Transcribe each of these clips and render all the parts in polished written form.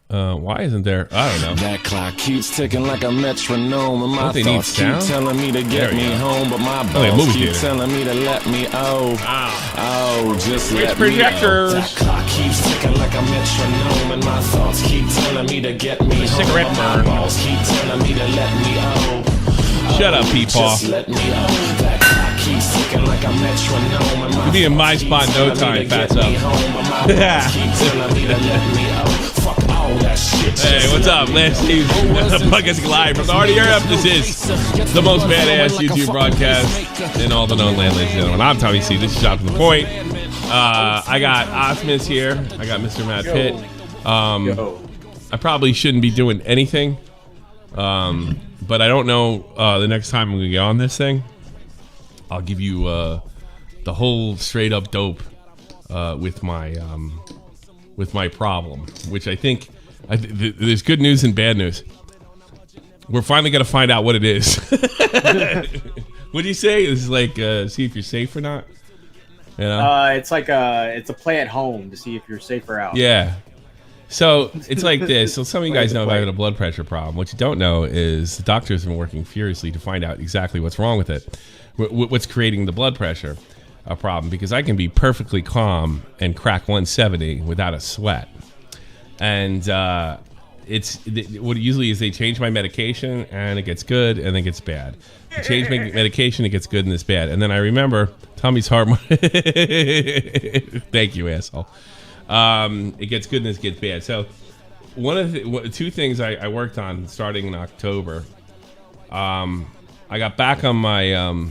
Why isn't there? I don't know. That clock keeps ticking like a metronome, and my thoughts keep telling me to get me home, but my balls keep telling me to let me just let me projectors. That clock keeps ticking like a metronome, and my thoughts keep telling me to get me home, cigarette but my balls keep telling me to let me Shut up, Peepaw. Just let me That clock keeps ticking like a metronome, and my You'll be in my spot in no time, Fatso. Hey, what's up? Last season, Podcast Live from the Heart of Europe. This is the most badass YouTube broadcast in all the known land, ladies and gentlemen. I'm Tommy C. This is Shot to the Point. I got Osmus here. I got Mr. Matt Pitt. I probably shouldn't be doing anything, but I don't know the next time I'm going to get on this thing. I'll give you the whole straight up dope with my problem, which I think there's good news and bad news. We're finally going to find out what it is. What do you say? This is like see if you're safe or not. You know? It's like it's a play at home to see if you're safe or out. Yeah. So it's like this. So some of you guys know about a blood pressure problem. What you don't know is the doctors have been working furiously to find out exactly what's wrong with it. What's creating the blood pressure problem? Because I can be perfectly calm and crack 170 without a sweat. And what usually is they change my medication and it gets good and then it gets bad. They change my medication, it gets good and it's bad. And then I remember Tommy's heart. Thank you, asshole. It gets good and it gets bad. So one of the two things I worked on starting in October. I got back on my.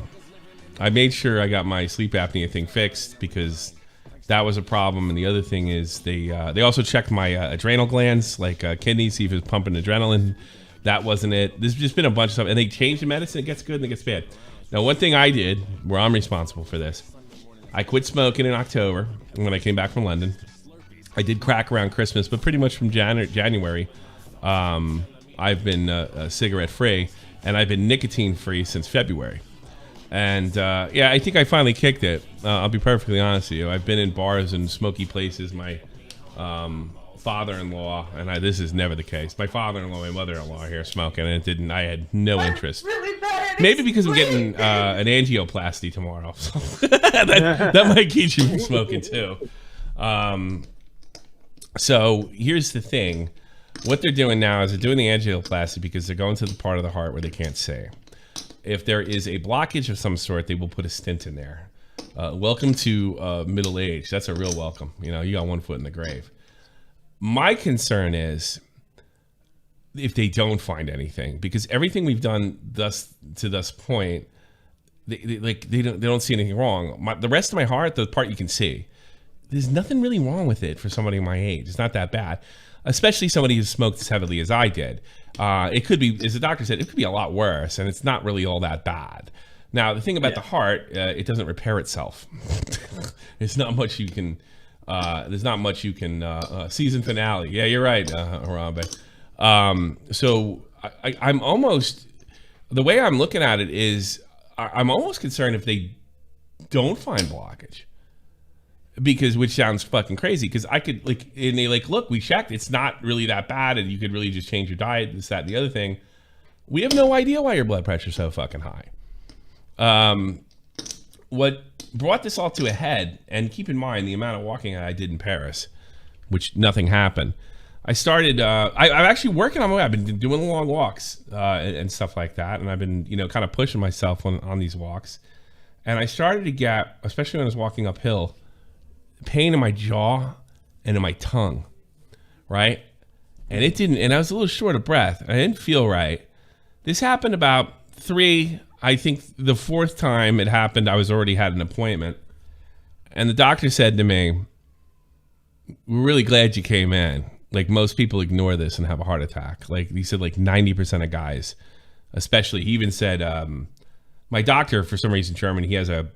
I made sure I got my sleep apnea thing fixed because that was a problem. And the other thing is they also checked my adrenal glands, like kidneys, see if it's pumping adrenaline. That wasn't it. There's just been a bunch of stuff. And they changed the medicine. It gets good and it gets bad. Now, one thing I did, where I'm responsible for this, I quit smoking in October when I came back from London. I did crack around Christmas, but pretty much from January, I've been cigarette free, and I've been nicotine free since February. And yeah, I think I finally kicked it. I'll be perfectly honest with you. I've been in bars and smoky places. My father-in-law, and this is never the case. My father-in-law, my mother-in-law are here smoking, and it didn't. I had no interest. Really bad. Maybe because I'm getting an angioplasty tomorrow. So that might keep you from smoking too. So here's the thing. What they're doing now is they're doing the angioplasty because they're going to the part of the heart where they can't see. If there is a blockage of some sort, they will put a stent in there. Welcome to middle age. That's a real welcome. You know, you got one foot in the grave. My concern is if they don't find anything, because everything we've done to this point, they don't see anything wrong. The rest of my heart, the part you can see, there's nothing really wrong with it for somebody my age. It's not that bad, especially somebody who smoked as heavily as I did. It could be, as the doctor said, it could be a lot worse, and it's not really all that bad. Now, the thing about the heart, it doesn't repair itself. There's not much you can. Season finale. Yeah, you're right, Harambe. So I'm almost. The way I'm looking at it is, I'm almost concerned if they don't find blockage. Because, which sounds fucking crazy, because I could, like, and they like, look, we checked, it's not really that bad, and you could really just change your diet, this, that, and the other thing. We have no idea why your blood pressure's so fucking high. What brought this all to a head, and keep in mind the amount of walking I did in Paris, which nothing happened. I started, I'm actually working on my way. I've been doing long walks and stuff like that, and I've been, kind of pushing myself on these walks. And I started to get, especially when I was walking uphill, pain in my jaw and in my tongue, right? And it didn't, and I was a little short of breath. I didn't feel right. This happened about I think the fourth time it happened, I was already had an appointment. And the doctor said to me, "We're really glad you came in. Like, most people ignore this and have a heart attack." Like, he said, like 90% of guys, especially, he even said, my doctor, for some reason, German, he has a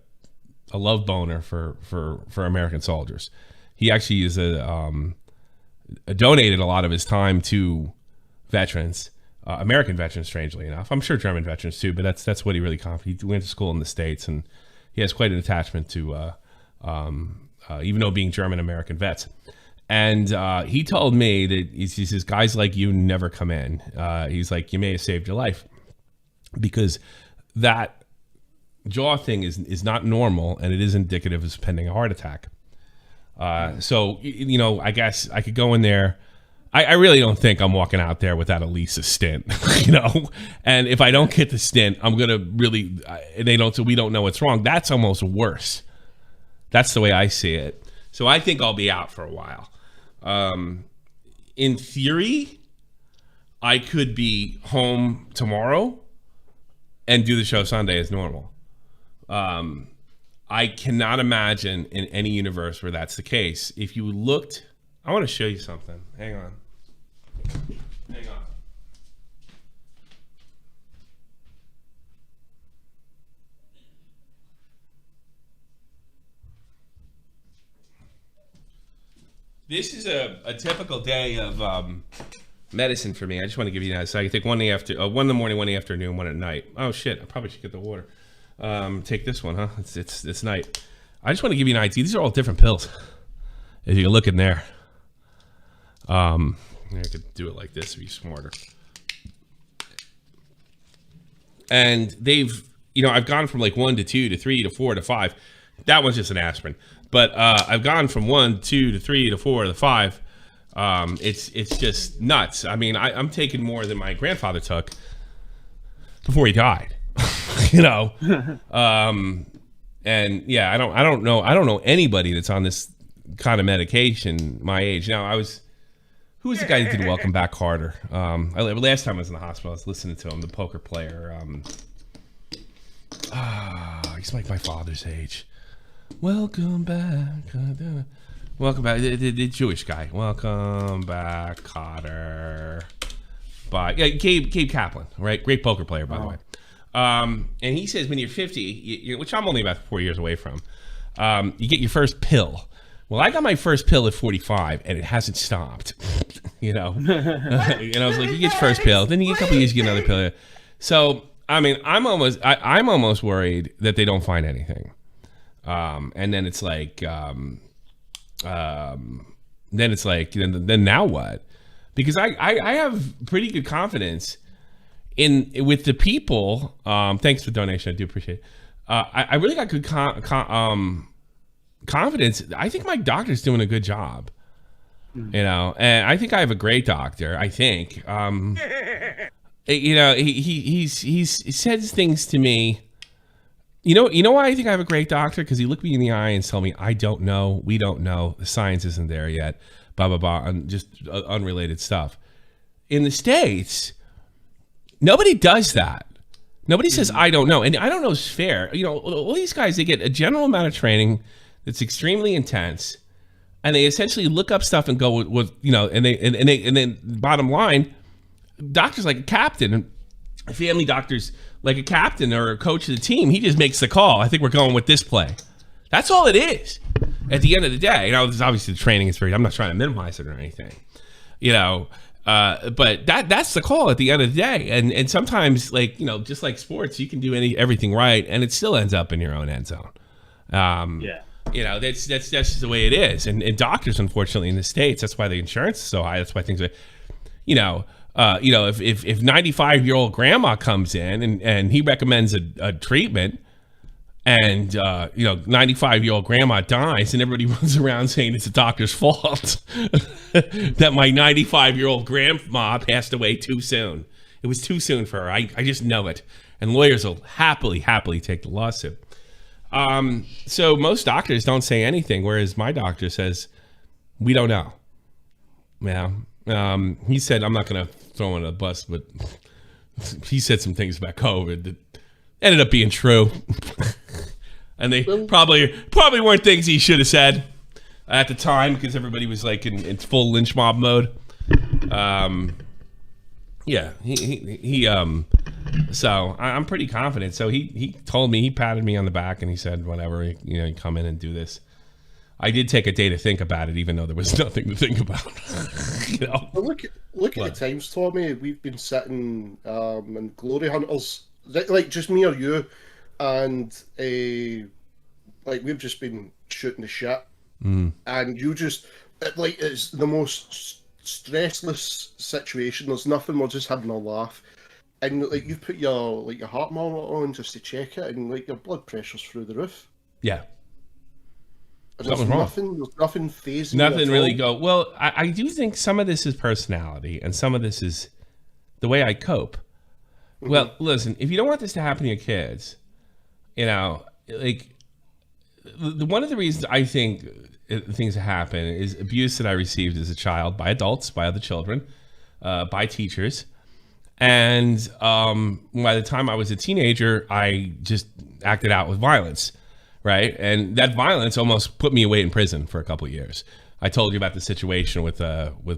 love boner for American soldiers. He actually is donated a lot of his time to veterans, American veterans, strangely enough. I'm sure German veterans too, but that's what he really he went to school in the States, and he has quite an attachment to even though being German American vets. And he told me that he says, guys like you never come in. He's like, you may have saved your life, because that jaw thing is not normal, and it is indicative of pending a heart attack. So, you know, I guess I could go in there. I really don't think I'm walking out there without at least a stint, you know? And if I don't get the stint, I'm going to really, so we don't know what's wrong. That's almost worse. That's the way I see it. So I think I'll be out for a while. In theory, I could be home tomorrow and do the show Sunday as normal. I cannot imagine in any universe where that's the case. If you looked, I want to show you something. Hang on. This is a typical day of medicine for me. I just want to give you that. So I can take one in the morning, one in the afternoon, one at night. Oh shit! I probably should get the water. Take this one, huh? It's night. I just want to give you an idea. These are all different pills. If you can look in there. I could do it like this to be smarter. And they've, you know, I've gone from like 1 to 2 to 3 to 4 to 5. That one's just an aspirin. But I've gone from 1, 2 to 3 to 4 to 5. It's just nuts. I mean, I'm taking more than my grandfather took before he died. You know, and yeah, I don't know anybody that's on this kind of medication my age. Now, who was the guy that did Welcome Back Carter? Last time I was in the hospital, I was listening to him, the poker player. He's like my father's age. Welcome back. Welcome back. The Jewish guy. Welcome back, Carter. Gabe Kaplan, right? Great poker player, by the way. And he says when you're 50, which I'm only about 4 years away from, you get your first pill. Well, I got my first pill at 45, and it hasn't stopped. You know, and I was like, you get your first pill, then you get a couple years, you get another pill. So, I mean, I'm almost worried that they don't find anything. And then it's like, then now what? Because I have pretty good confidence with the people. Thanks for the donation. I do appreciate it. I really got good confidence. I think my doctor's doing a good job. You know, and I think I have a great doctor. I think, you know, he says things to me. You know why I think I have a great doctor? Because he looked me in the eye and told me, I don't know, we don't know, the science isn't there yet, blah blah blah, and just unrelated stuff. In the States, nobody does that. Nobody says I don't know, and I don't know is fair. You know, all these guys, they get a general amount of training that's extremely intense. And they essentially look up stuff and go with you know, and then bottom line, doctors like a captain, family doctors like a captain or a coach of the team. He just makes the call. I think we're going with this play. That's all it is. At the end of the day, you know, obviously the training is very. I'm not trying to minimize it or anything, you know, but that's the call at the end of the day. And sometimes, like, you know, just like sports, you can do everything right, and it still ends up in your own end zone. Yeah. You know, that's just the way it is. And doctors, unfortunately, in the States, that's why the insurance is so high. That's why things are, you know, if 95-year-old grandma comes in and he recommends a treatment, and you know, 95-year-old grandma dies, and everybody runs around saying it's the doctor's fault that my 95-year-old grandma passed away too soon. It was too soon for her. I just know it. And lawyers will happily take the lawsuit. So most doctors don't say anything, whereas my doctor says, we don't know. Yeah. He said, I'm not going to throw in a bus, but he said some things about COVID that ended up being true. And they probably weren't things he should have said at the time, because everybody was like in full lynch mob mode. Yeah, so I'm pretty confident. So he told me, he patted me on the back and he said, whatever, you know, you come in and do this. I did take a day to think about it, even though there was nothing to think about. You know? Well, look at the times, Tommy. We've been sitting in Glory Hunters, like just me or you, and like we've just been shooting the shit. And you just it's the most stressless situation. There's nothing. We're just having a laugh, and like you put your heart monitor on just to check it, and like your blood pressure's through the roof. Yeah. There's nothing phasing. Nothing really go. Well, I do think some of this is personality, and some of this is the way I cope. Well, listen, if you don't want this to happen to your kids, you know, like one of the reasons I think things happen is abuse that I received as a child by adults, by other children, by teachers. And by the time I was a teenager, I just acted out with violence, right? And that violence almost put me away in prison for a couple of years. I told you about the situation with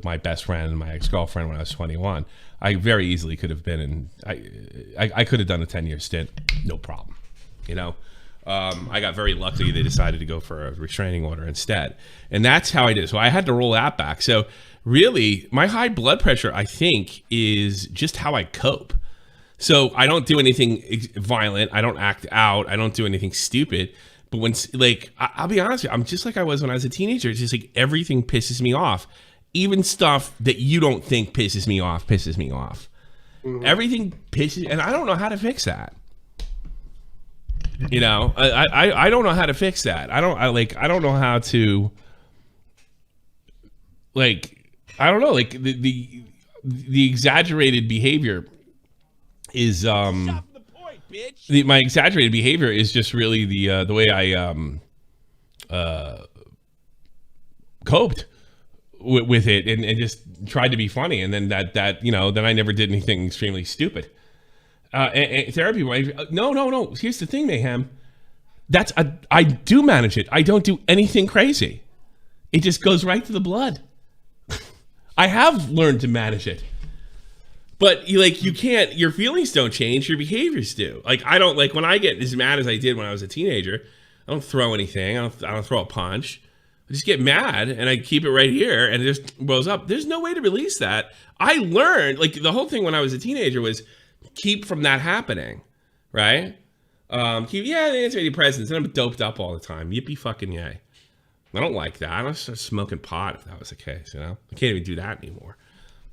my best friend and my ex-girlfriend when I was 21. I very easily could have been in, I could have done a 10-year stint, no problem, you know? I got very lucky they decided to go for a restraining order instead. And that's how I did it. So I had to roll that back. So really, my high blood pressure, I think, is just how I cope. So I don't do anything violent. I don't act out. I don't do anything stupid. But when, like, I'll be honest with you, I'm just like I was when I was a teenager. It's just like everything pisses me off. Even stuff that you don't think pisses me off. Everything pisses, and I don't know how to fix that. You know, I don't know how to fix that. I don't know how to, like, I don't know, like the exaggerated behavior is my exaggerated behavior is just really the way I coped with it and just tried to be funny, and then that you know, then I never did anything extremely stupid. And therapy, no. Here's the thing, Mayhem. I do manage it. I don't do anything crazy. It just goes right to the blood. I have learned to manage it. But you can't, your feelings don't change, your behaviors do. Like, I don't, like, when I get as mad as I did when I was a teenager, I don't throw anything. I don't throw a punch. I just get mad and I keep it right here and it just blows up. There's no way to release that. I learned, like, the whole thing when I was a teenager was keep from that happening, right? The antidepressants, and I'm doped up all the time. Yippee fucking yay. I don't like that. I don't start smoking pot if that was the case, you know? I can't even do that anymore,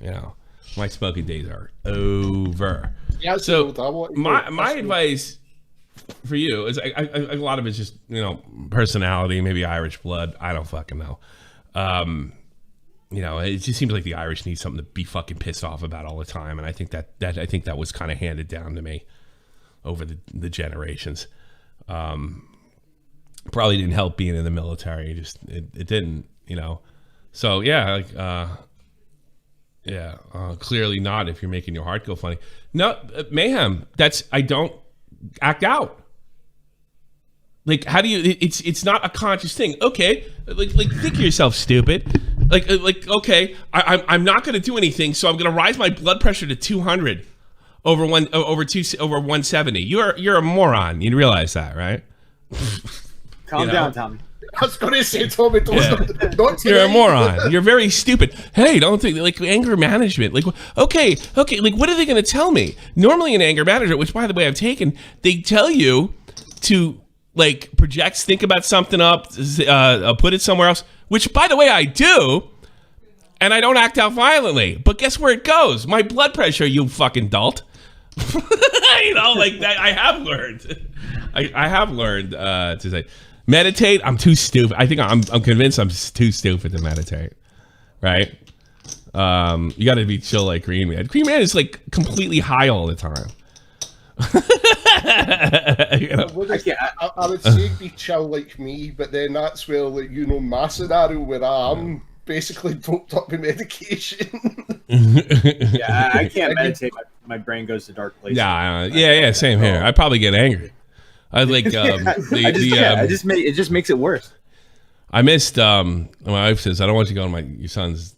you know? My smoking days are over. Yeah, so my advice for you is a lot of it's just, you know, personality, maybe Irish blood. I don't fucking know. You know, it just seems like the Irish need something to be fucking pissed off about all the time, and I think that was kind of handed down to me over the generations. Probably didn't help being in the military. It didn't, you know. So yeah, clearly not if you're making your heart go funny. No, Mayhem. I don't act out. Like, how do you? It's not a conscious thing. Okay, like think of yourself, stupid. Like okay, I'm not going to do anything, so I'm going to rise my blood pressure to 200 over 170. You're a moron. You realize that, right? Calm down, Tommy. I was going to say, Tommy, don't you're a moron. You're very stupid. Hey, don't think, like, anger management. Like, okay. Like, what are they going to tell me? Normally in anger management, which by the way I've taken, they tell you to, like, project, think about something up, put it somewhere else, which by the way I do, and I don't act out violently. But guess where it goes? My blood pressure, you fucking dolt. You know, like that. I have learned. I have learned to say, meditate. I'm too stupid. I think I'm convinced I'm too stupid to meditate. Right? You got to be chill like Green Man. Green Man is like completely high all the time. You know? I would say be chill like me, but then that's where, like, you know, my scenario where I'm basically doped up with medication. Yeah, I can't meditate. My brain goes to dark places. Yeah, same here. I probably get angry. I like it just makes it worse. I missed my wife says I don't want you to go to your son's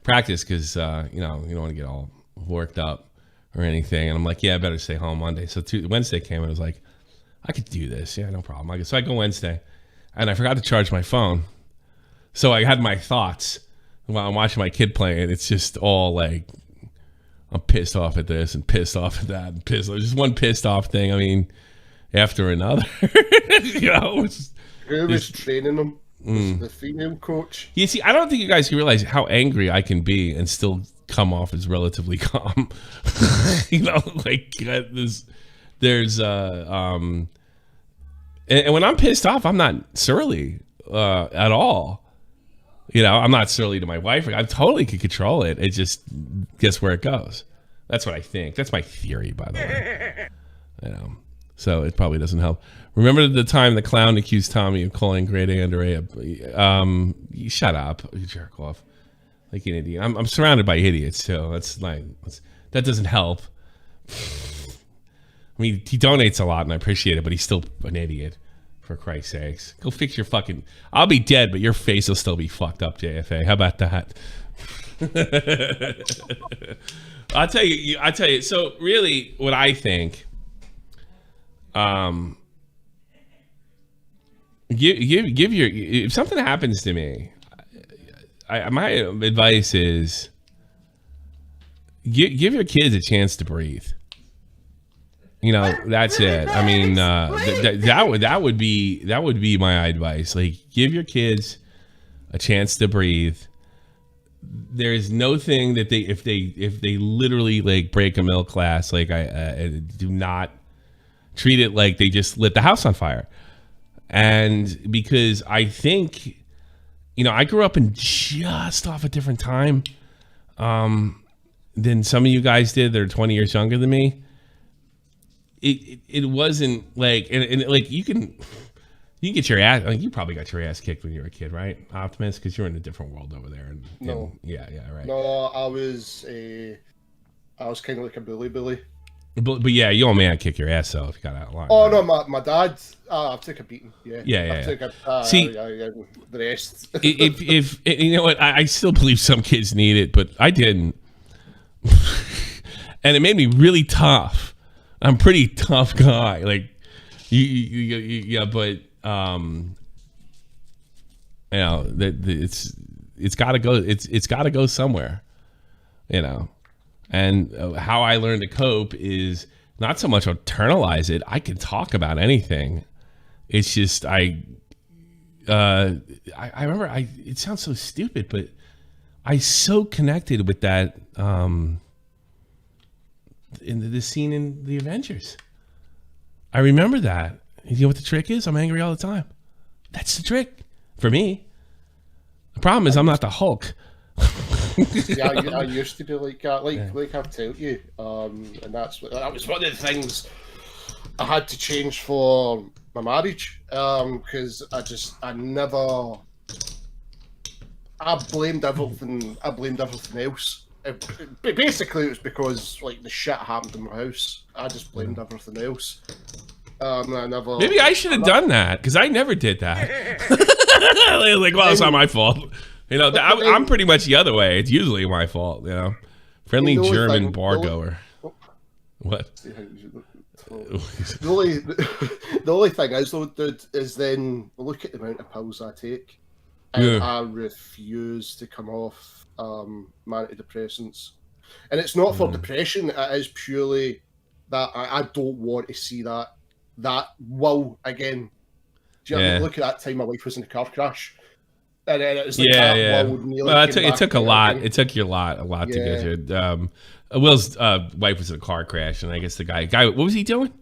practice because you know, you don't want to get all worked up or anything, and I'm like, yeah, I better stay home Monday. So Wednesday came and I was like, I could do this, yeah, no problem. So I go Wednesday, and I forgot to charge my phone, so I had my thoughts while I'm watching my kid playing. It's just all like, I'm pissed off at this and pissed off at that and pissed off. Just one pissed off thing. I mean, after another. You know, who was training them? was the female coach. You see, I don't think you guys can realize how angry I can be and still come off as relatively calm. You know, like there's and when I'm pissed off, I'm not surly at all. You know, I'm not surly to my wife. I totally can control it. It just gets where it goes. That's what I think. That's my theory, by the way. You know, so it probably doesn't help. Remember the time the clown accused Tommy of calling Grade A under A? You shut up, you jerk off, like an idiot. I'm surrounded by idiots too. That doesn't help. I mean, he donates a lot, and I appreciate it, but he's still an idiot. For Christ's sakes, go fix your fucking. I'll be dead, but your face will still be fucked up, JFA. How about that? I'll tell you. So really, what I think, give your, if something happens to me, my advice is give your kids a chance to breathe. You know, that's it. I mean, that would be my advice. Like, give your kids a chance to breathe. There is no thing that if they literally like break a middle class, like I do not treat it like they just lit the house on fire. And because I think, you know, I grew up in just off a different time than some of you guys did. They're 20 years younger than me. It wasn't like, and like you can get your ass. Like, you probably got your ass kicked when you were a kid, right, Optimus? Because you're in a different world over there. No. Yeah, right. No, I was kind of like a bully. But yeah, you old man kick your ass though if you got out of line. Oh, right? No, my dad. I took a beating. Yeah. See, the rest. if you know what, I still believe some kids need it, but I didn't, and it made me really tough. I'm a pretty tough guy, like yeah, but you know that it's got to go. It's got to go somewhere, you know. And how I learned to cope is not so much internalize it. I can talk about anything. It's just I remember it sounds so stupid, but I so connected with that in the scene in the Avengers. I remember that. You know what the trick is? I'm angry all the time. That's the trick for me. The problem is I'm not the Hulk. Yeah, I used to be like that, like I've told you, and that was one of the things I had to change for my marriage, because I blamed everything. I blamed everything else. Basically, it was because like the shit happened in my house. I just blamed everything else. Maybe I should have done that because I never did that. Like, well, it's not my fault. You know, I'm pretty much the other way. It's usually my fault, you know. Friendly German bar goer. What? The only thing is, though, dude, is then look at the amount of pills I take. And I refuse to come off antidepressants. And it's not for depression. It is purely that I don't want to see that will again. Do you know what I mean? Look at that time my wife was in a car crash. And then it was like it took a lot. It took you a lot to get you. Will's wife was in a car crash, and I guess the guy, what was he doing?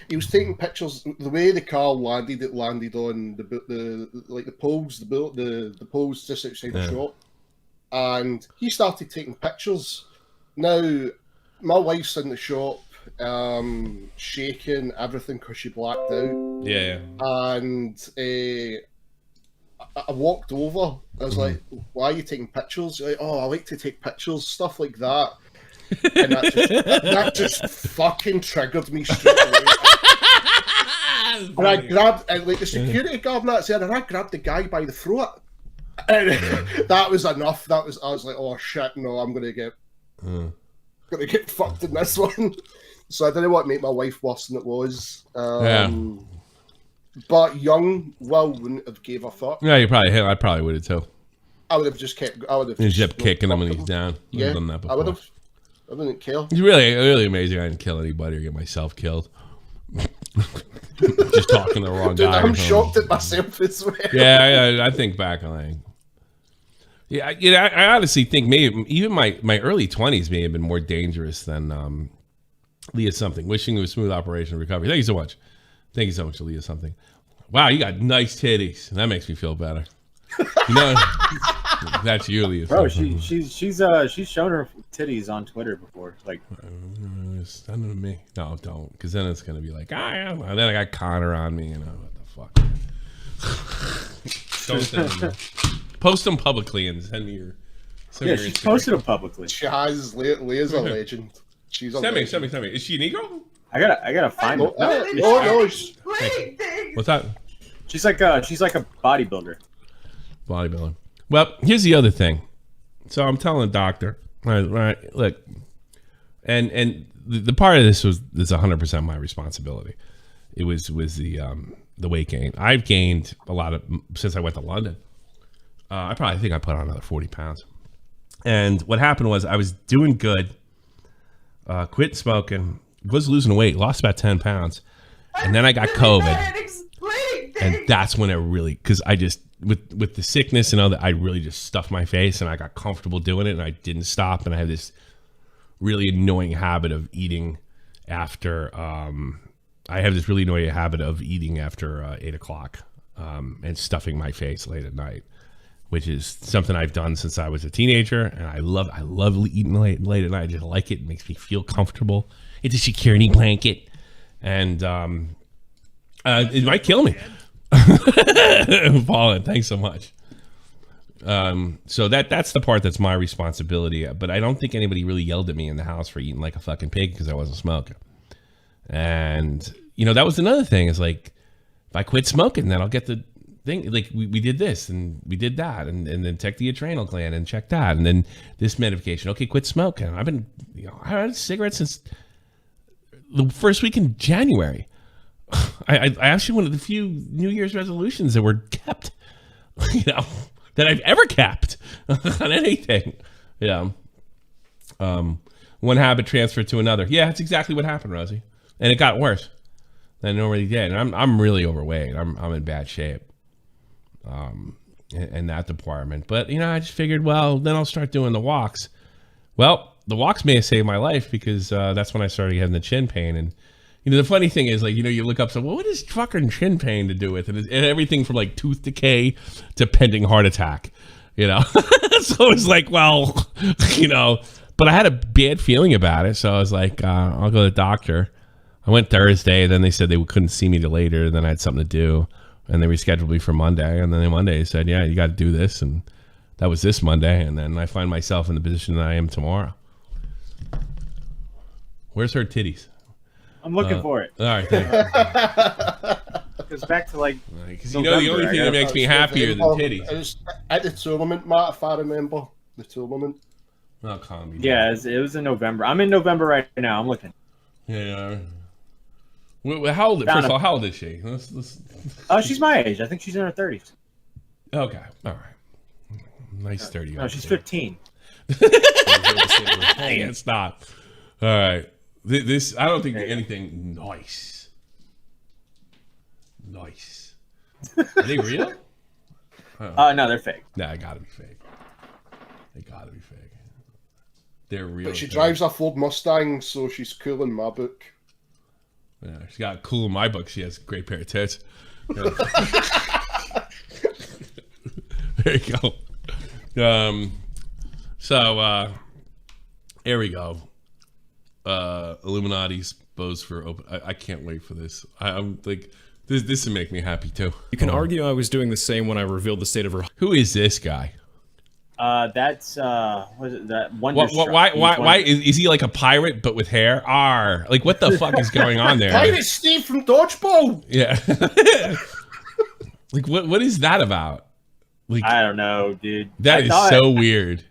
He was taking pictures. The way the car landed, it landed on the poles, the poles just outside the shop, and he started taking pictures. Now, my wife's in the shop, shaking everything because she blacked out. Yeah. And I walked over. I was like, "Why are you taking pictures?" Like, "Oh, I like to take pictures, stuff like that." And that just fucking triggered me straight away. And I grabbed, like the security guard and that's there, and I grabbed the guy by the throat. And that was enough. I was like, "Oh shit, no, I'm gonna get fucked in this one." So I didn't want to make my wife worse than it was. But young Will wouldn't have gave a fuck. Yeah, I probably would have too. I would have just kept. I would have just kept kicking him when he's down. Yeah, done that before. I would have. I wouldn't kill. It's really amazing. I didn't kill anybody or get myself killed. Just talking to the wrong guy. I'm shocked at myself as well. Yeah, I think back on like, yeah, I honestly think maybe even my early 20s may have been more dangerous than Leah Something. Wishing you a smooth operation and recovery. Thank you so much. Thank you so much, Leah Something. Wow, you got nice titties. That makes me feel better. You know, that's you, Leah. Bro, she's shown her titties on Twitter before. Like, send them to me. No, don't, because then it's gonna be like, and then I got Connor on me. You know what the fuck? Don't send them. Post them publicly and send me your. She's posted them publicly. She has. Leah's a legend. She's a legend. Send me. Is she an Negro? I gotta find her. No. What's that? She's like a bodybuilder. Bodybuilding. Well, here's the other thing. So I'm telling the doctor, right, look, and the part of this is 100% my responsibility. It was the weight gain. I've gained a lot since I went to London. I think I put on another 40 pounds. And what happened was I was doing good, quit smoking, was losing weight, lost about 10 pounds, and then I got COVID. And that's when it really, because I just, with the sickness and all that, I really just stuffed my face and I got comfortable doing it and I didn't stop. And I have this really annoying habit of eating after, after 8 o'clock and stuffing my face late at night, which is something I've done since I was a teenager. And I love eating late at night. I just like it. It makes me feel comfortable. It's a security blanket. And it might kill me. Paulin, thanks so much. So that's the part that's my responsibility. But I don't think anybody really yelled at me in the house for eating like a fucking pig because I wasn't smoking. And that was another thing. Is like, if I quit smoking, then I'll get the thing. Like we did this and we did that, and then check the adrenal gland and check that, and then this medication. Okay, quit smoking. I've been I had cigarettes since the first week in January. I actually one of the few New Year's resolutions that were kept, that I've ever kept on anything. Yeah. One habit transferred to another. Yeah, that's exactly what happened, Rosie. And it got worse than it already did. And I'm really overweight. I'm in bad shape. In that department. But I just figured, well, then I'll start doing the walks. Well, the walks may have saved my life because that's when I started getting the chin pain. And the funny thing is, like, you look up, so what is fucking chin pain to do with it? And everything from like tooth decay to pending heart attack, So it's like, well, but I had a bad feeling about it. So I was like, I'll go to the doctor. I went Thursday. Then they said they couldn't see me till later. And then I had something to do. And they rescheduled me for Monday. And then Monday they said, yeah, you got to do this. And that was this Monday. And then I find myself in the position that I am tomorrow. Where's her titties? I'm looking for it. All right. It goes back to like. Because the only thing that makes me happier than titties. It was at the tournament, Matt, if I remember. The tournament. Oh, calm me down. Yeah, it was in November. I'm in November right now. I'm looking. Yeah. Well, how old? First of all, how old is she? She's my age. I think she's in her 30s. Okay. All right. Nice 30. No, she's 15. Hey, stop. All right. This I don't think anything nice. Nice. Are they real? No, they're fake. Nah, it gotta be fake. They gotta be fake. They're real. But she drives a Ford Mustang, so she's cool in my book. Yeah, she got cool in my book. She has a great pair of tits. Yeah. There you go. So here we go. Illuminati's bows for open. I can't wait for this. I'm like, this would make me happy too. You can argue I was doing the same when I revealed the state of her. Who is this guy? That's what is it? That one. Why is he like a pirate but with hair? Like what the fuck is going on there? Pirate Steve from Dodgeball. Yeah. Like what is that about? Like I don't know, dude. That is so weird.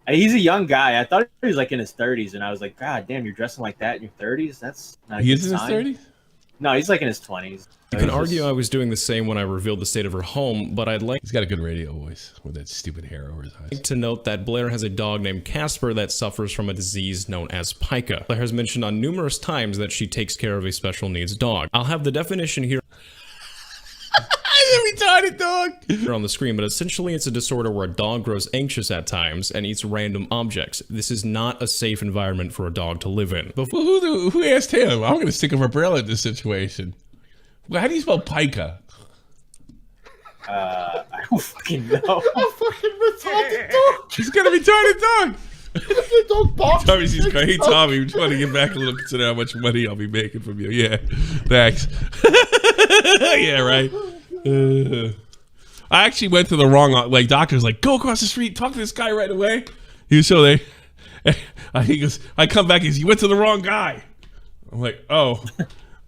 He's a young guy. I thought he was like in his 30s, and I was like, God damn, you're dressing like that in your 30s? That's not. He is in his 30s. No, he's like in his 20s. You can argue I was doing the same when I revealed the state of her home, but I'd like He's got a good radio voice with that stupid hair over his eyes. to note that Blair has a dog named Casper that suffers from a disease known as Pica. Blair has mentioned on numerous times that she takes care of a special needs dog. I'll have the definition here Retarded dog on the screen, but essentially it's a disorder where a dog grows anxious at times and eats random objects. This is not a safe environment for a dog to live in. Well, who asked him? I'm gonna stick a umbrella in this situation. Well, how do you spell pica? I don't fucking know. A fucking retarded dog. He's got a retarded dog. The dog barks. Tommy, he's great. Hey, Tommy, I'm trying to get back a little, consider how much money I'll be making from you. Yeah, thanks. Yeah, right. I actually went to the wrong, like, doctor's like, go across the street, talk to this guy right away. He was so they, he goes, I come back, he goes, you went to the wrong guy. I'm like, oh,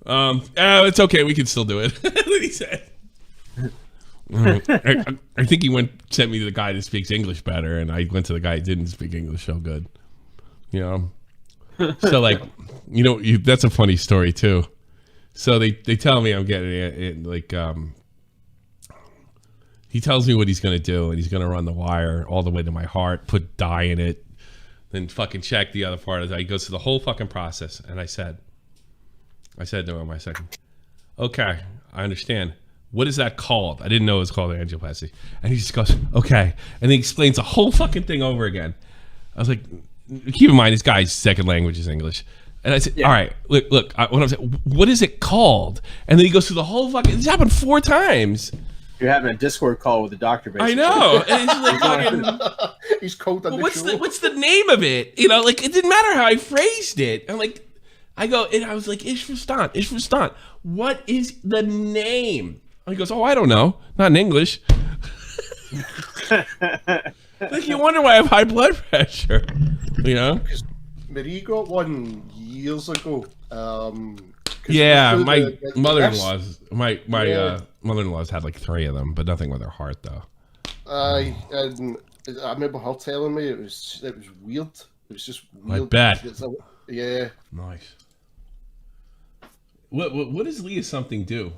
it's okay, we can still do it. He said. I think he sent me to the guy that speaks English better, and I went to the guy who didn't speak English so good. You know, so like, you know, that's a funny story too. So they tell me I'm getting it, like, he tells me what he's gonna do, and he's gonna run the wire all the way to my heart, put dye in it, then fucking check the other part of that. He goes through the whole fucking process, and I said to him, I said, okay, I understand. What is that called? I didn't know it was called angioplasty. And he just goes, okay. And he explains the whole fucking thing over again. I was like, keep in mind, this guy's second language is English. And I said, all right, look, what I'm saying, what is it called? And then he goes through the whole fucking, this happened 4 times. You're having a Discord call with the doctor, basically. I know. And he's like, fucking, he's called on what's the name of it? You know, like, it didn't matter how I phrased it. I'm like, I was like, ish verstaan. What is the name? He goes, oh, I don't know. Not in English. Like, you wonder why I have high blood pressure. You know? Because Marie got one years ago. Yeah, my mother-in-law's mother-in-law's had like 3 of them, but nothing with her heart though. And I remember her telling me it was weird. It was just weird. I bet. Yeah. Nice. What does Leah something do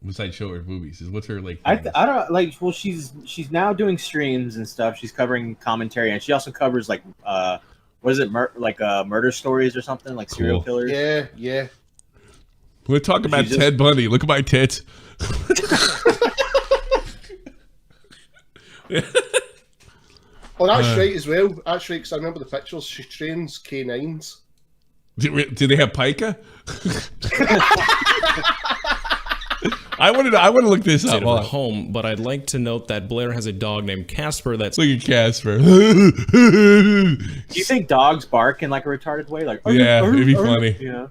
besides show her boobies? What's her like? I don't like. Well, she's now doing streams and stuff. She's covering commentary, and she also covers like what is it? Murder stories or something, like serial killers. Yeah. We're talking about Ted Bundy. Look at my tits. Oh, that's right as well. That's right, because I remember the pictures. She trains K9s. Do they have pica? I want to look this up. At home, but I'd like to note that Blair has a dog named Casper that's... Look at Casper. Do you think dogs bark in like a retarded way? Like, yeah, it'd be funny. Yeah.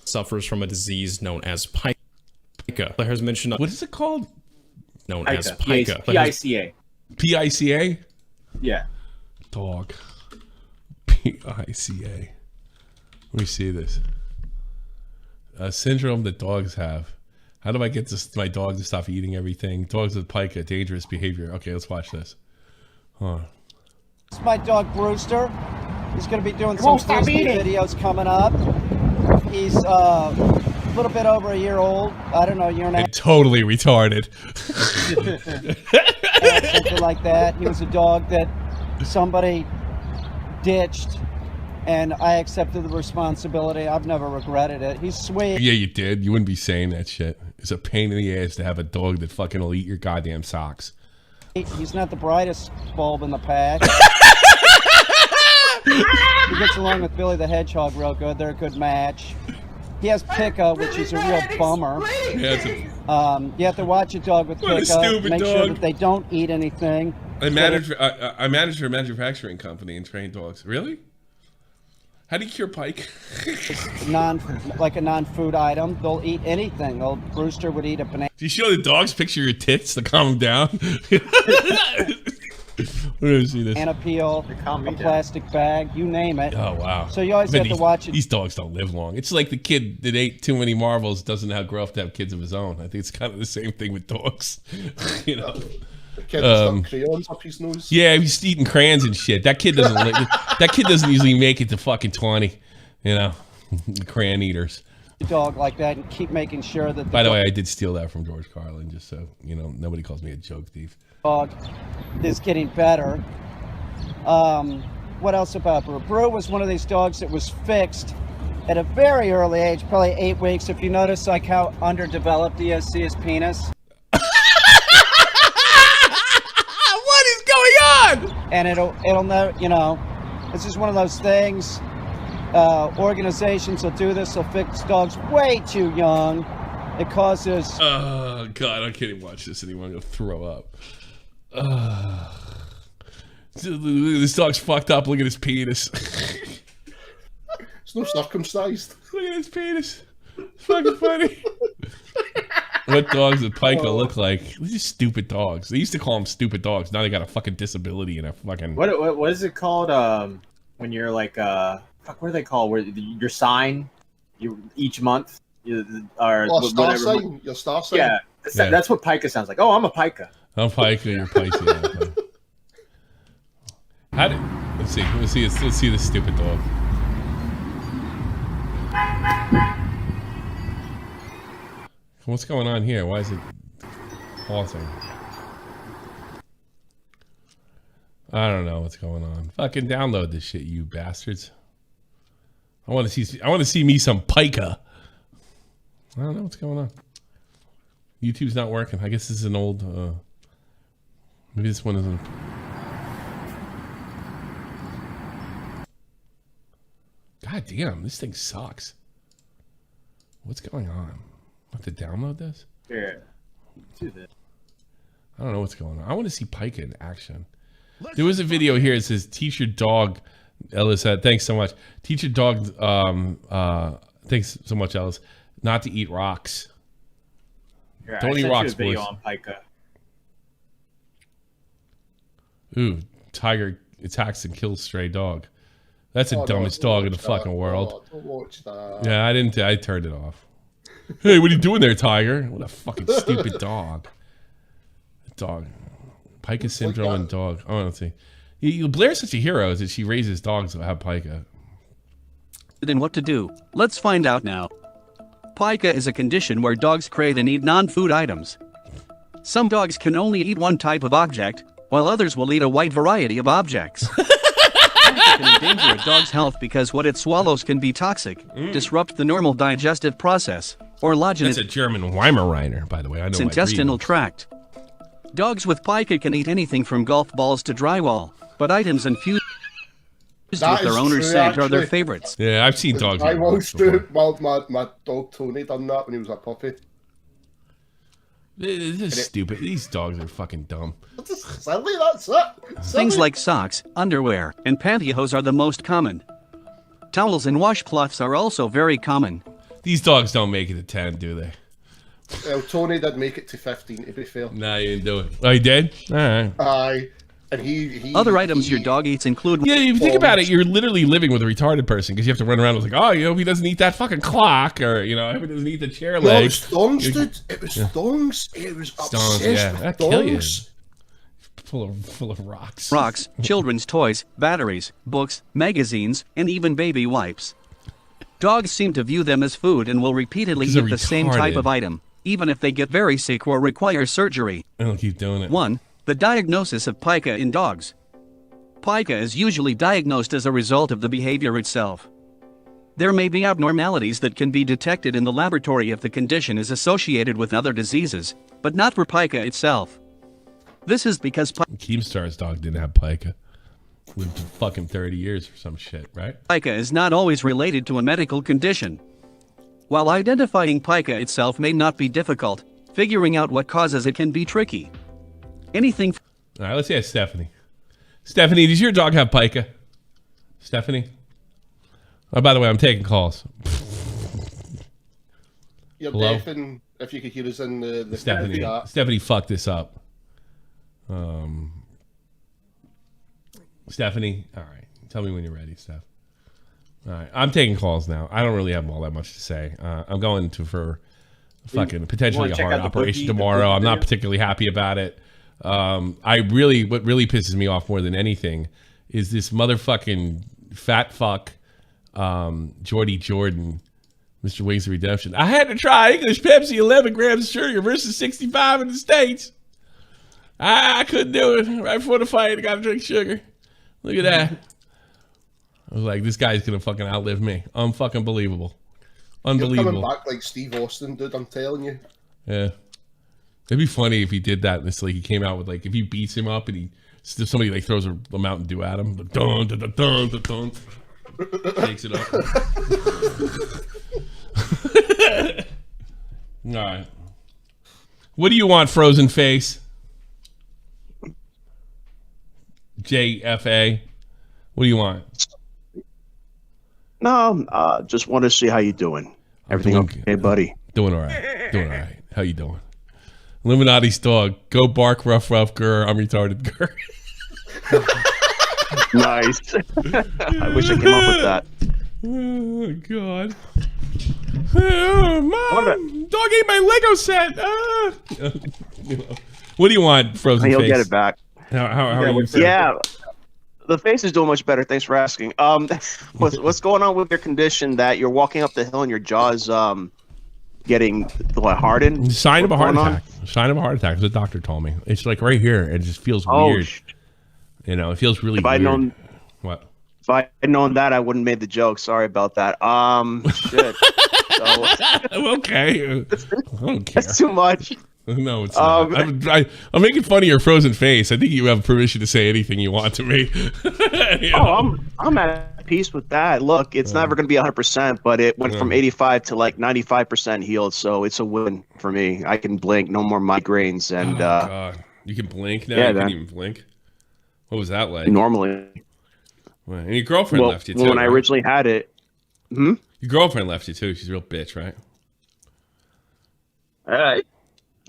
Suffers from a disease known as Pica. Blair has mentioned... What is it called? Known as Pica. P-I-C-A. P-I-C-A? Yeah. Dog. P-I-C-A. Let me see this. A syndrome that dogs have. How do I get my dog to stop eating everything? Dogs with pica, dangerous behavior. Okay, let's watch this. Huh. It's my dog Brewster. He's going to be doing some Disney videos coming up. He's a little bit over a year old. I don't know, year and a half. Totally retarded. Something like that. He was a dog that somebody ditched, and I accepted the responsibility. I've never regretted it. He's sweet. Yeah, you did. You wouldn't be saying that shit. It's a pain in the ass to have a dog that fucking will eat your goddamn socks. He's not the brightest bulb in the pack. He gets along with Billy the Hedgehog real good. They're a good match. He has Pica, which is a real bummer. Yeah, you have to watch a dog with Pica. Make sure that they don't eat anything. I manage for a manufacturing company and train dogs. Really? How do you cure pike? Like a non-food item. They'll eat anything. Brewster would eat a banana. Do you show the dogs picture your tits to calm them down? Let me see this. Banana peel, a plastic bag, you name it. Oh, wow. So you always have to watch it. These dogs don't live long. It's like the kid that ate too many marbles doesn't grow up to have kids of his own. I think it's kind of the same thing with dogs. You know? The kid stuck crayons up his nose. Yeah, he's eating crayons and shit. That kid doesn't usually make it to fucking 20. You know? The crayon eaters. dog like that and keep making sure that By the way, I did steal that from George Carlin, just so you know, nobody calls me a joke thief. Dog is getting better. What else about Brew? Brew was one of these dogs that was fixed at a very early age, probably 8 weeks. If you notice like how underdeveloped he is, see his penis? What is going on? And it'll know, you know, this is one of those things. Organizations will do this. They'll fix dogs way too young. It causes. Oh God, I can't even watch this anymore. I'm gonna throw up. This dog's fucked up. Look at his penis. It's no circumcised. Look at his penis. It's fucking funny. What dogs does Pica look like? These are stupid dogs. They used to call them stupid dogs. Now they got a fucking disability and a fucking. What is it called? When you're like fuck, what are they called? Where your sign, each month, or star sign. Your star sign. Yeah, that's what Pica sounds like. Oh, I'm a Pica. I'm Pica. You're Pisces. Let's see this stupid dog. What's going on here? Why is it pausing? I don't know what's going on. Fucking download this shit, you bastards. I want to see me some Pica. I don't know what's going on. YouTube's not working. I guess this is an old. Maybe this one isn't. God damn, this thing sucks. What's going on? I have to download this? Here, do this. I don't know what's going on. I want to see Pica in action. There was a video here. It says, "Teach your dog." Ellis said, "Thanks so much. Teach your dog." Thanks so much, Ellis. Not to eat rocks. Here, Don't eat rocks, video boys. on Pica. Ooh, tiger attacks and kills stray dog. That's the dumbest dog in the fucking world. Don't watch that. Yeah, I didn't. I turned it off. Hey, what are you doing there, tiger? What a fucking stupid dog. Dog. Pica syndrome and dog. I want to see. Blair's such a hero is that she raises dogs that have Pica. And what to do? Let's find out now. Pica is a condition where dogs crave and eat non-food items. Some dogs can only eat one type of object, while others will eat a wide variety of objects. Pica can endanger a dog's health because what it swallows can be toxic, disrupt the normal digestive process, or lodge in That's a German Weimaraner, by the way. I know its intestinal tract. Dogs with Pica can eat anything from golf balls to drywall, but items infused with their owner's scent are their favorites. Yeah, I've seen dogs. I once do. Well, my dog Tony done that when he was a puppy. This is stupid. These dogs are fucking dumb. Silly, that's it. Things like socks, underwear, and pantyhose are the most common. Towels and washcloths are also very common. These dogs don't make it to 10, do they? Well, Tony did make it to 15, to be fair. Nah, you didn't do it. Oh, he did? All right. Aye. And he Other items your dog eats include... Yeah, if you think about it, you're literally living with a retarded person because you have to run around with like, oh, you know, he doesn't eat that fucking clock, or, you know, he doesn't eat the chair leg. No, it was thongs, dude. It was thongs. It was obsessed with thongs. Full of rocks. Rocks, children's toys, batteries, books, magazines, and even baby wipes. Dogs seem to view them as food and will repeatedly eat the same type of item, even if they get very sick or require surgery. And they'll keep doing it. 1. The diagnosis of Pica in dogs. Pica is usually diagnosed as a result of the behavior itself. There may be abnormalities that can be detected in the laboratory if the condition is associated with other diseases, but not for Pica itself. This is because Keemstar's dog didn't have Pica. Lived fucking 30 years or some shit, right? Pica is not always related to a medical condition. While identifying Pica itself may not be difficult, figuring out what causes it can be tricky. Anything. All right, let's ask Stephanie. Stephanie, does your dog have Pica? Stephanie? Oh, by the way, I'm taking calls. You're Hello? deafing, if you could hear us in the Stephanie. Stephanie fucked this up. Stephanie, all right. Tell me when you're ready, Steph. All right, I'm taking calls now. I don't really have all that much to say. I'm going for fucking potentially a heart operation tomorrow. I'm not particularly happy about it. What really pisses me off more than anything is this motherfucking fat fuck, Jordy Jordan, Mr. Wings of Redemption. I had to try English Pepsi 11 grams of sugar versus 65 in the States. I couldn't do it. Right before the fight, I got to drink sugar. Look at that. I was like, this guy's going to fucking outlive me. Unfucking believable. Unbelievable. You're coming back like Steve Austin, dude, I'm telling you. Yeah. It'd be funny if he did that. It's like he came out with like, if he beats him up and he, somebody like throws a Mountain Dew at him. Dun, dun, dun, dun, dun, dun. Takes it up. All right. What do you want, Frozen Face? JFA. What do you want? No, just want to see how you doing. Everything okay, buddy? Doing all right. Doing all right. How you doing? Illuminati's dog. Go bark, rough, grr. I'm retarded, grr. Nice. I wish I came up with that. Oh, God. Oh, Mom, dog ate my Lego set. What do you want, Frozen Face? He'll get it back. How are you? Yeah, the face is doing much better. Thanks for asking. What's going on with your condition that you're walking up the hill and your jaw's getting hardened? Sign of a heart attack. Sign of a heart attack. The doctor told me. It's like right here. It just feels weird. You know, it feels really weird. What? If I had known that, I wouldn't have made the joke. Sorry about that. Shit. So, okay. I don't care. That's too much. No, it's not. I'm making fun of your frozen face. I think you have permission to say anything you want to me. I'm at peace with that. Look, it's never going to be 100%, but it went from 85 to like 95% healed, so it's a win for me. I can blink, no more migraines, and God. You can blink now. You can't even blink. What was that like? Normally. Well, and your girlfriend left you too. When I originally had it. Your girlfriend left you too. She's a real bitch, right? Right.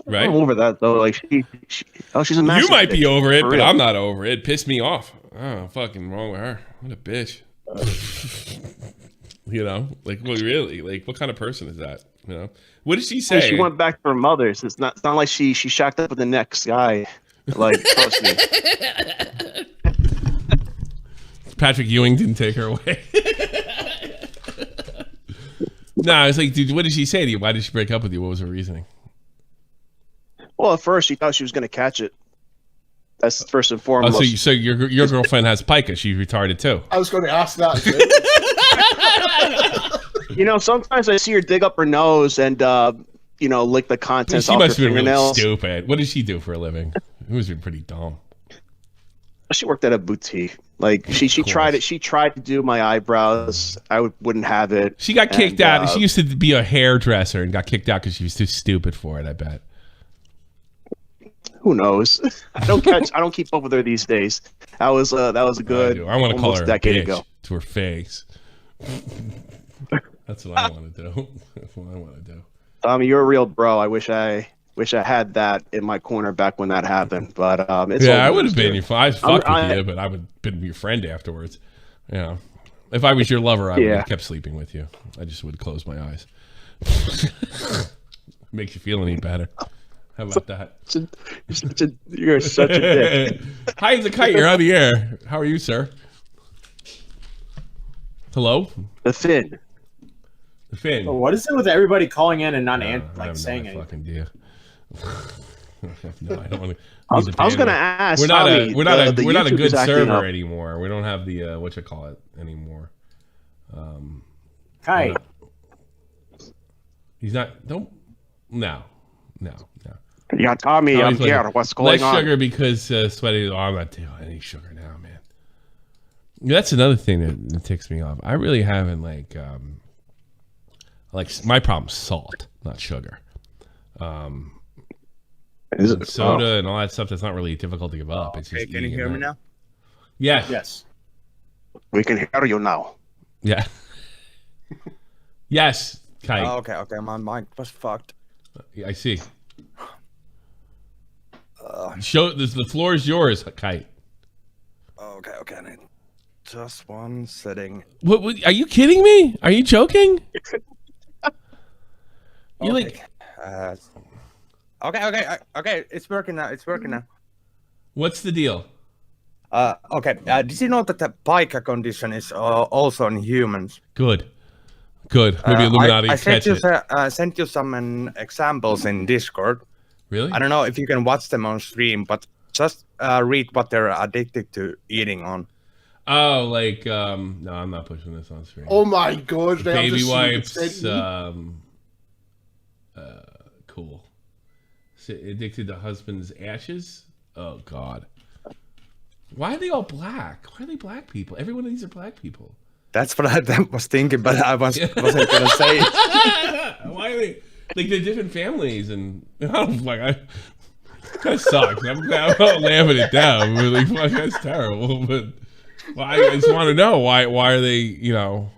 Right. I'm over that though. Like she's a massive You might be over it, but real. I'm not over it. It pissed me off. Oh, fucking wrong with her. What a bitch. You know, like, well, really, like, what kind of person is that? You know, what did she say? She went back to her mother's. It's not like she shacked up with the next guy. Like, trust me. Patrick Ewing didn't take her away. No, I was like, dude, what did she say to you? Why did she break up with you? What was her reasoning? Well, at first she thought she was going to catch it. That's first and foremost. Oh, so your girlfriend has pica. She's retarded too. I was going to ask that. You know, sometimes I see her dig up her nose and you know, lick the contents off her fingernails. She must have been really stupid. What did she do for a living? It was pretty dumb. She worked at a boutique. Like she tried it. She tried to do my eyebrows. I wouldn't have it. She got kicked out. She used to be a hairdresser and got kicked out because she was too stupid for it. I bet. Who knows? I don't keep up with her these days. That was a good. I want to call her a decade bitch ago. To her face. That's what I want to do. That's what I want to do. Tommy, you're a real bro. I wish I had that in my corner back when that happened. But it's I would have been your fucked with you, but I would have been your friend afterwards. You know, if I was your lover, I would have kept sleeping with you. I just would close my eyes. Makes you feel any better. How about that? You're such a dick. Hi, it's a kite. You're on the air. How are you, sir? Hello? The Finn. The Finn. Well, what is it with everybody calling in and not saying anything? Fucking deal. No, I don't want to. I was going to ask. We're not a good server anymore. We don't have the what you call it anymore. Kite. He's not. Don't. No. Yeah, Tommy, I'm here. What's going on? Less sugar because sweaty. Oh, I'm not doing any sugar now, man. That's another thing that ticks me off. I really haven't like my problem's salt, not sugar. Is it soda and all that stuff? That's not really difficult to give up. It's just can you hear me now? Yes. Yes. We can hear you now. Yeah. Yes, Kite. Oh, okay. My mic was fucked. I see. Show the floor is yours, Kite. Okay. Just one sitting. What? Are you kidding me? Are you joking? You like? Okay. It's working now. What's the deal? Okay. Did you know that the Pica condition is also in humans? Good. Good. Maybe Illuminati catch it. I sent you some examples in Discord. Really? I don't know if you can watch them on stream, but just read what they're addicted to eating on. Oh, like no, I'm not pushing this on screen. Oh my god, baby wipes. Cool. Addicted to husband's ashes. Oh god. Why are they all black? Why are they black people? Every one of these are black people. That's what I was thinking, but I wasn't gonna say it. Why are they like they're different families and that sucks. I'm not laughing it down. We're like, fuck, that's terrible. But I just want to know why are they? You know,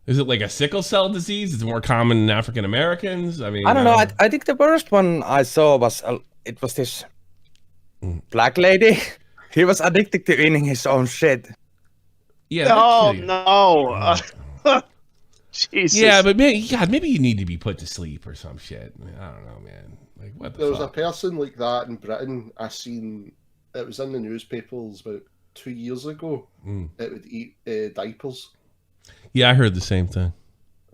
is it like a sickle cell disease? It's more common in African Americans. I mean, I don't know. I think the worst one I saw was it was this black lady. He was addicted to eating his own shit. Yeah. Oh no. Jesus. Yeah, but maybe you need to be put to sleep or some shit. I don't know, man. Like what the There was fuck? a person like that in Britain. I seen it was in the newspapers about 2 years ago. It would eat diapers. Yeah, I heard the same thing.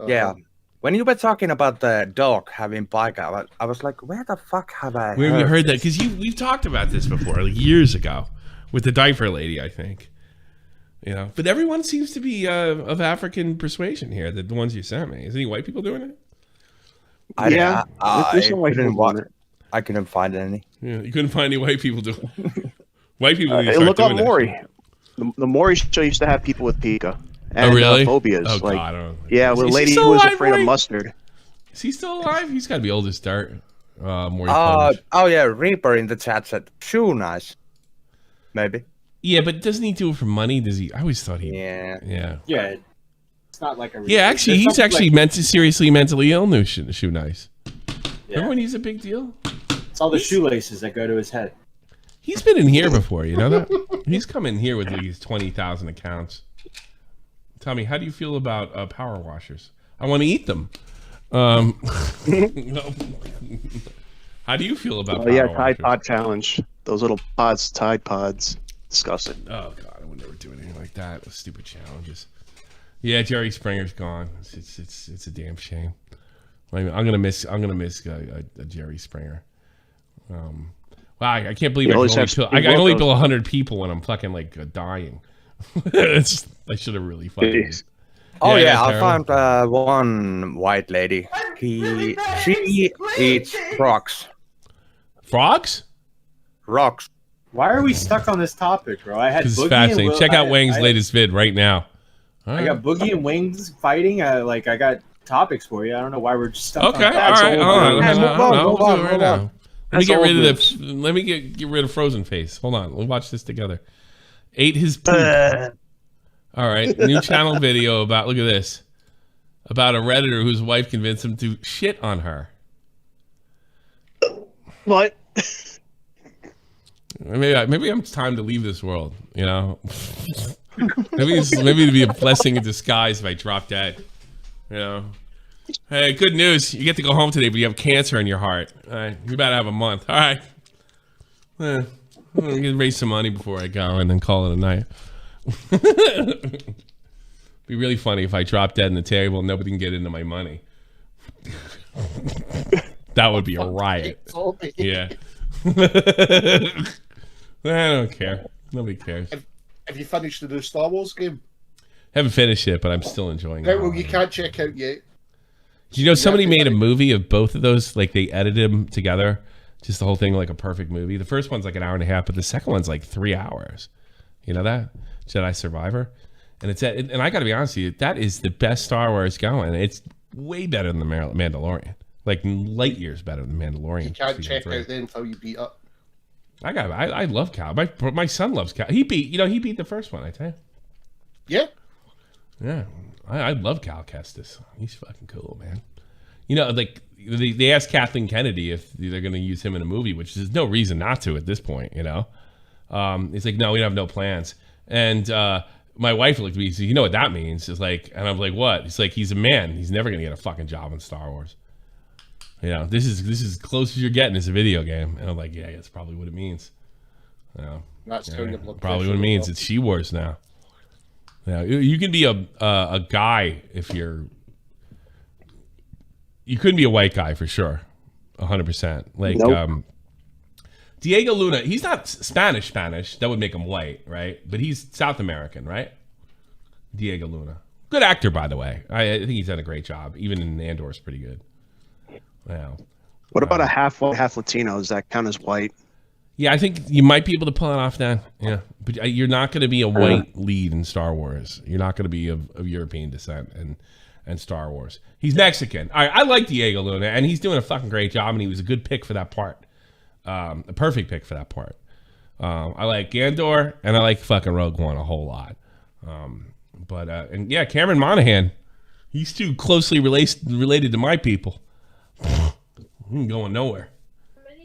Yeah. When you were talking about the dog having Pica, I was like, where the fuck have I Where have you heard that? Because we've talked about this before, like years ago, with the diaper lady, I think. You know, but everyone seems to be of African persuasion here. The ones you sent me. Is any white people doing it? I couldn't find any. Yeah, you couldn't find any white people doing it. White people. Look on Maury. The Maury show used to have people with Pica. And, really? Phobias. Oh like, god. Yeah, with a lady who was afraid of mustard. Is he still alive? He's got to be old as dirt. Maury. Oh yeah, Reaper in the chat said, "Shoe nice." Maybe. Yeah, but doesn't he do it for money? Does he? I always thought he. Yeah. Yeah. It's not like a. Yeah, actually, he's actually seriously mentally ill. No, shoe nice. Yeah. Remember when he's a big deal? It's all the shoelaces that go to his head. He's been in here before, you know that? He's come in here with these 20,000 accounts. Tommy, how do you feel about power washers? I want to eat them. How do you feel about power washers? Tide Pod Challenge. Those little pods, Tide Pods. Disgusting. Oh, God, I would never do anything like that. Those stupid challenges. Yeah, Jerry Springer's gone. It's a damn shame. I'm gonna miss a Jerry Springer. Wow, I can't believe I can only bill 100 people when I'm fucking like dying. I should have really fucking. Oh yeah, I found one white lady. She eats frogs. Frogs? Rocks. Why are we stuck on this topic, bro? I had Boogie. It's fascinating. Check out Wang's latest vid right now. I got Boogie and Wings fighting. I got topics for you. I don't know why we're just stuck. Okay, on that. all right. Let me get rid of Frozen Face. Hold on, we'll watch this together. Ate his poop. All right, new channel video about. Look at this. About a Redditor whose wife convinced him to shit on her. What? Maybe it's time to leave this world. You know. maybe it'd be a blessing in disguise if I drop dead. You know. Hey, good news. You get to go home today, but you have cancer in your heart. All right. You about to have a month. All right. I'm going to raise some money before I go and then call it a night. Be really funny if I drop dead in the table and nobody can get into my money. That would be a riot. Yeah. I don't care. Nobody cares. Have you finished the new Star Wars game? Haven't finished it, but I'm still enjoying it. Well, you can't check out yet. Do you know somebody made a movie of both of those? Like they edited them together, just the whole thing like a perfect movie. The first one's like an hour and a half, but the second one's like 3 hours. You know that? Jedi Survivor, and and I got to be honest with you, that is the best Star Wars going. It's way better than the Mandalorian, like light years better than Mandalorian. You can't check out then until you beat up. I love Cal. My son loves Cal. He beat the first one. I tell you. Yeah. Yeah, I love Cal Kestis. He's fucking cool, man. You know, like they asked Kathleen Kennedy if they're going to use him in a movie, which there's no reason not to at this point. You know, it's like, no, we have no plans. And my wife looked at me and said, "You know what that means?" It's like, and I'm like, "What?" It's like, he's a man. He's never going to get a fucking job in Star Wars. You know, this is as close as you're getting as a video game. And I'm like, yeah, that's probably what it means. You know, That's probably what it means. It's She Wars now. Yeah, you can be a guy if you're. You couldn't be a white guy for sure, 100%. Like Nope. Diego Luna, he's not Spanish. That would make him white, right? But he's South American, right? Diego Luna, good actor, by the way. I think he's done a great job. Even in Andor's pretty good. Wow. What about a half white, half Latino? Does that count as white? Yeah, I think you might be able to pull it off then. Yeah, but you're not going to be a white lead in Star Wars. You're not going to be of European descent and Star Wars. He's Mexican. I like Diego Luna, and he's doing a fucking great job, and he was a good pick for that part. A perfect pick for that part. I like Andor, and I like fucking Rogue One a whole lot. And yeah, Cameron Monaghan, he's too closely related to my people. He ain't going nowhere.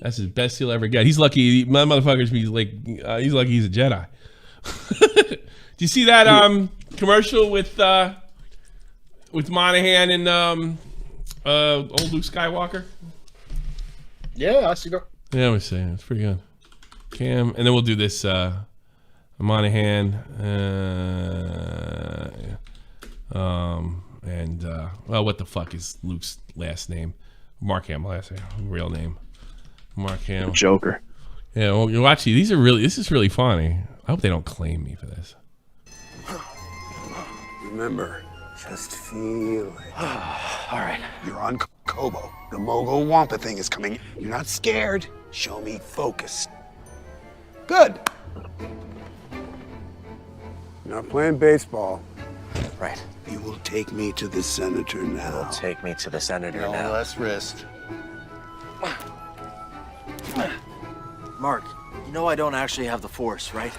That's his best he'll ever get. He's lucky. My motherfuckers be like, he's lucky he's a Jedi. Do you see that commercial with Monaghan and old Luke Skywalker? Yeah, I see that. Yeah, we're saying it's pretty good. Cam, and then we'll do this Monaghan, well, what the fuck is Luke's last name? Mark Hamill, last name, real name. Mark Hamill. Joker. Yeah, well, you watch this is really funny. I hope they don't claim me for this. Remember, just feel it. All right. You're on Kobo. The Mogul Wampa thing is coming. You're not scared. Show me focus. Good. You're not playing baseball. Right. You will take me to the senator now. You'll take me to the senator No now. less risk. Mark, you know I don't actually have the Force, right?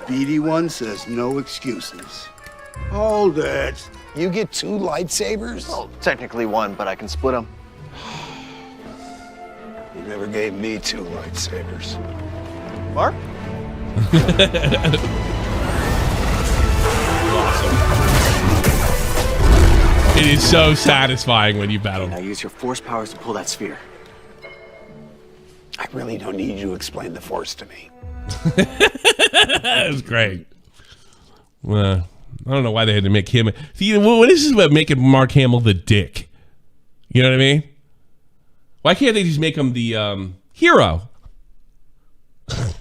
BD1 says no excuses. Hold it. You get 2 lightsabers? Well, technically 1, but I can split them. You never gave me 2 lightsabers. Mark? It is so satisfying when you battle. Now use your Force powers to pull that sphere. I really don't need you to explain the Force to me. That was great. Well, I don't know why they had to make him. See, what is this about making Mark Hamill the dick? You know what I mean? Why can't they just make him the hero?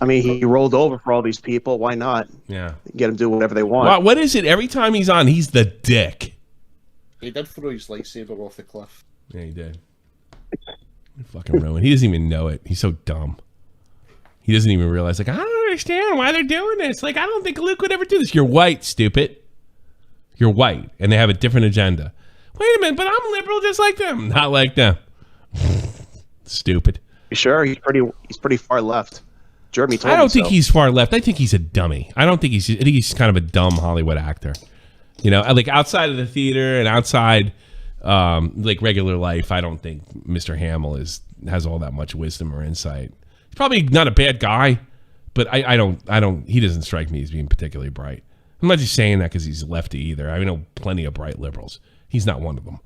I mean, he rolled over for all these people. Why not? Yeah. Get him to do whatever they want. What is it? Every time he's on, he's the dick. He did throw his lightsaber off the cliff. Yeah, he did. Fucking ruined. He doesn't even know it. He's so dumb. He doesn't even realize, like, I don't understand why they're doing this. Like, I don't think Luke would ever do this. You're white, stupid. You're white, and they have a different agenda. Wait a minute, but I'm liberal just like them. Not like them. Stupid. You sure? He's pretty far left. Jeremy told me I don't think so. he's far left. I think he's a dummy. I think he's kind of a dumb Hollywood actor. You know, like outside of the theater and outside like regular life, I don't think Mr. Hamill has all that much wisdom or insight. He's probably not a bad guy, but I don't he doesn't strike me as being particularly bright. I'm not just saying that because he's lefty either. I know plenty of bright liberals. He's not one of them.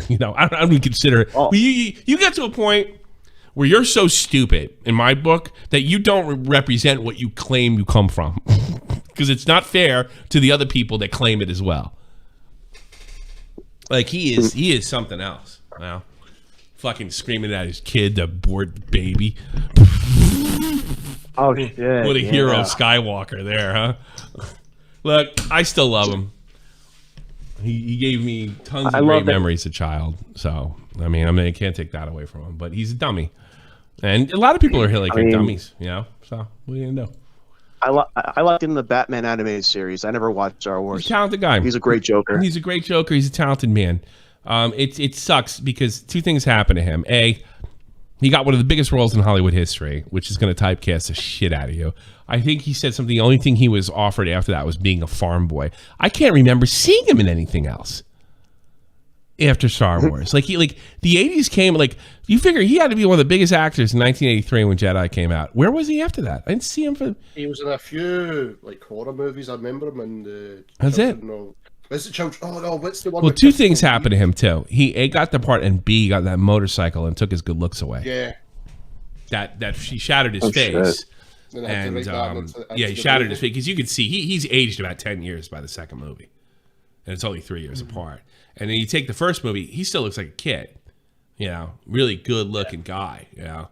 You know, I don't even consider it. Oh. You get to a point where you're so stupid, in my book, that you don't represent what you claim you come from. Because it's not fair to the other people that claim it as well. Like, he is something else. Well, fucking screaming at his kid, the bored baby. Oh, shit. What a hero Skywalker there, huh? Look, I still love him. He gave me tons of great memories as a child. So, I mean, I can't take that away from him. But he's a dummy. And a lot of people are like dummies, you know? So, what are you going to do? I liked him in the Batman animated series. I never watched Star Wars. He's a talented guy. He's a great Joker. He's a great Joker. He's a talented man. It sucks because 2 things happened to him. A, he got one of the biggest roles in Hollywood history, which is going to typecast the shit out of you. I think he said something. The only thing he was offered after that was being a farm boy. I can't remember seeing him in anything else after Star Wars. Like the 80s came, like, you figure he had to be one of the biggest actors in 1983 when Jedi came out. Where was he after that? I didn't see him for. He was in a few like horror movies. I remember him in the. That's it. Is it Children? Oh no, what's the one? Well, 2 things happened to him too. A, got the part, and B, got that motorcycle and took his good looks away. Yeah. That she shattered his face. Shit. And yeah, he shattered his face because you could see he's aged about 10 years by the second movie, and it's only 3 years apart. And then you take the first movie, he still looks like a kid, you know, really good looking guy, you know,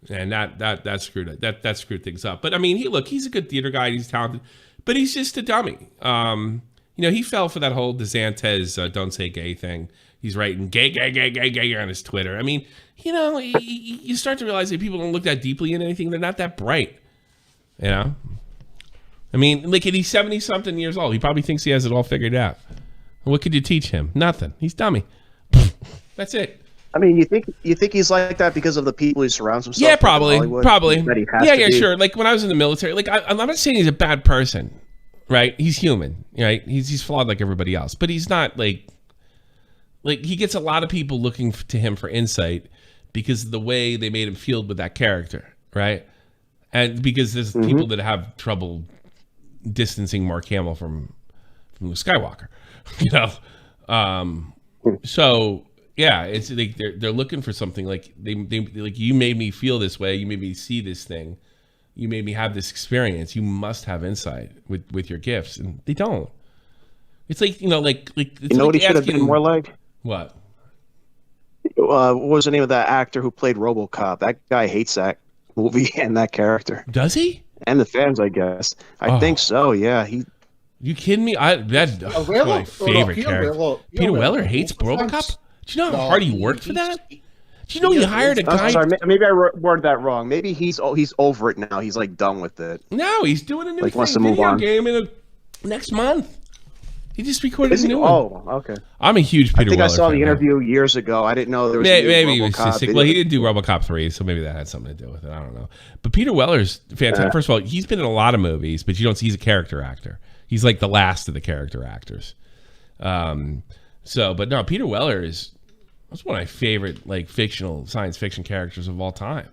and that screwed things up. But I mean, he's a good theater guy, he's talented, but he's just a dummy. You know, he fell for that whole DeSantis don't say gay thing. He's writing gay on his Twitter. I mean, you know, you start to realize that people don't look that deeply in anything. They're not that bright. You know? I mean, like, he's 70-something years old. He probably thinks he has it all figured out. What could you teach him? Nothing. He's dummy. That's it. I mean, you think he's like that because of the people he surrounds himself with? Yeah, probably. Yeah, Be. sure. Like, when I was in the military, like, I'm not saying he's a bad person, right? He's human, right? He's flawed like everybody else. But he's not, like, he gets a lot of people looking to him for insight because of the way they made him feel with that character, right? And because there's people that have trouble distancing Mark Hamill from Luke Skywalker, you know. So yeah, it's like they're looking for something like they like, you made me feel this way, you made me see this thing, you made me have this experience. You must have insight with your gifts, and they don't. It's like, you know, like it's, you know, like what he should have been more like. What? What was the name of that actor who played RoboCop? That guy hates that movie and that character. Does he? And the fans, I guess. I think so. Yeah. You kidding me? That's my favorite character. Peter Weller hates RoboCop. Do you know how hard he worked for that? Do you know you hired a guy? I'm sorry, maybe I worded that wrong. Maybe he's over it now. He's like done with it. No, he's doing a new wants to move video on. game next month. He just recorded a new one. Oh, okay. I'm a huge Peter Weller fan. I saw the interview years ago. I didn't know there was maybe he was just sick. Well, he didn't do RoboCop 3, so maybe that had something to do with it. I don't know. But Peter Weller's fantastic. First of all, he's been in a lot of movies, but you don't see he's a character actor. He's like the last of the character actors. But no, Peter Weller that's one of my favorite like fictional science fiction characters of all time.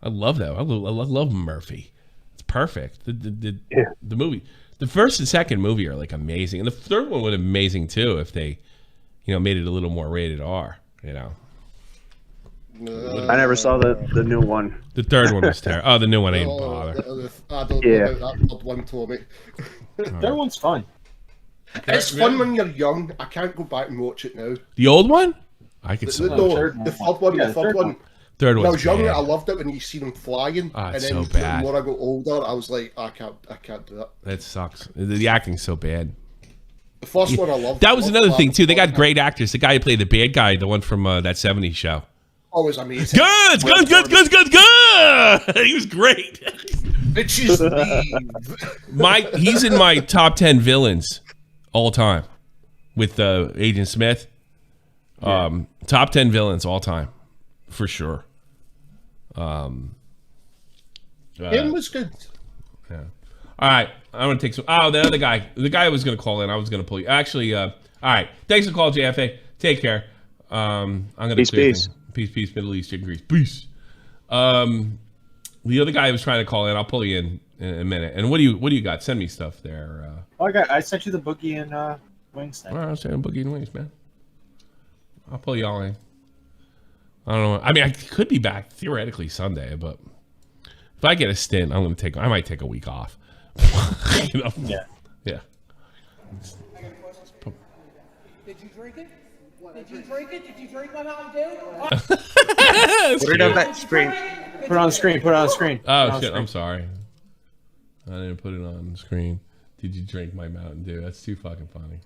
I love that. I love Murphy. It's perfect. The movie. The first and second movie are like amazing, and the third one would have been amazing too if they, you know, made it a little more rated R. You know. I never saw the new one. The third one was terrible. Oh, the new one ain't bother. I don't know about that third one, Tommy. The third one's fun. It's fun when you're young. I can't go back and watch it now. The old one? I could the third one. The third one. Third one. When I was younger, I loved it when you see them flying. Oh, it's and then so bad. The more I got older, I was like, I can't do that. That sucks. The acting's so bad. The first one I loved. That was another thing too. They got great actors. The guy who played the bad guy, the one from that '70s show. Oh, it was amazing. Good. He was great. Bitches leave. He's in my top 10 villains all time with Agent Smith. Top 10 villains all time for sure. Him was good. Yeah. All right. I'm going to take some. Oh, the other guy. The guy I was going to call in. I was going to pull you. Actually, all right. Thanks for the call, JFA. Take care. I'm going to peace. Peace, Middle East, chicken grease. Peace. The other guy I was trying to call in, I'll pull you in a minute. And what do you got? Send me stuff there. I sent you the Boogie and Wings thing. All right, I'll send Boogie and Wings, man. I'll pull y'all in. I don't know. I mean, I could be back theoretically Sunday, but if I get a stint, I might take a week off. You know? Yeah. Yeah. Did you drink it? Did you drink it? Did you drink my Mountain Dew? Put it on that screen. Put it on the screen. Put it on the screen. Oh, shit. I'm sorry. I didn't put it on the screen. Did you drink my Mountain Dew? That's too fucking funny.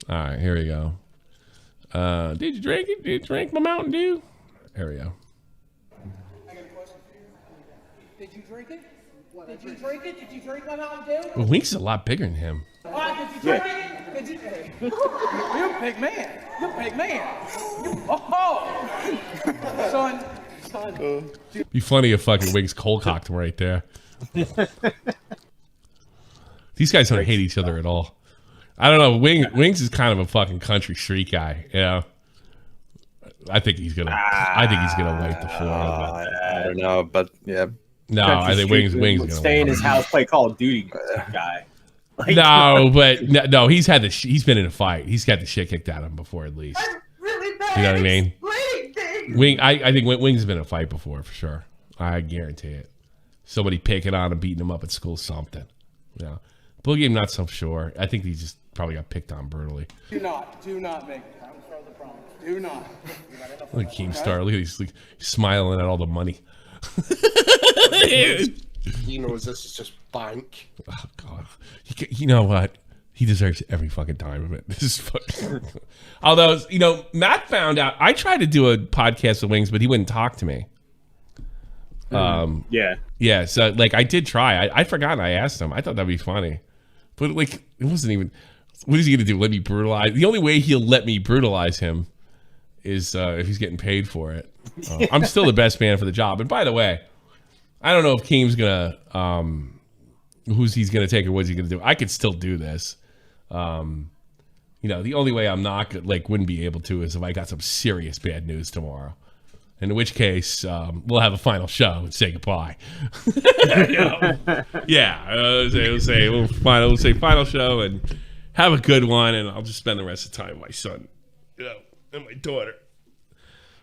All right, here we go. Did you drink it? Did you drink my Mountain Dew? There we go. I got a question for you. Did you drink it? Did you drink it? Did you drink my Mountain Dew? Well, Wink's is a lot bigger than him. Did you drink it? Did you? You're a big man. You're a big man. Son. Be funny if fucking Wings cold cocked him right there. These guys don't hate each other at all. I don't know. Wings is kind of a fucking country street guy. You know? I think he's gonna wipe the floor. I don't know, but yeah. No, I think Wings is gonna stay in his house, play Call of Duty guy. Like, no, he's been in a fight. He's got the shit kicked out of him before, at least. I'm really bad. You know what I mean? I think Wings has been in a fight before for sure. I guarantee it. somebody picking on him, beating him up at school, something. Yeah. Boogie, I'm not so sure. I think he just probably got picked on brutally. Do not make it. Do not. Look at Keemstar. Look at he's like, smiling at all the money. He knows this is just bank. Oh God. You know what? He deserves every fucking time of it. This is fucking. Although, you know, Matt found out. I tried to do a podcast with Wings, but he wouldn't talk to me. Yeah. So like, I did try. I forgot. I asked him. I thought that'd be funny, but like, it wasn't even. What is he gonna do? Let me brutalize? The only way he'll let me brutalize him is if he's getting paid for it. I'm still the best man for the job. And by the way, I don't know if Keem's gonna who's he's gonna take or what's he gonna do. I could still do this. You know, the only way I'm not wouldn't be able to is if I got some serious bad news tomorrow. In which case, we'll have a final show and say goodbye. Yeah, we'll say final show and have a good one, and I'll just spend the rest of the time with my son, you know, and my daughter,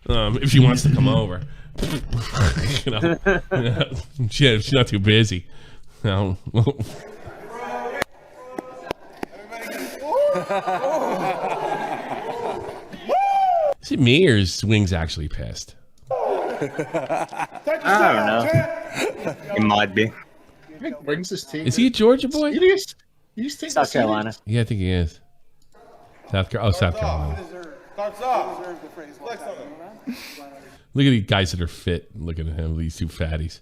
if she wants to come over. You know, she's not too busy. No. Is it me or is Wings actually pissed? I don't know. It might be. I think Wings is taking. Is he a Georgia boy? Serious? He's taking South Carolina. Yeah, I think he is. South Carolina. Look at these guys that are fit. Looking at him, these two fatties.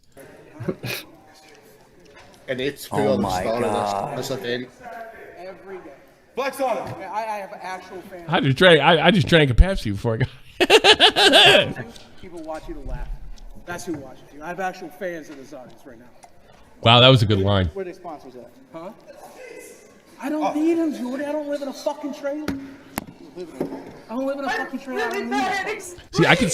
And it's full of this event. Every day. Flex on it. I have actual fans. I just drank a Pepsi before I got. People watch you to laugh. That's who watches you. I have actual fans in this audience right now. Wow, that was a good line. Where are the sponsors at? Huh? I don't need them, Jordy. I don't live in a fucking trailer. I don't live in a fucking trailer. See, I can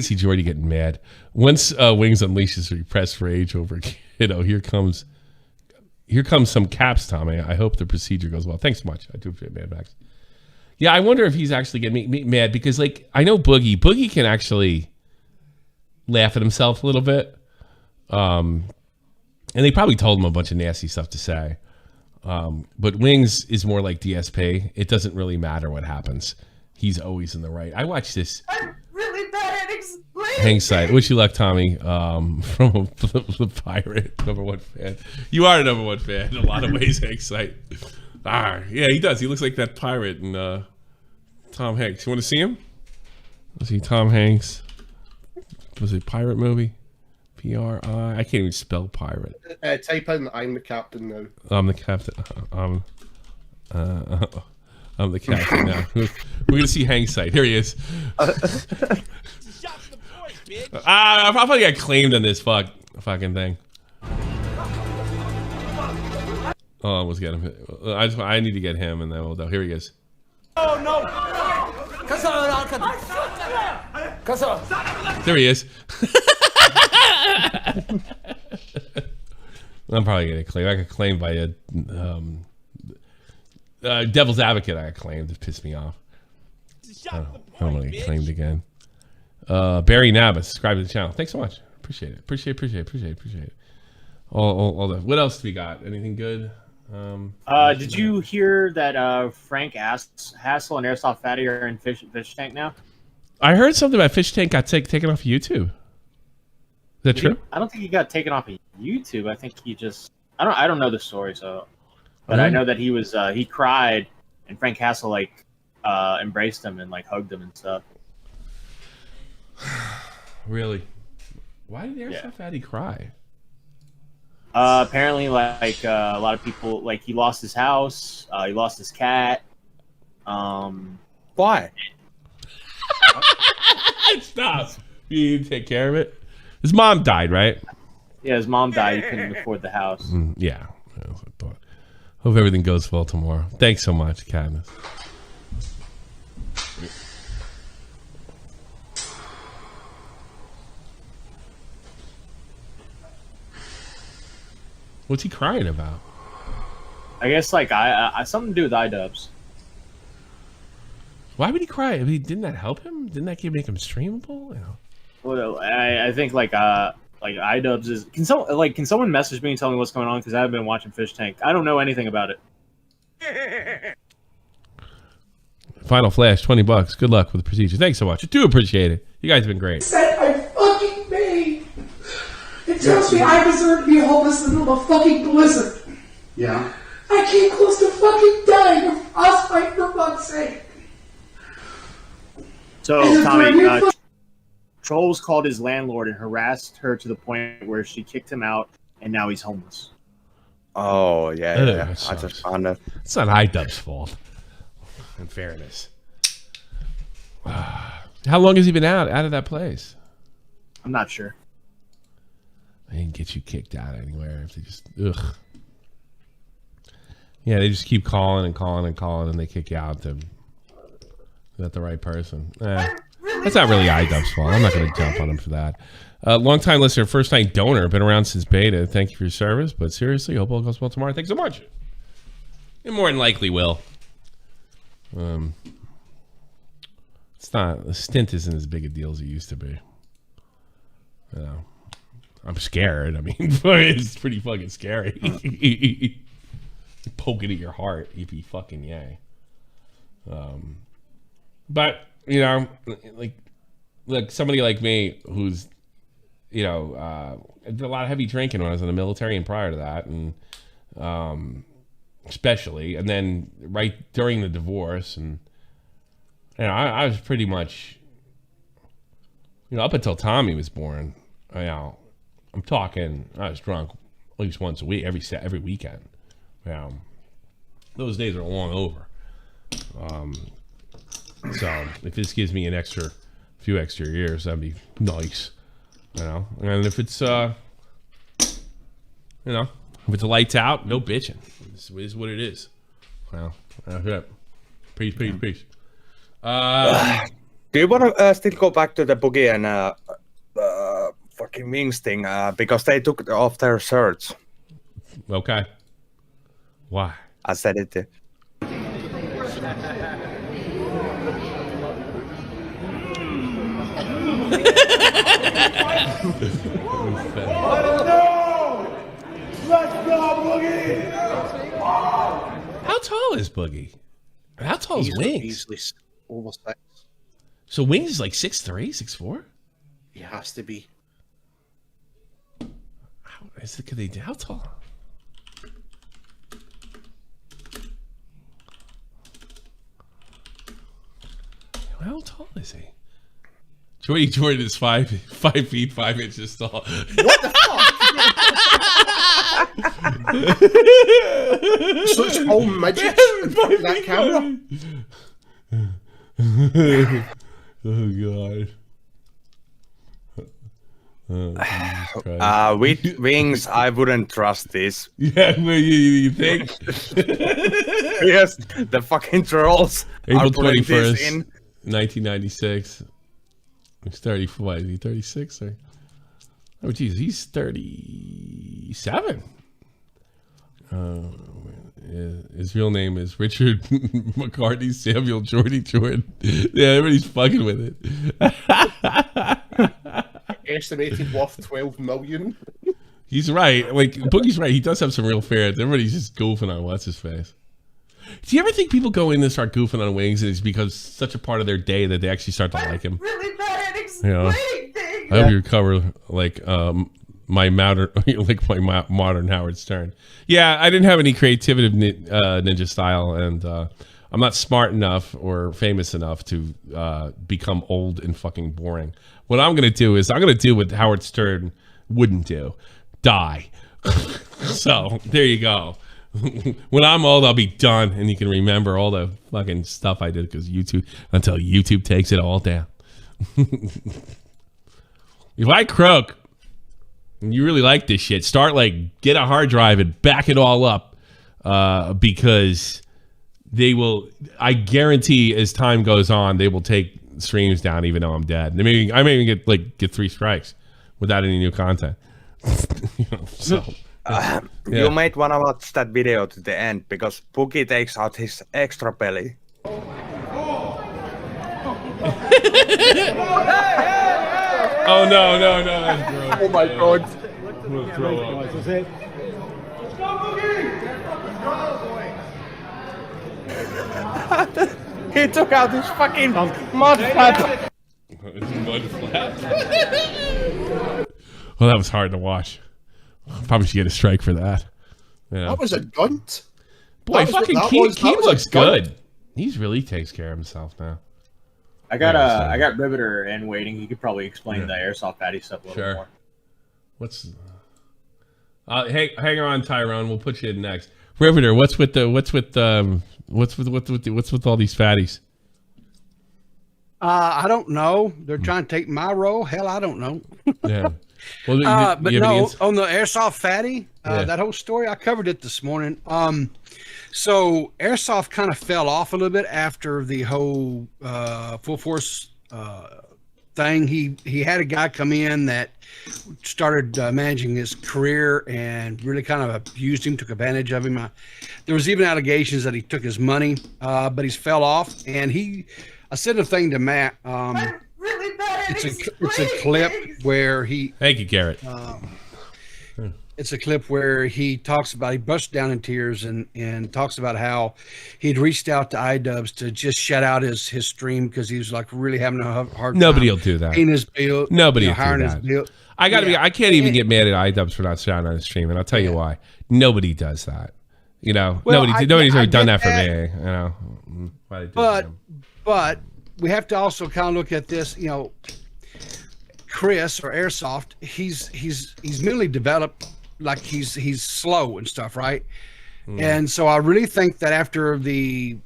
see Jordy getting mad once Wings unleashes repressed rage over. You know, here comes some caps, Tommy. I hope the procedure goes well. Thanks so much. I do appreciate Mad Max. Yeah, I wonder if he's actually getting me mad because, like, I know Boogie. Boogie can actually laugh at himself a little bit. And they probably told him a bunch of nasty stuff to say. But Wings is more like DSP. It doesn't really matter what happens. He's always in the right. I watched this. I'm really bad at explaining. Hang side. Wish you luck, Tommy. From the Pirate, #1 fan. You are the #1 fan in a lot of ways, Hang side. Yeah, he does. He looks like that pirate in Tom Hanks. You want to see him? Let's see Tom Hanks. Was it a pirate movie? P-R-I. I can't even spell pirate. Type in "I'm the captain" now. I'm the captain. I'm the captain now. We're gonna see Hang's site. Here he is. I probably got claimed on this fucking thing. Oh, I almost got him. I need to get him, and then we'll. Here he is. Oh no! There he is. I'm probably gonna claim. I got claimed by a devil's advocate. I got claimed. It pissed me off. I don't want to get claimed again. Barry Nabas, subscribe to the channel. Thanks so much. Appreciate it. Appreciate it. All the. What else do we got? Anything good? Did you hear that Frank Hassel and Airsoft Fatty are in Fish Tank now? I heard something about Fish Tank got taken off of YouTube. Is that true? I don't think he got taken off of YouTube. I think he just. I don't know the story, so. But I know that he was. He cried, and Frank Hassel embraced him and hugged him and stuff. Really? Why did Airsoft Fatty cry? Apparently, a lot of people, he lost his house, he lost his cat. Why? Stop. You didn't take care of it? His mom died, right? Yeah, his mom died. He couldn't afford the house. Yeah. Hope everything goes well tomorrow. Thanks so much, Cadmus. What's he crying about? I guess I something to do with iDubbbz. Why would he cry? I mean, didn't that help him? Didn't that make him streamable? You know? Well, I think like iDubbbz is. Can someone message me and tell me what's going on? Because I've been watching Fish Tank. I don't know anything about it. Final Flash, $20. Good luck with the procedure. Thanks so much. I do appreciate it. You guys have been great. Said I fucking made. It tells me I deserve to be homeless in the middle of a fucking blizzard. Yeah. I came close to fucking dying of frostbite for fuck's sake. So, Tommy, Trolls called his landlord and harassed her to the point where she kicked him out, and now he's homeless. Oh, yeah. I sucks. just found it. It's not iDubbbz's fault, in fairness. How long has he been out of that place? I'm not sure. They didn't get you kicked out anywhere. If they just, ugh. Yeah, they just keep calling and calling and calling, and they kick you out. Is that the right person? That's not really iDubbbz's fault. I'm not going to jump on him for that. Long-time listener, first-time donor, been around since beta. Thank you for your service, but seriously, hope all goes well tomorrow. Thanks so much. It more than likely will. It's not, the stint isn't as big a deal as it used to be. You know, I'm scared. I mean, it's pretty fucking scary. Poke it at your heart, you'd be fucking yay. But you know, like, look, somebody like me who's, you know, I did a lot of heavy drinking when I was in the military and prior to that, and especially, and then right during the divorce, and you know, I was pretty much, you know, up until Tommy was born, you know, I'm talking, I was drunk at least once a week, every weekend. Yeah, those days are long over. So if this gives me a few extra years, that'd be nice, you know. And if it's, you know, if it's lights out, no bitching. This is what it is. Well, that's it. Peace. Do you want to still go back to the Boogie and fucking Wings thing? Because they took off their shirts. Okay. Why? I said it. Let's go, Boogie! How tall is Boogie? How tall is Wings? Easily over 6. So Wings is like 6'3", 6'4"? He has to be. How tall? How tall is he? Jordan is 5 feet 5 inches tall. What the fuck? So it's all midgets in front of that camera? Oh god. With Wings, I wouldn't trust this. Yeah, you think? Yes, the fucking trolls. April 21st, 1996. He's 34. Is he 36? Or? Oh, geez, he's 37. His real name is Richard McCartney Samuel Jordan. Yeah, everybody's fucking with it. Estimated worth 12 million. He's right. Like, Boogie's right. He does have some real fans. Everybody's just goofing on what's his face. Do you ever think people go in and start goofing on Wings and it's because such a part of their day that they actually start to like him? Really bad at explaining things. I hope you recover like my modern Howard Stern. Yeah, I didn't have any creativity ninja style, and I'm not smart enough or famous enough to become old and fucking boring. What I'm gonna do is I'm gonna do what Howard Stern wouldn't do: die. So there you go. When I'm old, I'll be done, and you can remember all the fucking stuff I did because until YouTube takes it all down. If I croak and you really like this shit, get a hard drive and back it all up, because they will. I guarantee, as time goes on, they will take streams down, even though I'm dead. I may even get 3 strikes without any new content. So. You might want to watch that video to the end because Boogie takes out his extra belly. Oh no, no, no, that's gross. Oh my god. I'm gonna throw up. He took out his fucking mud flap. Mud flap. Well, that was hard to watch. Probably should get a strike for that. Yeah. That was a gunt. Boy, fucking Keem looks good. He's really takes care of himself now. I got Riveter in waiting. He could probably explain the airsoft fatty stuff a little more. What's? Hang on, Tyrone. We'll put you in next. Riveter, what's with all these fatties? I don't know. They're trying to take my role. Hell, I don't know. Yeah. Well, but no, on the airsoft fatty, that whole story, I covered it this morning. So airsoft kind of fell off a little bit after the whole full force thing. He had a guy come in that started managing his career and really kind of abused him, took advantage of him. There was even allegations that he took his money, but he's fell off. And I said a thing to Matt. It's a clip where he. Thank you, Garrett. It's a clip where he talks about, he busts down in tears and talks about how he'd reached out to iDubbbz to just shut out his stream because he was like really having a hard time. Nobody will do that. Paying his bill. Nobody will hiring do his that. bill. I can't even get mad at iDubbbz for not shouting on his stream, and I'll tell you why. Nobody does that. You know, Well, nobody's ever done that for that. me. You know, why they do But we have to also kind of look at this. You know, Chris or Airsoft, he's mentally developed. Like he's slow and stuff, right? And so I really think that after the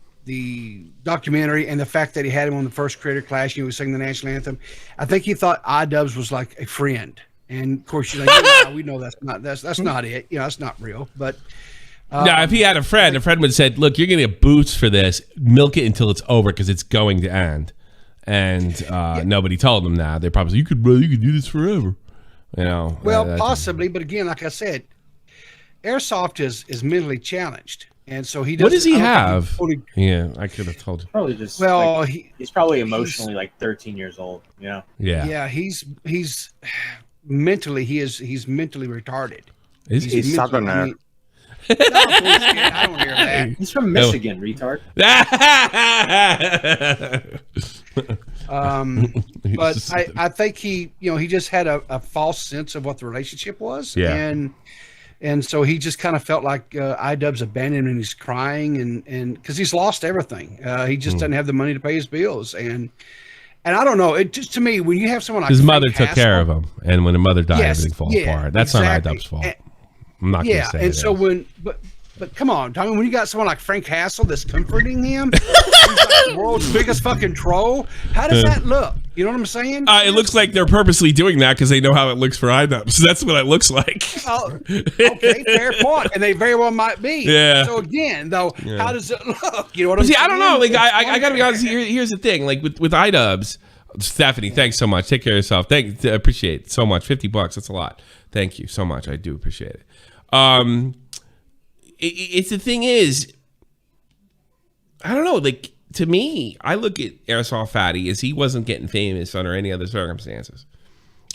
documentary and the fact that he had him on the first creator class, he was singing the national anthem, I think he thought iDubbbz was like a friend. And of course, you're like, yeah, we know that's not it. You know, that's not real. But now, if he had a friend would have said, "Look, you're gonna get boosts for this. Milk it until it's over because it's going to end." And nobody told him that. They probably said, "You could do this forever." You know, well, possibly, but again, like I said, Airsoft is mentally challenged, and so he does. What does he have? Yeah, I could have told you. Probably just he's probably emotionally like 13 years old. Yeah. Yeah. He's mentally he's mentally retarded. He's Southerner. I don't hear that. He's from Michigan, retard. But I think he just had a false sense of what the relationship was. Yeah. And so he just kind of felt like iDubbbz abandoned him and he's crying and because he's lost everything. He just doesn't have the money to pay his bills. And I don't know. It just, to me, when you have someone like his Frank mother took Castle, care of him, and when the mother died, everything falls yeah, apart. That's exactly. not iDubbbz's fault. I'm not going to say and it so is. but come on, Tommy, when you got someone like Frank Castle that's comforting him, he's like the world's biggest fucking troll. How does that look? You know what I'm saying? It looks like they're purposely doing that because they know how it looks for iDubbbz. So that's what it looks like. Oh, okay, fair point, and they very well might be. Yeah. So again, though, how does it look? You know what I'm saying? I don't know. Like I got to be honest. Here's the thing. Like with iDubbbz, Stephanie, thanks so much. Take care of yourself. Appreciate it so much. $50. That's a lot. Thank you so much. I do appreciate it. It's the thing is, I don't know. Like to me, I look at Airsoft Fatty as he wasn't getting famous under any other circumstances,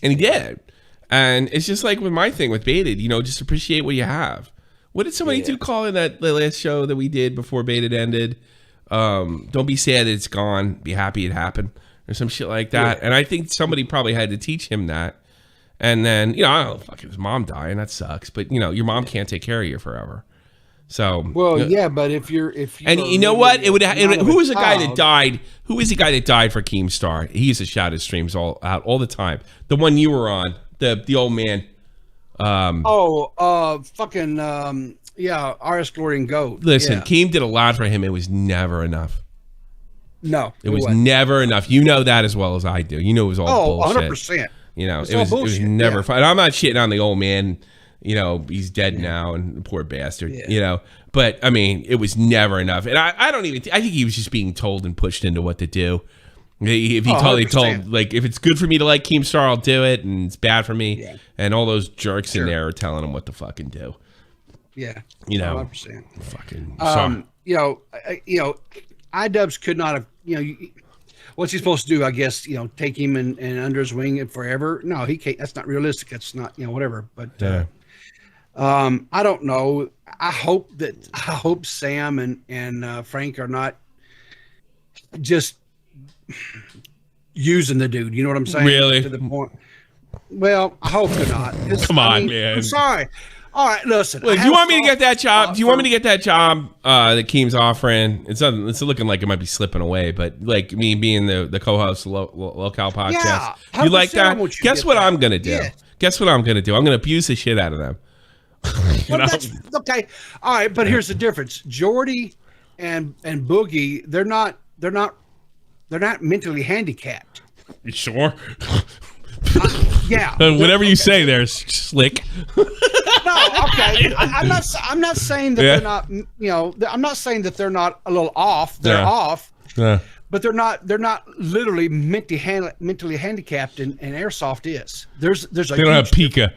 and he did. And it's just like with my thing with Baited, just appreciate what you have. What did somebody do call in the last show that we did before Baited ended? Don't be sad that it's gone. Be happy it happened, or some shit like that. Yeah. And I think somebody probably had to teach him that. And then, I don't know, fucking his mom died, and that sucks. But your mom can't take care of you forever. So but if you're and you know what, who was the guy that died? Who is the guy that died for Keemstar? He used to shout his streams all the time. The one you were on, the old man. RS Glory and Gold. Listen, Keem did a lot for him. It was never enough. No, it was never enough. You know that as well as I do. You know it was all bullshit. 100%. It was never fun. I'm not shitting on the old man. He's dead now, and poor bastard. But I mean, it was never enough. And I don't even. I think he was just being told and pushed into what to do. If he told like, if it's good for me to like Keemstar, I'll do it, and it's bad for me. Yeah. And all those jerks in there are telling him what to fucking do. Yeah, 100%. Fucking. Sorry. iDubbbz could not have. what's he supposed to do? I guess, take him and under his wing and forever. No, he can't. That's not realistic. That's not, whatever. But I don't know. I hope Sam and Frank are not just using the dude. You know what I'm saying? Really? To the point. Well, I hope they're not. Come on, man. I'm sorry. All right, listen. Look, do you want me to get that job? Do you want me to get that job that Keem's offering? It's looking like it might be slipping away, but like me being the co-host of Locale Podcast, you like that? Guess what I'm gonna do? Yeah. Guess what I'm gonna do? I'm gonna abuse the shit out of them. Well, that's okay. All right, but here's the difference: Jordy and Boogie, they're not mentally handicapped. You sure? Yeah. Whatever you say, there, slick. No, okay. I'm not saying that they're not. I'm not saying that they're not a little off. They're off. Yeah. But they're not literally mentally handicapped, and airsoft is. There's a they don't have Pica.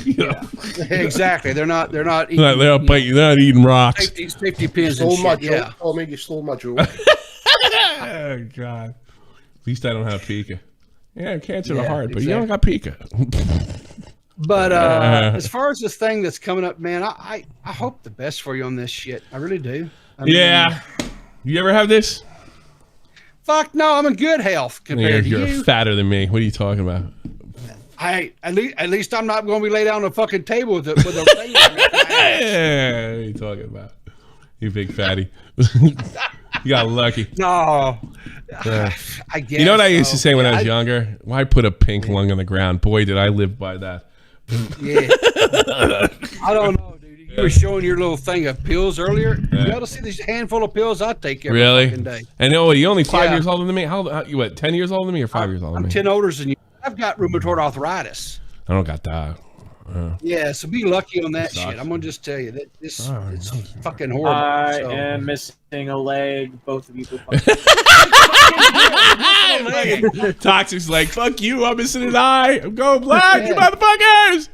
Yeah, exactly. They're not. They're not eating rocks. Safety pins. Stole and my shit. joke. Oh, maybe you stole my joke. Oh God. At least I don't have Pica. Yeah, cancer of the heart, but you don't got Pica. But as far as this thing that's coming up, man, I hope the best for you on this shit. I really do. I mean, you ever have this? Fuck no, I'm in good health compared to you. You're fatter than me. What are you talking about? At least I'm not going to be laid down on a fucking table with a thing. What are you talking about? You big fatty. You got lucky. No. I guess. You know what I used to say when I was younger? Why put a pink lung on the ground? Boy, did I live by that. Yeah. I don't know, dude. You were showing your little thing of pills earlier. You ought to see this handful of pills I take every fucking day. And you're only 5 years older than me? How you what, 10 years older than me or 5 years older than me? I'm 10 older than you. I've got rheumatoid arthritis. I don't got that. Yeah, so be lucky on that shit. I'm gonna just tell you that it's fucking horrible. I am missing a leg. Both of you. Toxic's like, fuck you, I'm missing an eye. I'm going black, you motherfuckers.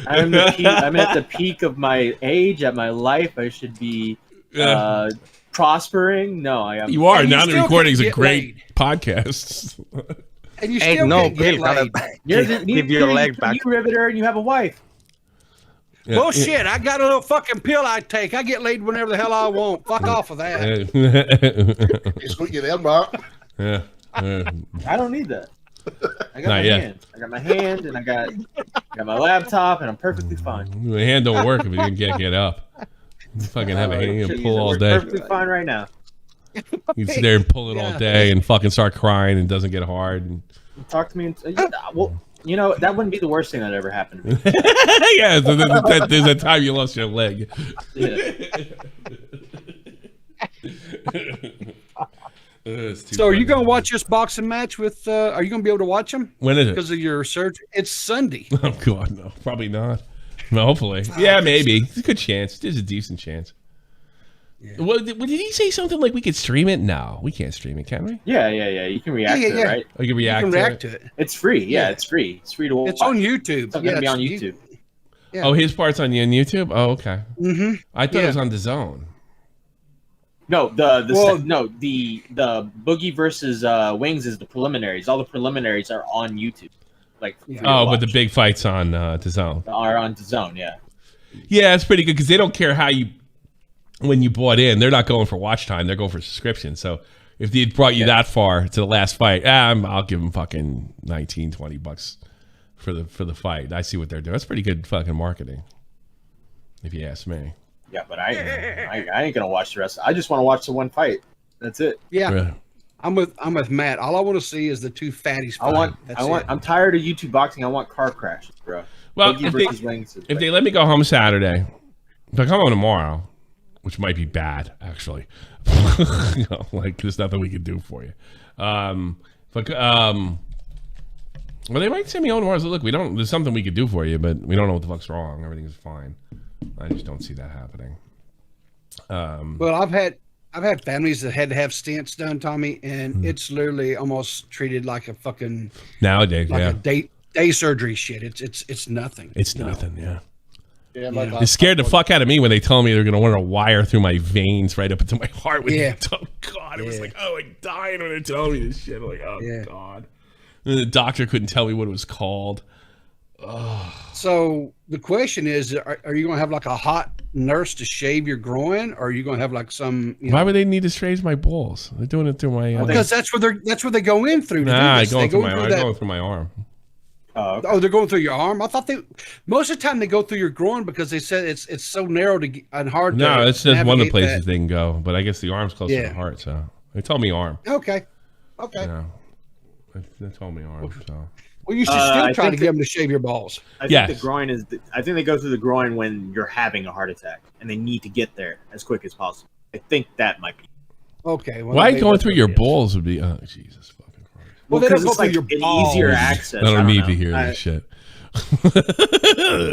I'm at the peak of my age, at my life. I should be prospering. No, I am. You are. Now the recording is a great podcast. And you still can't get laid. Give your leg back. You riveter and you have a wife. Bullshit. I got a little fucking pill I take. I get laid whenever the hell I want. Fuck off of that. It's what you there, Mark. Yeah. I don't need that. I got my hand. I got my hand and I got my laptop and I'm perfectly fine. The hand don't work if you can get up. You fucking have a hand and pull all day. Perfectly fine right now. You sit there and pull it all day and fucking start crying and it doesn't get hard. And... Talk to me. Well, that wouldn't be the worst thing that ever happened to me. Yeah, there's a time you lost your leg. So are you going to watch this boxing match with, are you going to be able to watch them? When is it? Because of your surgery? It's Sunday. Oh, God, no. Probably not. No, hopefully. Yeah, maybe. There's a good chance. There's a decent chance. Yeah. Well, did he say something like we could stream it? No, we can't stream it, can we? Yeah. You can react to it, right? Oh, you can react to it? It's free. Yeah, it's free. It's free to watch. It's on YouTube. It's going to be on YouTube. Yeah. Oh, his part's on YouTube? Oh, okay. Mm-hmm. I thought it was on the Zone. No, the Boogie versus Wings is the preliminaries. All the preliminaries are on YouTube. But the big fights on the Zone. Are on the Zone, yeah. Yeah, it's pretty good because they don't care how you... When you bought in, they're not going for watch time; they're going for subscription. So if they brought you that far to the last fight, I'll give them fucking $19-$20 for the fight. I see what they're doing. That's pretty good fucking marketing, if you ask me. Yeah, but I ain't gonna watch the rest. I just want to watch the one fight. That's it. Yeah, really? I'm with Matt. All I want to see is the two fatties fight. I'm tired of YouTube boxing. I want car crashes, bro. Well, if they let me go home Saturday, if I come home tomorrow. Which might be bad, actually. There's nothing we can do for you. Well, they might send me home tomorrow. So look, there's something we could do for you, but we don't know what the fuck's wrong. Everything is fine. I just don't see that happening. Well, I've had families that had to have stents done, Tommy, and it's literally almost treated like a fucking nowadays, a day surgery shit. It's nothing. It's nothing, yeah. Yeah, my It scared the fuck out of me when they told me they're gonna want to wire through my veins right up into my heart. With oh god, it was like, oh, I'm dying when they told me this shit. I'm like, oh god. And the doctor couldn't tell me what it was called. So the question is, are you going to have like a hot nurse to shave your groin, or are you going to have like some? Why would they need to shave my balls? They're doing it through my. Because that's where they go in through. Nah, going through my arm. Oh, they're going through your arm. I thought most of the time they go through your groin because they said it's so narrow and hard. No, to it's just one of the places that. they can go. But I guess the arm's closer to the heart, so they told me arm. Okay. Yeah, they told me arm. So. Well, you should still try to get them to shave your balls. I think the groin is. I think they go through the groin when you're having a heart attack, and they need to get there as quick as possible. I think that might be. Okay. Well, why going through your balls would be? Oh, Jesus fucking Christ. Well, because it's like an easier access. I don't need to hear this shit.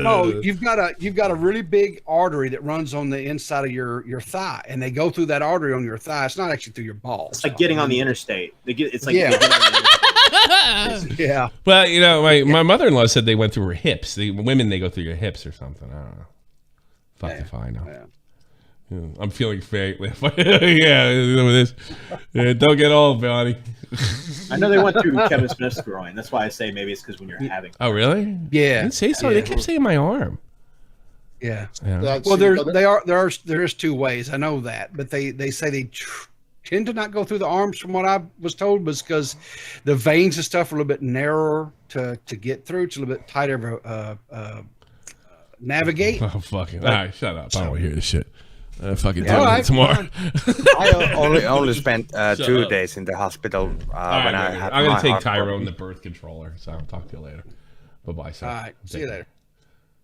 No, you've got a really big artery that runs on the inside of your thigh, and they go through that artery on your thigh. It's not actually through your balls. It's like getting on the interstate. It's like yeah. Well, you know, my mother-in-law said they went through her hips. Women, they go through your hips or something. I don't know. Fuck if I know. Yeah. I'm feeling fake. This. Don't get old, Bonnie. I know they went through Kevin Smith's groin. That's why I say maybe it's because when you're having. Oh, really? Yeah. I didn't say so. They kept saying my arm. Yeah. Yeah. Well, there's two ways. I know that, but they say they tend to not go through the arms. From what I was told, was because the veins and stuff are a little bit narrower to get through. It's a little bit tighter to navigate. Oh fucking! All right, shut up. I don't want to hear this shit. Fucking Yeah. tell me tomorrow. I only spent 2 days in the hospital when I had I'm gonna my take heart Tyrone, problem. the birth controller. So I'll talk to you later. Bye-bye. All right. See you later.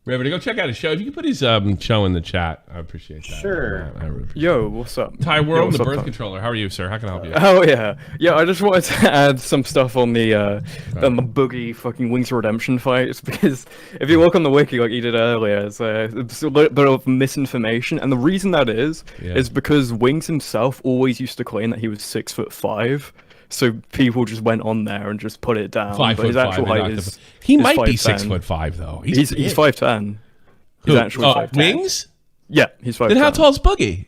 Remember to go check out his show. If you could put his show in the chat, I appreciate that. Sure. I really appreciate Yo, what's up? Tyrone, Yo, the birth controller. How are you, sir? How can I help you? Oh yeah, I just wanted to add some stuff on the Boogie fucking Wings Redemption fights, because if you look on the wiki like you did earlier, it's a little bit of misinformation, and the reason that is because Wings himself always used to claim that he was 6'5". So people just went on there and just put it down. 5'5". But his actual height is he might be 5'10". 6'5" though. He's 5'10". He's actually 5'10". Wings? Yeah, he's 5'10". Then how tall is Boogie?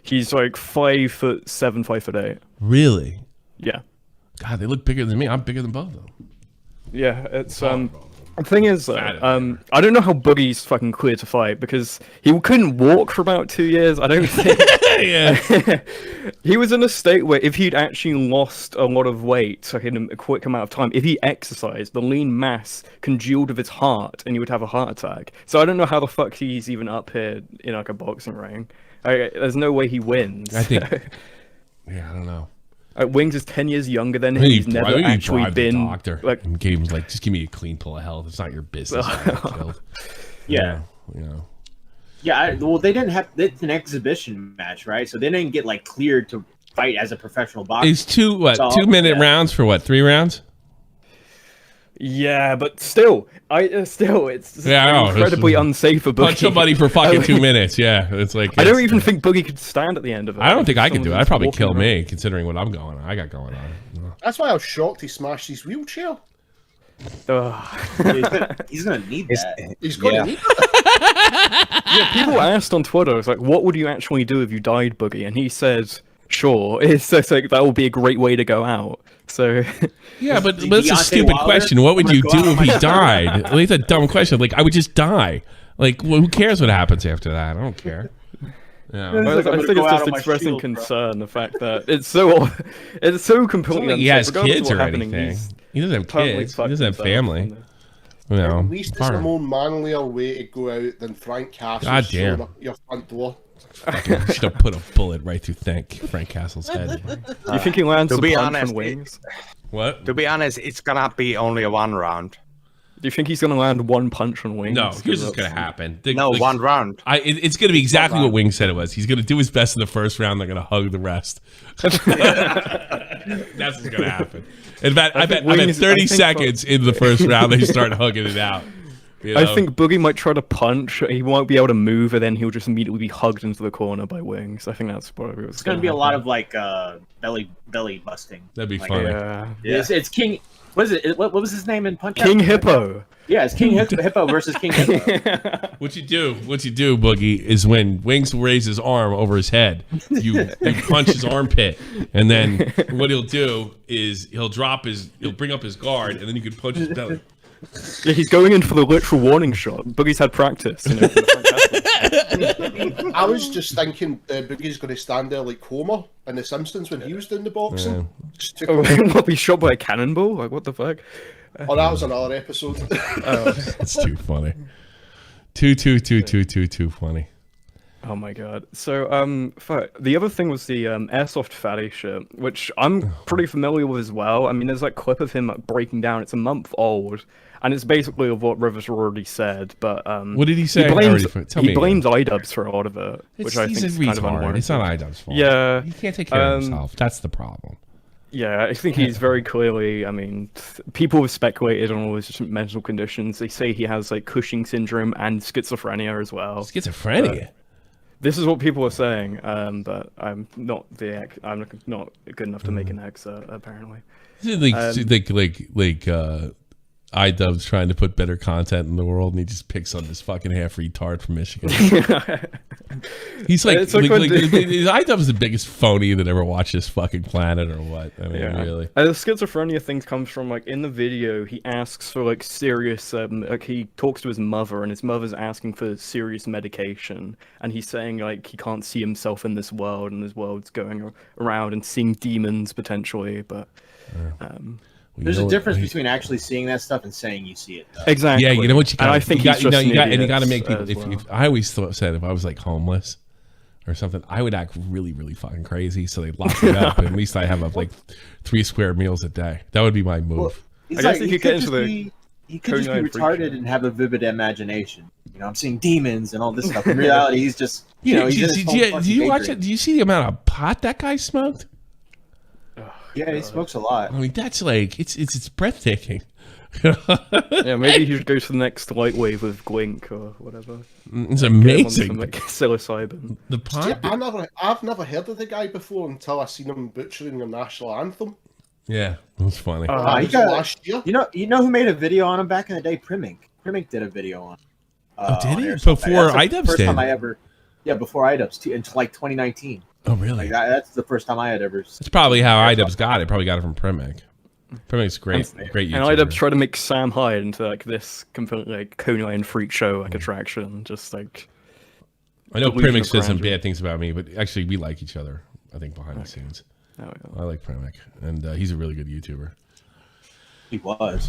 He's like 5'7", 5'8". Really? Yeah. God, they look bigger than me. I'm bigger than both of them. Yeah, it's the thing is though, I don't know how Boogie's fucking clear to fight, because he couldn't walk for about 2 years. I don't think. Yeah. He was in a state where if he'd actually lost a lot of weight, like in a quick amount of time, if he exercised, the lean mass congealed with his heart, and he would have a heart attack. So I don't know how the fuck he's even up here in like a boxing ring. There's no way he wins. I think. Yeah, I don't know. Wings is 10 years younger than him. He's never actually been doctor. like. And gave him like, just give me a clean pull of health. It's not your business. Yeah. You know. Yeah. Well, they didn't have. It's an exhibition match, right? So they didn't get like cleared to fight as a professional boxer. It's 2 minute rounds for what? 3 rounds? Yeah, but still, it's incredibly unsafe for Boogie. Punch somebody for fucking 2 minutes. Yeah, it's like I don't even think Boogie could stand at the end of it. I don't think I could do it. I'd probably kill me, considering what I got going on. That's why I was shocked he smashed his wheelchair. He's gonna need that. He's gonna need that. Yeah, people asked on Twitter, it's like, what would you actually do if you died, Boogie? And he said, sure. It's just like that would be a great way to go out. So yeah, but it's a stupid question. What would you do if he died? Like, it's a dumb question. Like, I would just die. Like, well, who cares what happens after that? I don't care. Yeah. I think it's just expressing concern, the fact that it's so completely unsafe. He has kids or happening, anything. He doesn't have kids. He doesn't have family. You know, at least it's a more manlier way to go out than Frank Castle showing up your front door. Should have put a bullet right through Frank Castle's head. You think he lands to be punch honest, on Wings? What? To be honest, it's gonna be only a 1 round. Do you think he's gonna land 1 punch on Wings? No, here's what's gonna happen. No, 1 round. It's gonna be exactly what Wings said it was. He's gonna do his best in the first round. They're gonna hug the rest. That's what's gonna happen. In fact, I bet 30 seconds into the first round they start hugging it out. You know? I think Boogie might try to punch. He won't be able to move, and then he'll just immediately be hugged into the corner by Wings. I think that's probably what's going to be a lot of like belly busting. That'd be like, funny. Yeah. It's King What is it? What was his name in Punch King Out? Hippo. Yeah, it's King Hippo versus King Hippo. What you do, Boogie, is when Wings will raise his arm over his head, you punch his armpit, and then what he'll do is he'll bring up his guard, and then you can punch his belly. Yeah, he's going in for the literal warning shot. Boogie's had practice. You know, I was just thinking Boogie's going to stand there like Homer in The Simpsons when he was doing the boxing. What, be shot by a cannonball? Like, what the fuck? Oh, that was another episode. It's too funny. Too funny. Oh my god. So, the other thing was the airsoft fatty shit, which I'm pretty familiar with as well. I mean, there's that clip of him breaking down. It's a month old, and it's basically of what Rivers already said. But what did he say? He blames iDubbbz for a lot of it, which I think is kind of unwarranted. It's not iDubbbz's fault. Yeah, he can't take care of himself. That's the problem. Yeah, I think he's very clearly, I mean, people have speculated on all his different mental conditions. They say he has, like, Cushing syndrome and schizophrenia as well. Schizophrenia? This is what people are saying, but I'm not not good enough to make an X, apparently. iDubbbz trying to put better content in the world, and he just picks on this fucking half retard from Michigan. He's iDubbbz the biggest phony that ever watched this fucking planet, or what? I mean, really. The schizophrenia thing comes from, like, in the video, he asks for, like, serious, like, he talks to his mother, and his mother's asking for serious medication, and he's saying, like, he can't see himself in this world, and his world's going around and seeing demons, potentially, but, There's a difference between actually seeing that stuff and saying you see it. Though. Exactly. Yeah, you know what you got. And I think you got to make people. I always said if I was like homeless or something, I would act really, really fucking crazy. So they'd lock me up, and at least I have like 3 square meals a day. That would be my move. Well, I guess you could just be retarded and have a vivid imagination. You know, I'm seeing demons and all this stuff. In reality, he's just do you watch it? Do you see the amount of pot that guy smoked? Yeah, he smokes a lot. I mean, that's like it's breathtaking. Yeah, maybe he should go to the next light wave with Gwink or whatever. It's amazing. Some, like, psilocybin. The pot. I've never heard of the guy before until I seen him butchering the national anthem. Yeah, it was funny. Last year. You know who made a video on him back in the day? Primink. Primink did a video on him. Did he? Before iDubbbz did? Time I ever. Yeah, before iDubbbz, until like 2019. Oh, really? Like, that's the first time I had ever. That's probably how iDubbbz got it. Probably got it from Primink. Primik's great YouTuber. And iDubbbz tried to make Sam Hyde into like this completely like Coney freak show like attraction, just like. I know Primik says some bad things about me, but actually we like each other. I think behind the scenes. I like Primik, and he's a really good YouTuber. He was.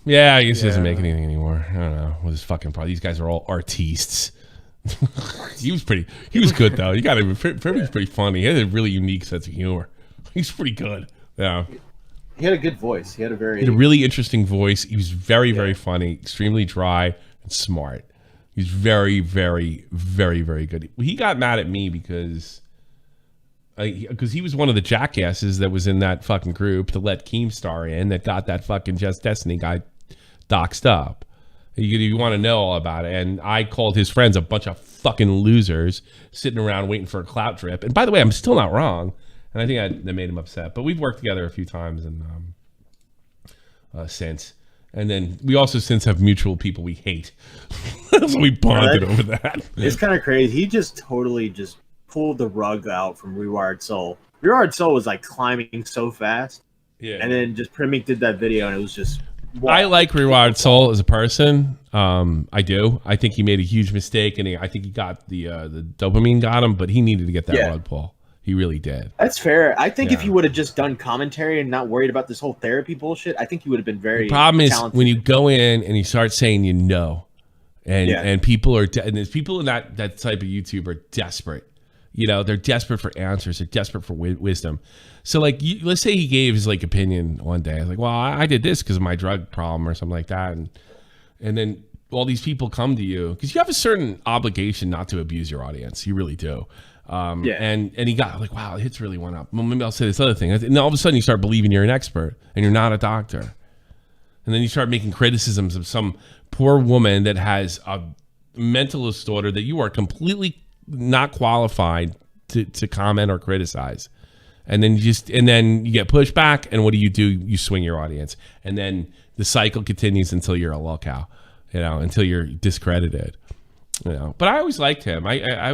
Yeah, I guess he doesn't make anything anymore. I don't know. With his fucking problem. These guys are all artistes. He was good though. You got him. Primik's pretty funny. He had a really unique sense of humor. He's pretty good. Yeah. He had a good voice. He had a really interesting voice. He was very, very funny, extremely dry and smart. He's very, very, very, very good. He got mad at me because he was one of the jackasses that was in that fucking group to let Keemstar in that got that fucking Just Destiny guy doxed up. You want to know all about it. And I called his friends a bunch of fucking losers sitting around waiting for a clout trip. And by the way, I'm still not wrong. And I think that made him upset. But we've worked together a few times and since. And then we also since have mutual people we hate. So we bonded over that. It's kind of crazy. He just totally just pulled the rug out from Rewired Soul. Rewired Soul was like climbing so fast. Yeah. And then just Primink did that video and it was just... I like Rewired Soul as a person. I do. I think he made a huge mistake, and I think he got the dopamine got him, but he needed to get that rug pull. He really did. That's fair. I think if he would have just done commentary and not worried about this whole therapy bullshit, I think he would have been very. The problem talented. Is when you go in and you start saying and people are and there's people in that type of YouTube are desperate. You know, they're desperate for answers. They're desperate for wisdom. So, like, let's say he gave his, like, opinion one day. I was like, well, I did this because of my drug problem or something like that. And then all these people come to you because you have a certain obligation not to abuse your audience. You really do. And he got like, wow, the hits really went up. Well, maybe I'll say this other thing. And all of a sudden you start believing you're an expert and you're not a doctor. And then you start making criticisms of some poor woman that has a mental disorder that you are completely not qualified to comment or criticize. and then you get pushed back, and what do? You swing your audience, and then the cycle continues until you're a lolcow, until you're discredited, But I always liked him. I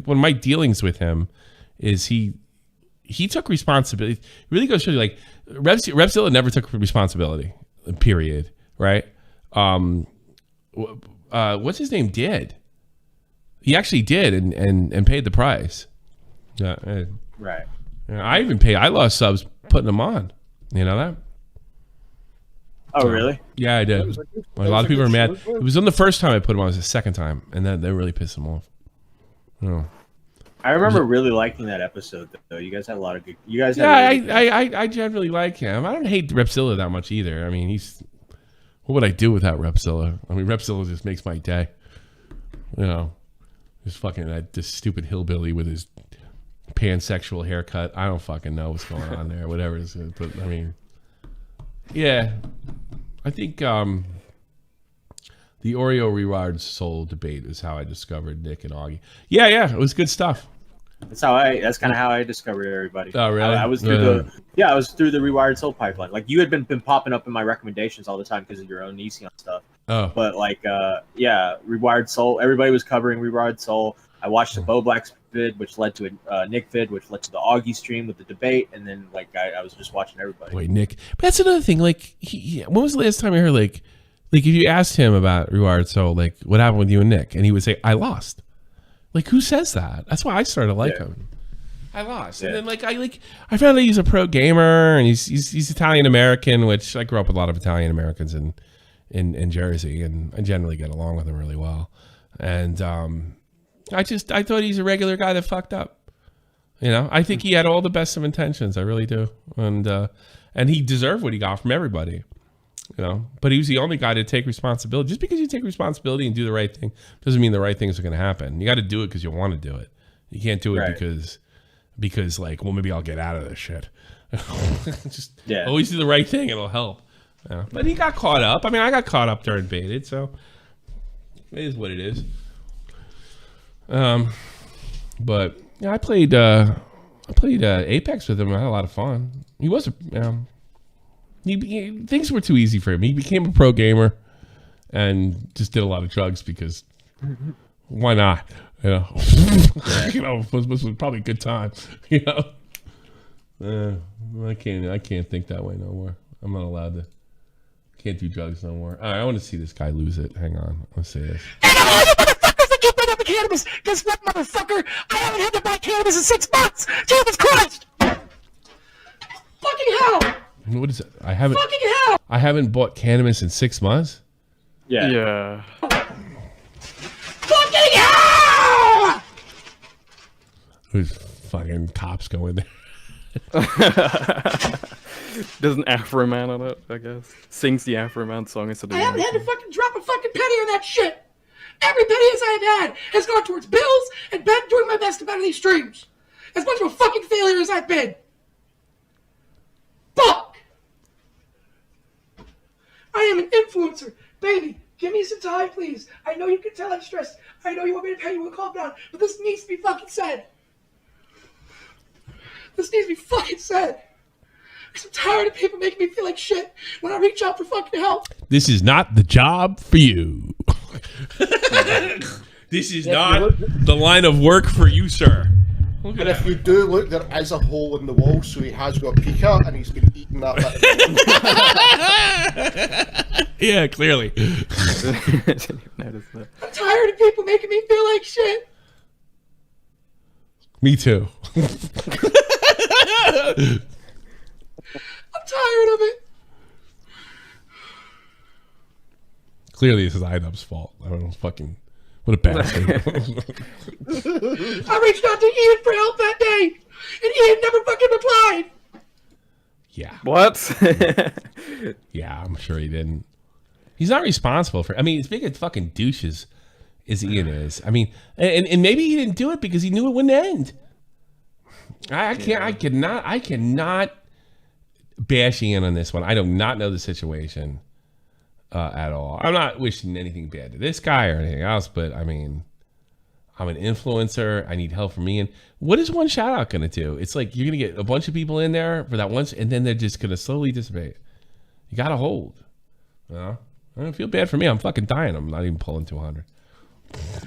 one of my dealings with him is he took responsibility. It really goes to show you, like, Revzilla never took responsibility. Period. Right? What's his name did? He actually did and paid the price. Yeah. Right. I even paid. I lost subs putting them on. You know that? Oh, really? Yeah, I did. A lot of people are mad. It was on the first time I put them on. It was the second time, and that really pissed them off. Oh. I remember really liking that episode, though. You guys had a lot of good. You guys. Yeah, I generally like him. I don't hate Repzilla that much either. I mean, what would I do without Repzilla? I mean, Repzilla just makes my day. Just fucking this stupid hillbilly with his pansexual haircut. I don't fucking know what's going on there. Whatever it is, but I mean, yeah, I think the Oreo Rewired Soul debate is how I discovered Nick and Augie. Yeah, it was good stuff. That's kind of how I discovered everybody. Oh, really? I was through I was through the Rewired Soul pipeline. Like, you had been popping up in my recommendations all the time because of your own Nesion stuff. Oh. But Rewired Soul. Everybody was covering Rewired Soul. I watched the Bo Black vid, which led to a Nick vid, which led to the Augie stream with the debate, and then I was just watching everybody. Wait, Nick. But that's another thing. Like, when was the last time you heard like if you asked him about Rewired Soul, like, what happened with you and Nick, and he would say, "I lost." Like, who says that? That's why I started to like him. I lost, and then I found out he's a pro gamer, and he's Italian American, which I grew up with a lot of Italian Americans in Jersey, and I generally get along with him really well. And I thought he's a regular guy that fucked up. I think he had all the best of intentions. I really do, and he deserved what he got from everybody. But he was the only guy to take responsibility. Just because you take responsibility and do the right thing doesn't mean the right things are going to happen. You got to do it because you want to do it. You can't do it because like, well, maybe I'll get out of this shit. Just always do the right thing. It'll help. But he got caught up. I mean, I got caught up during Baited, so it is what it is. But I played Apex with him. I had a lot of fun. He was things were too easy for him. He became a pro gamer and just did a lot of drugs because why not? It was probably a good time. I can't think that way no more. I'm not allowed to. Can't do drugs no more. All right, I want to see this guy lose it. Hang on, let's see this. Cannabis. Guess what, motherfucker? I haven't had to buy cannabis in 6 months. Jesus Christ! Fucking hell! What is it? I haven't. Fucking hell! I haven't bought cannabis in 6 months. Yeah. Fucking hell! Who's fucking cops going there? There's an Afro Man on it, I guess. Sings the Afro Man song instead of. I haven't had to fucking drop a fucking penny on that shit. Every penny as I've had has gone towards bills and been doing my best to better these streams. As much of a fucking failure as I've been. Fuck! I am an influencer. Baby, give me some time, please. I know you can tell I'm stressed. I know you want me to pay you to calm down, but this needs to be fucking said. This needs to be fucking said. Because I'm tired of people making me feel like shit when I reach out for fucking help. This is not the job for you. This is not the line of work for you, sir. And if you do look, there is a hole in the wall, so he has got Pica, and he's been eating that. Yeah, clearly. I'm tired of people making me feel like shit. Me too. I'm tired of it. Clearly, this is IDub's fault. I don't know, fucking. What a bastard. I reached out to Ian for help that day, and Ian never fucking replied. Yeah. What? Yeah, I'm sure he didn't. He's not responsible for. I mean, as big a fucking douche as Ian is. I mean, and maybe he didn't do it because he knew it wouldn't end. I cannot bash Ian on this one. I do not know the situation at all. I'm not wishing anything bad to this guy or anything else, but I mean, I'm an influencer. I need help from me. And what is one shout out going to do? It's like you're going to get a bunch of people in there for that once, and then they're just going to slowly dissipate. You got to hold. You know? I don't feel bad for me. I'm fucking dying. I'm not even pulling 200.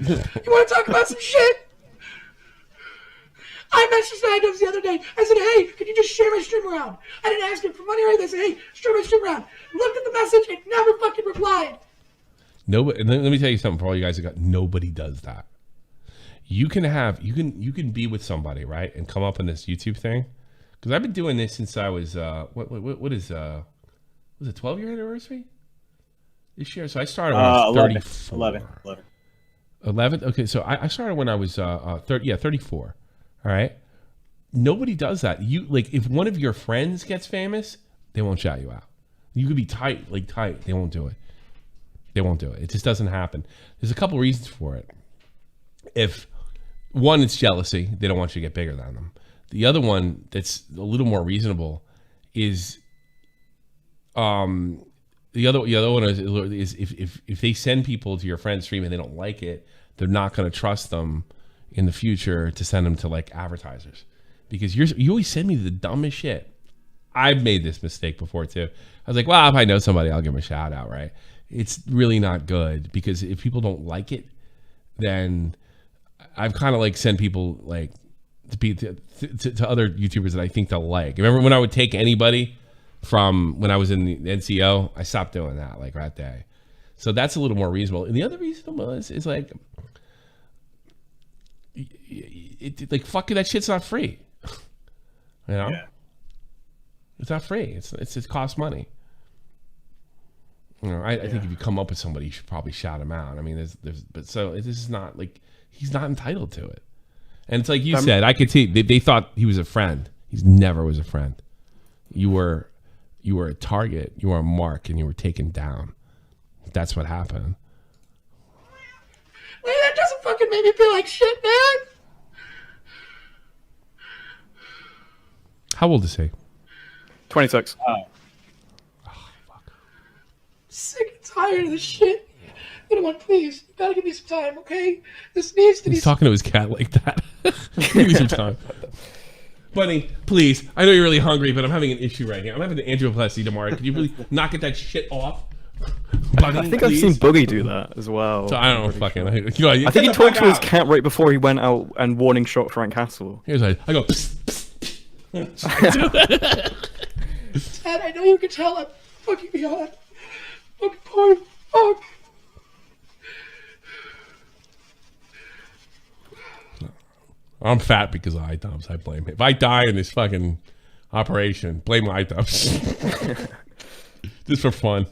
You want to talk about some shit? I messaged iDubbbz the other day. I said, hey, can you just share my stream around? I didn't ask him for money or anything. I said, hey, share my stream around. Looked at the message and never fucking replied. Nobody. Let me tell you something for all you guys that got. Nobody does that. You can be with somebody, right, and come up on this YouTube thing, because I've been doing this since I was what is was it 12-year anniversary this year? So I started when I was 34. 11. Okay, so I started when I was 34. All right. Nobody does that. You like if one of your friends gets famous, they won't shout you out. You could be tight. They won't do it. They won't do it. It just doesn't happen. There's a couple reasons for it. If one, it's jealousy. They don't want you to get bigger than them. The other one that's a little more reasonable is the other one is if they send people to your friend's stream and they don't like it, they're not going to trust them in the future to send them to like advertisers, because you always send me the dumbest shit. I've made this mistake before too. I was like, well, if I know somebody, I'll give them a shout out, right? It's really not good, because if people don't like it, then I've kind of like sent people like to other YouTubers that I think they'll like. Remember when I would take anybody from when I was in the NCO? I stopped doing that like right there. So that's a little more reasonable. And the other reasonable is like, like fuck it, that shit's not free. You know, it's not free. It costs money. You know, I think if you come up with somebody, you should probably shout him out. I mean, but this is not like he's not entitled to it. And it's like you said, I could see they thought he was a friend. He's never was a friend. You were a target. You were a mark, and you were taken down. That's what happened. Man, that doesn't fucking make me feel like shit, man. How old is he? 26. Sick and tired of this shit. Anyone, please, you gotta give me some time, okay? This needs to be. He's talking to his cat like that. Give me some time. Bunny, please. I know you're really hungry, but I'm having an issue right here. I'm having an angioplasty tomorrow. Could you really not get that shit off? Bunny, I think please. I've seen Boogie do that as well. So I don't know fucking. I think he talked to his cat right before he went out and warning shot Frank Castle. Here's I go. Psst, Dad, I know you can tell I'm fucking beyond. Fucking point. Fuck. I'm fat because of iDubbbz. I blame him. If I die in this fucking operation, blame iDubbbz. Just for fun.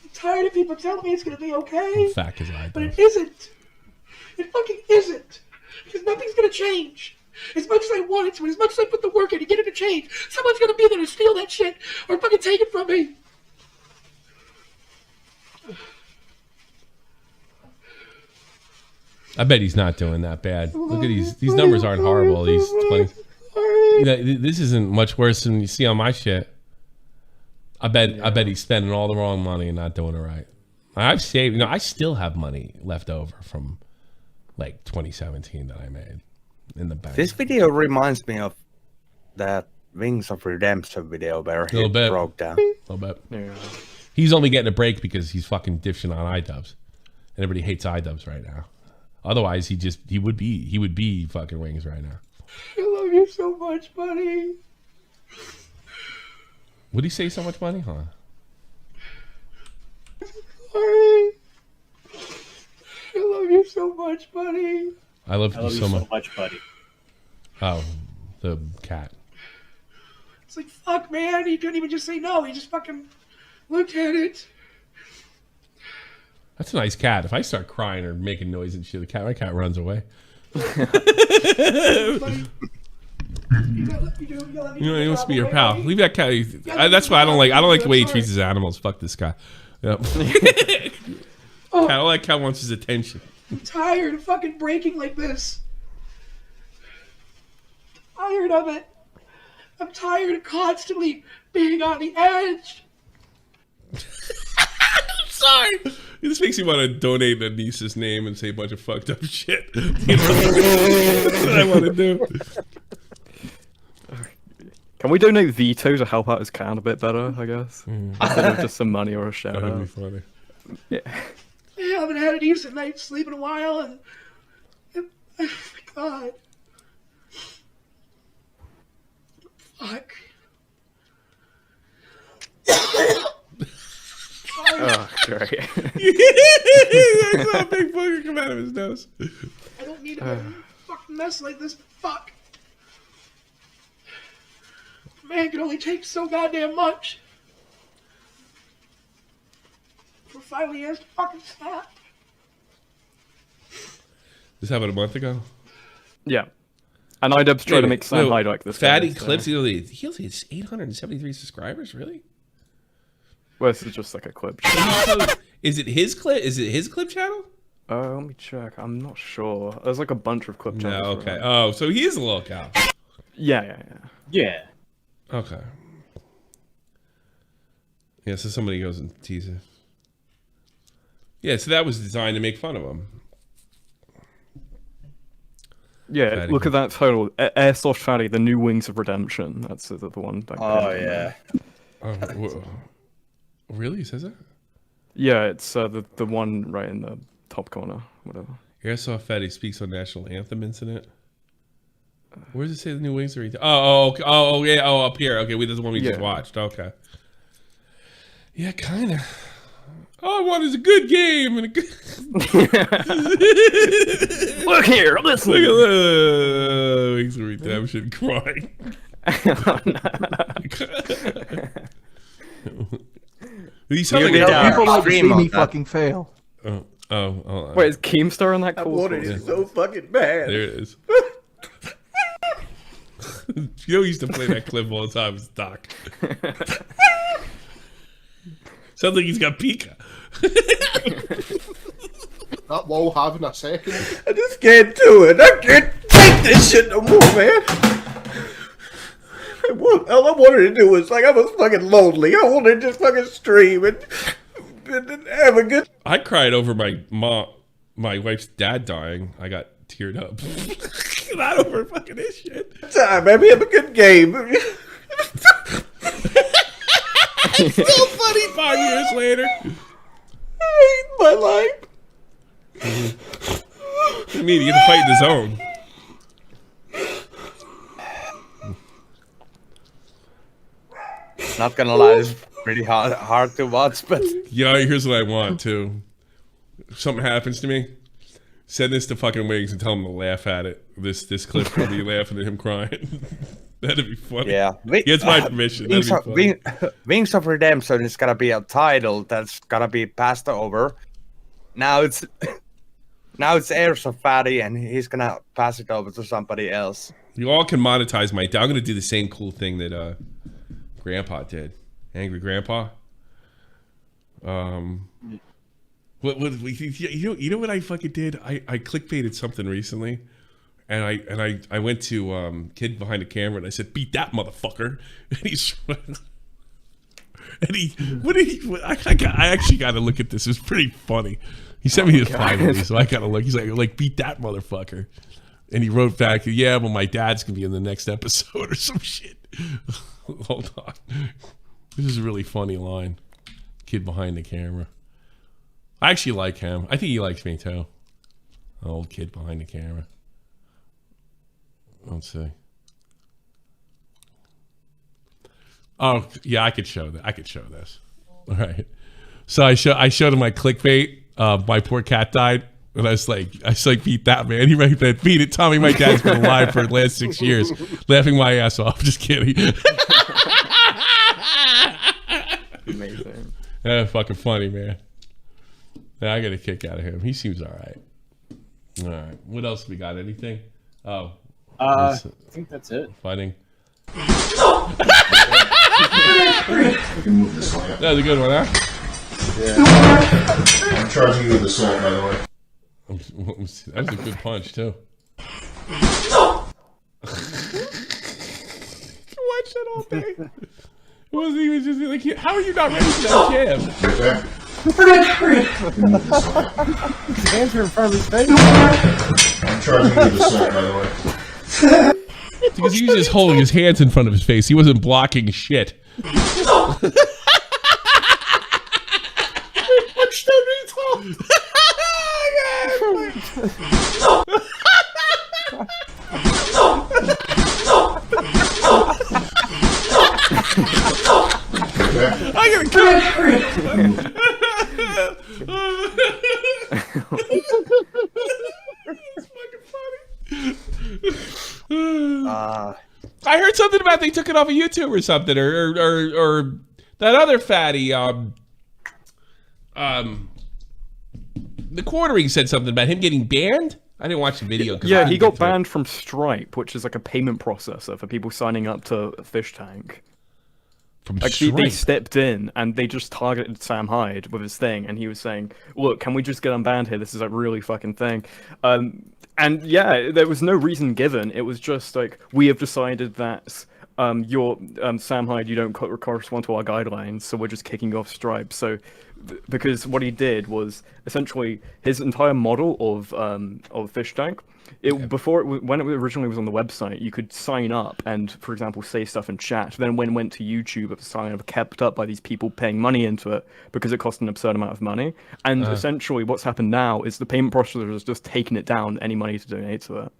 I'm tired of people telling me it's gonna be okay. I'm fat because of iDubbbz. But it isn't. It fucking isn't. Because nothing's gonna change. As much as I want it to, as much as I put the work in to get it to change, someone's gonna be there to steal that shit or fucking take it from me. I bet he's not doing that bad. Look at these numbers aren't horrible. These 20. You know, this isn't much worse than you see on my shit. I bet he's spending all the wrong money and not doing it right. I've saved. You know, I still have money left over from like 2017 that I made in the bank. This video reminds me of that Wings of Redemption video where he broke down. A little bit. Yeah. He's only getting a break because he's fucking dishing on iDubbbz, and everybody hates iDubbbz right now. Otherwise, he would be fucking Wings right now. I love you so much, buddy. Would he say so much money, huh? Sorry. I love you so much, buddy. I love you so much, buddy. Oh, the cat. It's like, fuck, man. He couldn't even just say no. He just fucking looked at it. That's a nice cat. If I start crying or making noise and shit, my cat runs away. You gotta let me do. You know, he wants to be your pal. Leave that cat. That's why I don't like the way he treats his animals. Fuck this guy. Yep. All that cat wants is attention. I'm tired of fucking breaking like this. I'm tired of it. I'm tired of constantly being on the edge. sorry. This makes you want to donate a niece's name and say a bunch of fucked up shit. You know? That's what I want to do. Can we donate Vito to help out his can a bit better, I guess? Instead of just some money or a shout out. That would be funny. Yeah. Yeah, I haven't had a decent night's sleep in a while, and oh my God. Fuck. Oh, great. I saw a big booger come out of his nose. I don't need to be a fucking mess like this. Fuck. Man can only take so goddamn much. Before finally he has to fucking snap. This happened a month ago? Yeah. And IDubbbz trying to make Sam Hyde like this. Fatty Clips, he only has 873 subscribers, really? Well, this is just like a clip. Is it his clip? Is it his clip channel? Let me check. I'm not sure. There's like a bunch of clip channels. No, okay. Oh, so he is a little cow. Yeah. Yeah. Okay. Yeah, so somebody goes and teases. Yeah, so that was designed to make fun of him. Yeah, Fatty. look at that title. Airsoft Fatty, The New Wings of Redemption. That's the one. Yeah. Oh, really? He says that? Yeah, it's the one right in the top corner. Whatever. Airsoft Fatty speaks on National Anthem incident. Where does it say The New Wings of Redemption? Oh, yeah. Oh, up here. Okay, this is the one we just watched. Okay. Yeah, kind of. All I want is a good game and a good. Look here, listen. Look at Wings of Redemption crying. You sound like people like to see me fucking fail. Oh. Wait, is Keemstar on that call? I wanted it so fucking bad. There it is. You know, he used to play that clip all the time. It's Doc. Sounds like he's got Pica. That wall having a second. I just can't do it. I can't take this shit no more, man. All I wanted to do was, like, I was fucking lonely. I wanted to just fucking stream and have a good... I cried over my wife's dad dying. I got teared up. Not over fucking this shit. Time, man. We have a good game. It's so funny 5 years later. I hate my life. What do you mean? You get to fight in the zone. Not gonna lie, it's pretty hard to watch, but... Yeah, here's what I want, too. If something happens to me, send this to fucking Wings and tell him to laugh at it. This clip will be laughing at him crying. That'd be funny. Yeah. He gets my permission. That'd be funny. Wings of Redemption is gonna be a title that's gonna be passed over. Now it's Airsoft Fatty, and he's gonna pass it over to somebody else. You all can monetize my... I'm gonna do the same cool thing that Grandpa did. Angry Grandpa. You know what I fucking did? I clickbaited something recently, and I went to Kid Behind the Camera and I said, "Beat that motherfucker," I actually got to look at this. It's pretty funny. He sent me his finally, so I got to look. He's like, "Beat that motherfucker," and he wrote back, "Yeah, well, my dad's gonna be in the next episode or some shit." Hold on, this is a really funny line. Kid Behind the Camera. I actually like him. I think he likes me too. Old Kid Behind the Camera. Let's see. Oh yeah, I could show that. I could show this. All right. So I showed him my clickbait. My poor cat died, and I was like, beat that, man. He right there, beat it, Tommy. My dad's been alive for the last 6 years, laughing my ass off. Just kidding. Amazing. Fucking funny, man. Yeah, I got a kick out of him. He seems all right. All right. What else we got? Anything? Oh. I think that's it. Fighting. That was a good one, huh? Yeah. I'm charging you with assault, by the way. That was a good punch, too. Watch that all day. It wasn't even just like, how are you not ready for that jab? Right there. We're good. His hands are in front of his face. I'm charging you with assault, by the way. Because he was just holding his hands in front of his face. He wasn't blocking shit. I gotta kill I heard something about they took it off of YouTube or something, or that other fatty, the quartering said something about him getting banned. I didn't watch the video. Yeah, he got banned from Stripe, which is like a payment processor for people signing up to Fish Tank. From like Stripe? they stepped in and they just targeted Sam Hyde with his thing, and he was saying, "Look, can we just get unbanned here? This is a really fucking thing." And yeah, there was no reason given. It was just like, we have decided that you're Sam Hyde, you don't correspond to our guidelines, so we're just kicking you off Stripe. So, because what he did was essentially his entire model of Fish Tank. When it originally was on the website, you could sign up and, for example, say stuff in chat. Then when it went to YouTube, it was kind of kept up by these people paying money into it because it cost an absurd amount of money. And essentially, what's happened now is the payment processor has just taken it down any money to donate to it.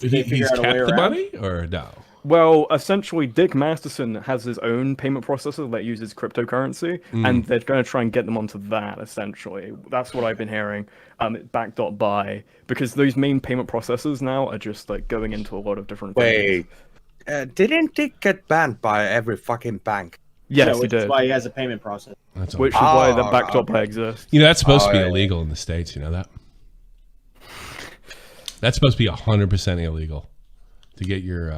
He's kept the money, or no? Well, essentially, Dick Masterson has his own payment processor that uses cryptocurrency, and they're going to try and get them onto that, essentially. That's what I've been hearing, backed up by, because those main payment processors now are just, like, going into a lot of different things. Wait, didn't Dick get banned by every fucking bank? Yes, he which did. is why he has a payment process. Which is why the backed up by exists. You know, that's supposed to be illegal in the States, you know that? That's supposed to be 100% illegal to get your...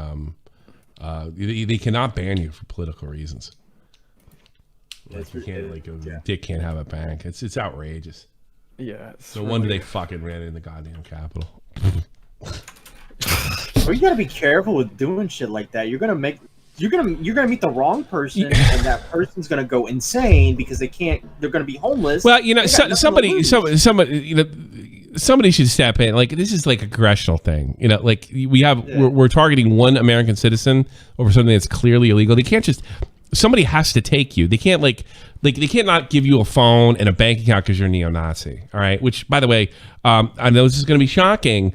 they cannot ban you for political reasons. Like you can't, like, Dick can't have a bank. It's outrageous. Yeah. No wonder they fucking ran in the goddamn Capitol. Well, you gotta be careful with doing shit like that. You're gonna meet the wrong person, and that person's gonna go insane because they're gonna be homeless. Well, you know, somebody, you know, somebody should step in. Like, this is like a congressional thing. You know, like we're targeting one American citizen over something that's clearly illegal. They can't just. Somebody has to take you. They can't like they can't not give you a phone and a bank account because you're a neo-Nazi. All right. Which, by the way, I know this is going to be shocking.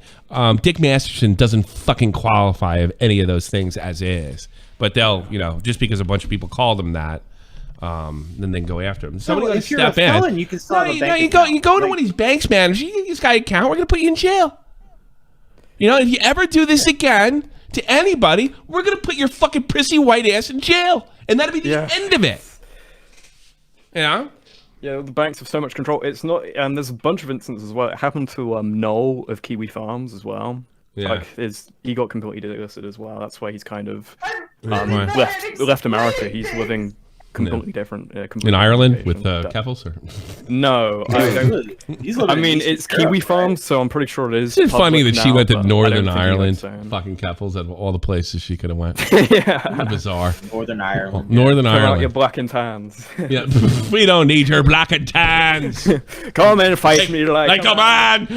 Dick Masterson doesn't fucking qualify of any of those things as is. But they'll, you know, just because a bunch of people call them that. Then they can go after him. Somebody if you're a felon, you can still have a bank account. You go to one of these banks, man. If you get this guy an account, we're gonna put you in jail. You know, if you ever do this again to anybody, we're gonna put your fucking prissy white ass in jail, and that'll be the end of it. You know? Yeah, the banks have so much control. It's not, and there's a bunch of instances as well. It happened to Noel of Kiwi Farms as well. Yeah. Like, he got completely delisted as well. That's why he's kind of left America. He's living completely different. Completely in Ireland with Keffels, or no? I mean, it's Kiwi Farms, so I'm pretty sure it is. It's funny that she went to Northern I Ireland, fucking Keffels, out of all the places she could have went. Yeah, bizarre. Northern Ireland. Northern Come Ireland. out your black and tans. Yeah, we don't need your black and tans. Come and fight me like a man.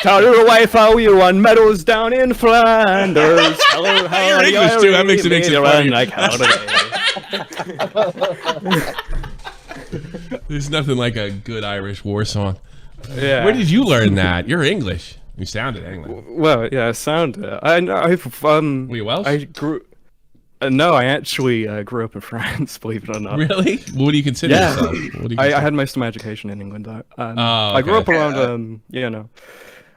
Tell your wife how you won medals down in Flanders. Hello, how You're English too. That makes it funny. Like There's nothing like a good Irish war song. Yeah. Where did you learn that? You're English. You sounded English. Well, yeah, I sounded. Were you Welsh? I grew. No, I actually grew up in France. Believe it or not. Really? What do you consider yourself? What do you I had most of my education in England. I grew up around.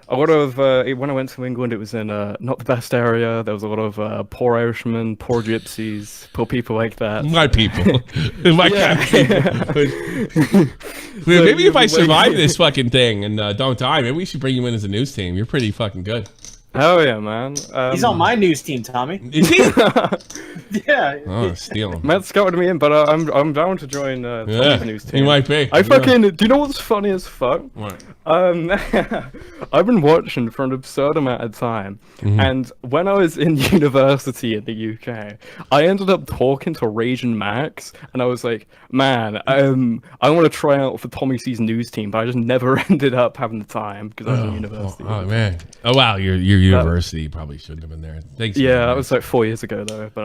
A lot of when I went to England, it was in not the best area. There was a lot of poor Irishmen, poor gypsies, poor people like that. My people, my kind of people. Maybe if I survive this fucking thing and don't die, maybe we should bring you in as a news team. You're pretty fucking good. Hell yeah, man. He's on my news team, Tommy. Is he? Yeah. Oh, steal him. Matt scouted me in, but I'm down to join Tommy's news team. He might be. I fucking. Do you know what's funny as fuck? What? I've been watching for an absurd amount of time, and when I was in university in the UK, I ended up talking to Rage and Max, and I was like, man, I want to try out for Tommy C's news team, but I just never ended up having the time because I was in university. Oh man. Oh wow, your university probably shouldn't have been there. Thanks. Yeah, that was like 4 years ago though, but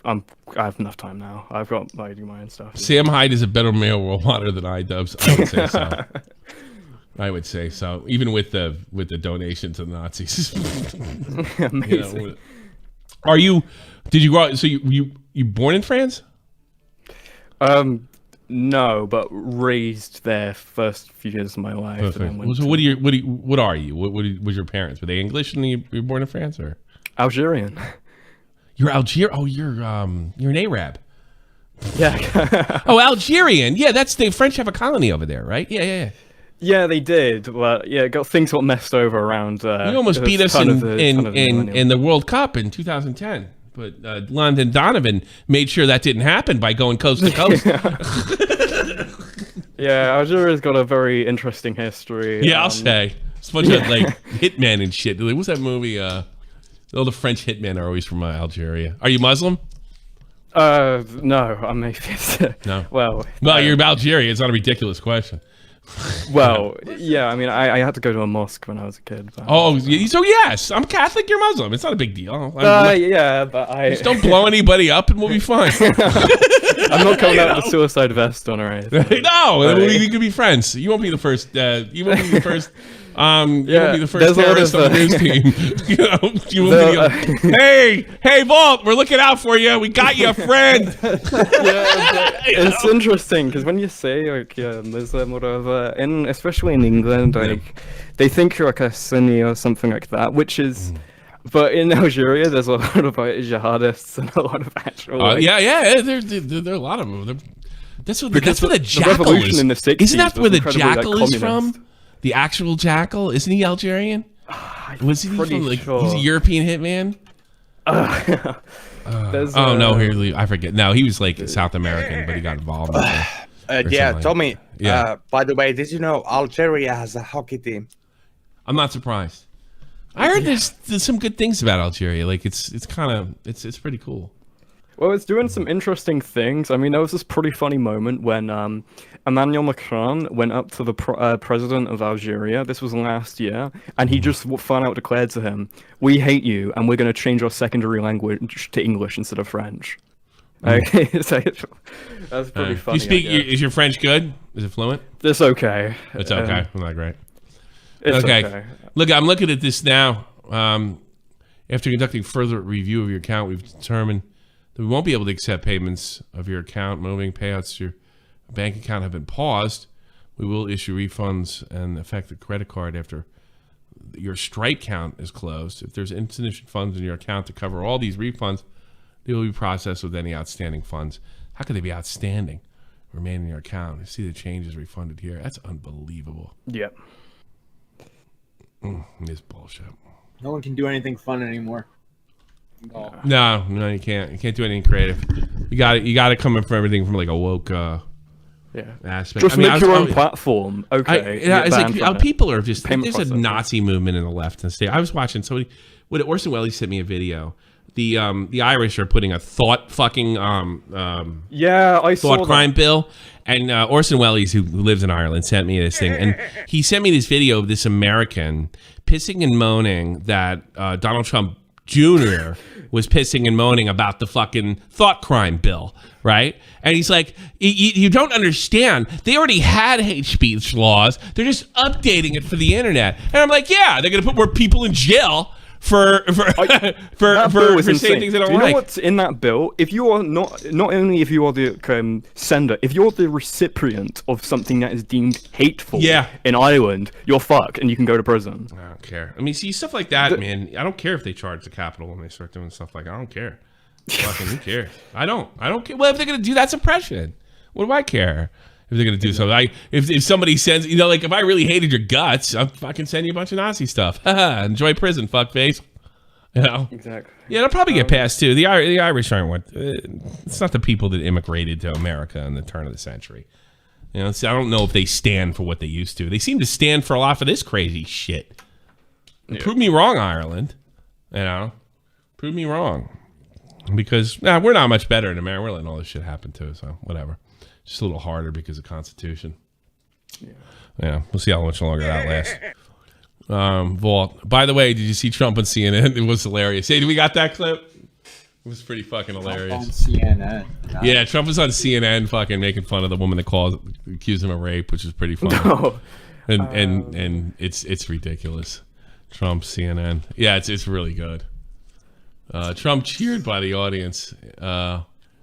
I have enough time now. I've got my own stuff. Sam Hyde is a better male role model than iDubbbz. I would say so. I would say so. Even with the donation to the Nazis. Amazing. You know, are you? Did you grow? So you born in France? No, but raised there first few years of my life. Perfect. And then went So what are you? What was your parents? Were they English and you were born in France or Algerian? You're Algerian. Oh, you're an Arab. Yeah. Oh, Algerian. Yeah, that's the French have a colony over there, right? Yeah. Yeah, they did, but yeah, things got messed over around. You almost beat us in the World Cup in 2010. But London Donovan made sure that didn't happen by going coast to coast. Yeah, Algeria's got a very interesting history. Yeah, I'll say. It's a bunch of like hitmen and shit. What's that movie? All the French hitmen are always from Algeria. Are you Muslim? No, I'm atheist. No. Well, you're Algeria. It's not a ridiculous question. Well, yeah, I mean, I had to go to a mosque when I was a kid. But, so yes, I'm Catholic, you're Muslim. It's not a big deal. Yeah, but I... Just don't blow anybody up and we'll be fine. I'm not coming out with a suicide vest on or anything. No, we could be friends. You won't be the first. You won't be the first. You won't be the first terrorist on the news team. You won't be. Hey, Vault, we're looking out for you. We got you a friend. It's interesting because when you say like Muslim or whatever, especially in England, like they think you're like a Sunni or something like that, which is. But in Algeria, there's a lot of jihadists and a lot of actual. There are a lot of them. That's where the jackal is. In the 60s Isn't that where the jackal is from? The actual jackal? Isn't he Algerian? Was he from like he's a European hitman? I forget. No, he was like South American, but he got involved. Tommy. Yeah. By the way, did you know Algeria has a hockey team? I'm not surprised. I heard there's some good things about Algeria. Like it's pretty cool. Well, it's doing some interesting things. I mean, there was this pretty funny moment when Emmanuel Macron went up to the president of Algeria. This was last year, and he just flat out declared to him, "We hate you, and we're going to change our secondary language to English instead of French." So that's pretty funny. Is your French good? Is it fluent? It's okay. It's okay. Not great. It's okay. Look, I'm looking at this now. After conducting further review of your account, we've determined that we won't be able to accept payments of your account. Moving payouts to your bank account have been paused. We will issue refunds and affect the credit card after your Stripe account is closed. If there's insufficient funds in your account to cover all these refunds, they will be processed with any outstanding funds. How could they be outstanding? Remain in your account. You see the changes refunded here. That's unbelievable. Yep. This bullshit. No one can do anything fun anymore. No, you can't. You can't do anything creative. You got to come in for everything from like a woke aspect. Just make your own platform. Okay. It's like people are just. There's a Nazi movement in the left and state. I was watching somebody. When Orson Welles sent me a video. The Irish are putting a thought crime bill, and Orson Welles, who lives in Ireland, sent me this thing, and he sent me this video of this American pissing and moaning that Donald Trump Jr. was pissing and moaning about the fucking thought crime bill, right? And he's like, you don't understand. They already had hate speech laws. They're just updating it for the internet. And I'm like, yeah, they're gonna put more people in jail for saying things they don't like. Do you know what's in that bill? If you are not only if you are the sender, if you're the recipient of something that is deemed hateful in Ireland, you're fucked and you can go to prison. I don't care. I mean, see, stuff like that, man, I don't care if they charge the Capitol when they start doing stuff like that. I don't care. Fucking who cares? I don't care. Well, if they're going to do that, suppression. What do I care? If they're gonna do something, if somebody sends, like if I really hated your guts, I'll fucking send you a bunch of Nazi stuff. Enjoy prison, fuckface. Exactly. Yeah, they'll probably get passed too. The Irish aren't it's not the people that immigrated to America in the turn of the century. So I don't know if they stand for what they used to. They seem to stand for a lot for this crazy shit. Yeah. Prove me wrong, Ireland. Prove me wrong. Because we're not much better in America. We're letting all this shit happen too, so whatever. Just a little harder because of Constitution. Yeah, we'll see how much longer that lasts. Vault. By the way, did you see Trump on CNN? It was hilarious. Hey, we got that clip? It was pretty fucking hilarious. Trump on CNN. Yeah, Trump was on CNN fucking making fun of the woman that accused him of rape, which is pretty funny. No. And it's ridiculous. Trump CNN. Yeah, it's really good. Trump cheered by the audience.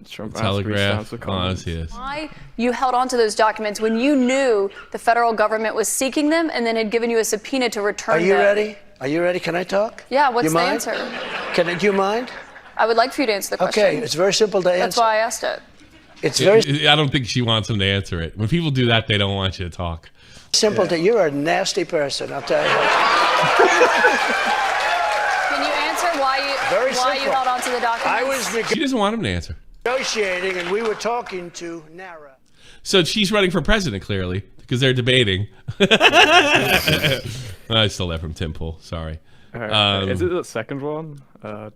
Trump Telegraph. Why you held on to those documents when you knew the federal government was seeking them and then had given you a subpoena to return them? Are you ready? Are you ready? Can I talk? Yeah, what's the mind? answer? Do you mind? I would like for you to answer the question. Okay, it's very simple to answer. That's why I asked it. It's very I don't think she wants him to answer it. When people do that, they don't want you to talk. simple. You're a nasty person, I'll tell you. Can you answer why you held on to the documents? She doesn't want him to answer. Negotiating, and we were talking to Nara. So she's running for president, clearly, because they're debating. I stole that from Tim Pool. Sorry. Is it the second one?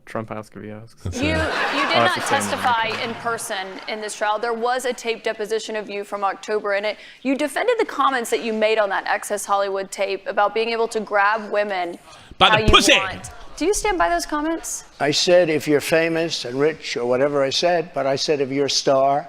Trump asks if he asks. You did not testify in person in this trial. There was a tape deposition of you from October in it. You defended the comments that you made on that Access Hollywood tape about being able to grab women by how the you pussy. want. Do you stand by those comments? I said if you're famous and rich or whatever I said, but I said if you're a star,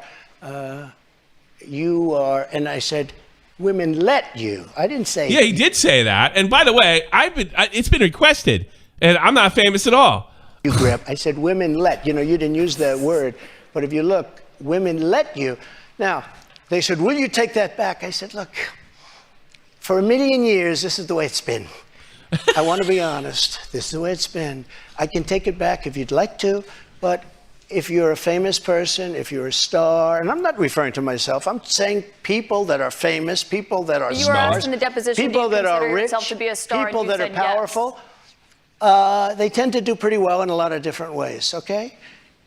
you are, and I said women let you. I didn't say. Yeah, he did say that. And by the way, it's been requested, and I'm not famous at all. You grab. I said women let. You didn't use that word, but if you look, women let you. Now, they said, will you take that back? I said, look, for a million years, this is the way it's been. I want to be honest. This is the way it's been. I can take it back if you'd like to, but if you're a famous person, if you're a star, and I'm not referring to myself, I'm saying people that are famous, people that are You stars, were asked in the deposition, people do you that are consider rich, yourself to be a star, people and you that are said yes. powerful, they tend to do pretty well in a lot of different ways, okay?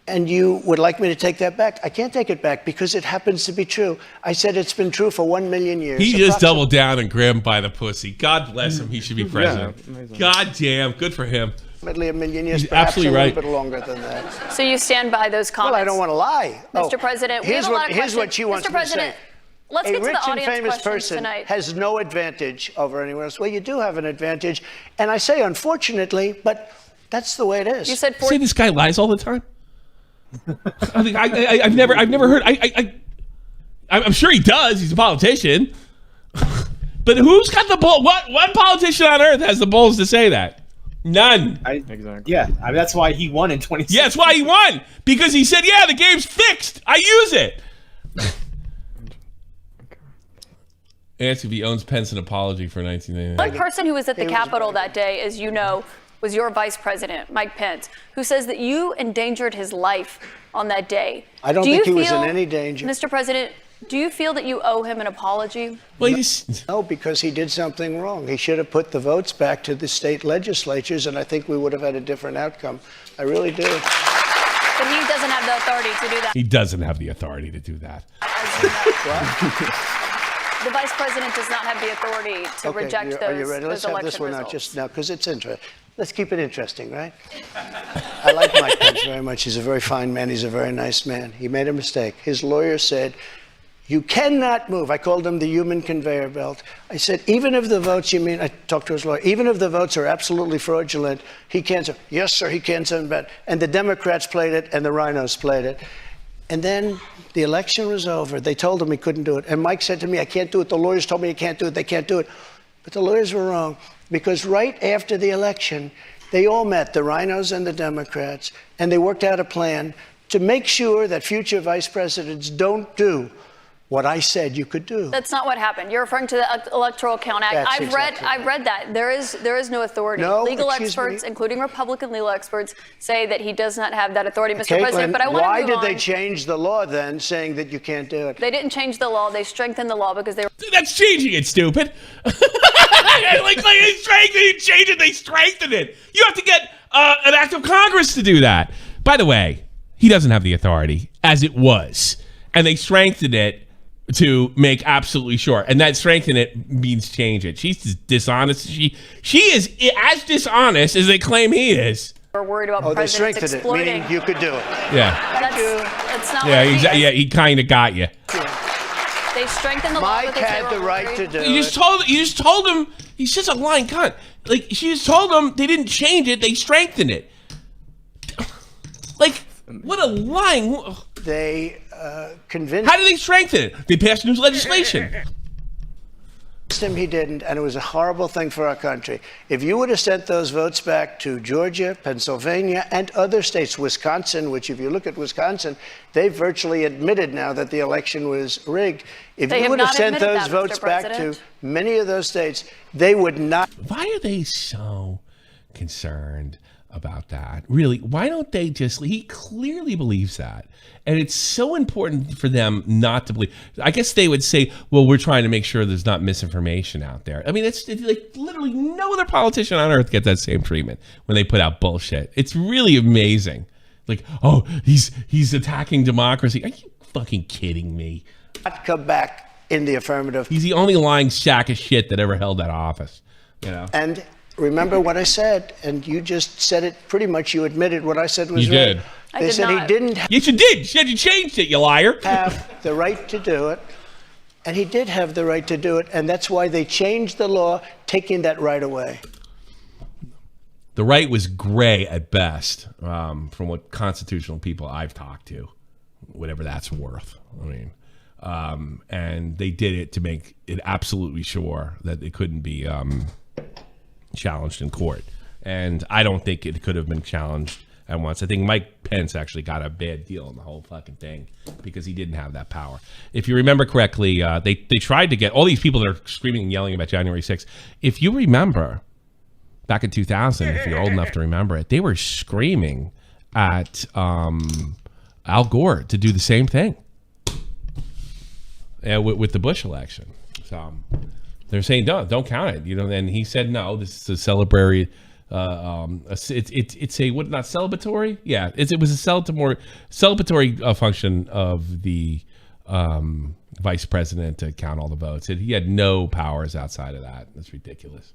And you would like me to take that back? I can't take it back because it happens to be true. I said it's been true for 1 million years. He just doubled down and grabbed him by the pussy. God bless him. He should be president. Yeah, God damn. Good for him. Approximately a million years, He's perhaps absolutely a right. little bit longer than that. So you stand by those comments? Well, I don't want to lie. Mr. President, we have a lot of here's questions. what she wants Mr. me President, to say. let's get to rich the and audience famous questions person tonight. has no advantage over anyone else. Well, you do have an advantage, and I say unfortunately, but that's the way it is. You said See, this guy lies all the time. I've never heard. I'm sure he does. He's a politician. But who's got the ball? What politician on earth has the balls to say that? None. Exactly. Yeah, that's why he won in 2016. Yeah, that's why he won. Because he said, yeah, the game's fixed. I use it. Ask if he owns Pence an apology for 1989. One person who was at the Capitol that day, as you know, was your vice president, Mike Pence, who says that you endangered his life on that day. I don't think he was in any danger. Mr. President, do you feel that you owe him an apology? Well, no, because he did something wrong. He should have put the votes back to the state legislatures, and I think we would have had a different outcome. I really do. But he doesn't have the authority to do that. He doesn't have the authority to do that. The vice president does not have the authority to reject those, are you ready? Let's have this one results. out just now, because it's interesting. Let's keep it interesting, right? I like Mike Pence very much. He's a very fine man. He's a very nice man. He made a mistake. His lawyer said, you cannot move. I called him the human conveyor belt. I said, even if the votes, I talked to his lawyer, even if the votes are absolutely fraudulent, he can't say, yes, sir, he can't send back. And the Democrats played it, and the rhinos played it. And then the election was over. They told him he couldn't do it. And Mike said to me, I can't do it. The lawyers told me he can't do it. They can't do it. But the lawyers were wrong, because right after the election, they all met, the rhinos and the Democrats, and they worked out a plan to make sure that future vice presidents don't do What I said you could do. That's not what happened. You're referring to the Electoral Count Act. That's I've read that. There is no authority. No, legal excuse experts, me. including Republican legal experts, say that he does not have that authority, Mr. Caitlin, President. But I want to why move did on. they change the law then, saying that you can't do it? They didn't change the law. They strengthened the law because they were. That's changing it, stupid. like they change it, they strengthen it. You have to get an act of Congress to do that. By the way, he doesn't have the authority, as it was. And they strengthened it to make absolutely sure. And that strengthen it means change it. She's dishonest. She is as dishonest as they claim he is. We're worried about they presidents strengthened it, exploiting. meaning you could do it. Yeah. That's not Yeah, what exactly. Yeah, he kind of got you. They strengthened the law Mike because they had were the right worried. to do You just told him he's just a lying cunt. Like, she just told him they didn't change it, they strengthened it. Like, what a lying. They convinced. How did they strengthen it? They passed new legislation. Him he didn't, and it was a horrible thing for our country. If you would have sent those votes back to Georgia, Pennsylvania, and other states, Wisconsin, which if you look at Wisconsin, they virtually admitted now that the election was rigged. If They you have would have not sent admitted those that, votes Mr. back to President. many of those states, they would not. Why are they so concerned about that? Really, why don't they just, he clearly believes that. And it's so important for them not to believe. I guess they would say, well, we're trying to make sure there's not misinformation out there. I mean, it's like literally no other politician on earth gets that same treatment when they put out bullshit. It's really amazing. Like, oh, he's attacking democracy. Are you fucking kidding me? Not come back in the affirmative. He's the only lying sack of shit that ever held that office. You know? And remember what I said, and you just said it pretty much. You admitted what I said was You right. did. They said he didn't Yes, you did. You said you changed it, you liar. have the right to do it, and he did have the right to do it, and that's why they changed the law, taking that right away. The right was gray at best, from what constitutional people I've talked to, whatever that's worth. I mean, and they did it to make it absolutely sure that it couldn't be challenged in court. And I don't think it could have been challenged at once. I think Mike Pence actually got a bad deal on the whole fucking thing because he didn't have that power. If you remember correctly, they tried to get all these people that are screaming and yelling about January 6th. If you remember, back in 2000, if you're old enough to remember it, they were screaming at Al Gore to do the same thing with the Bush election. So they're saying don't count it, you know. And he said no. This is a celebratory. It's a what? Not celebratory? Yeah, it was a celebratory function of the vice president to count all the votes. He had no powers outside of that. That's ridiculous.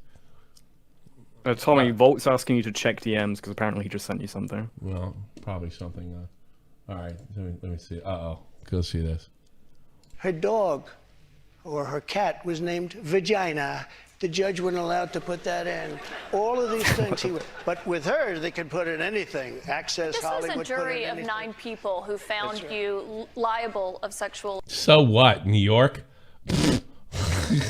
Tommy, Volt's asking you to check DMs because apparently he just sent you something. Well, probably something. All right, let me see. Go see this. Her dog or her cat was named Vagina. The judge wasn't allowed to put that in. All of these things he would. But with her, they could put in anything. Access This Hollywood. was a jury of 9 people who found you liable of sexual So what? New York?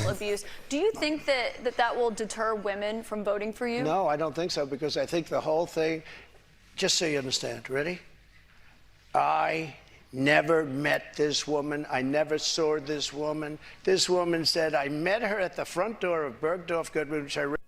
abuse. Do you think that will deter women from voting for you? No, I don't think so, because I think the whole thing, just so you understand, ready? I never met this woman. I never saw this woman. This woman said, I met her at the front door of Bergdorf Goodman, which I read.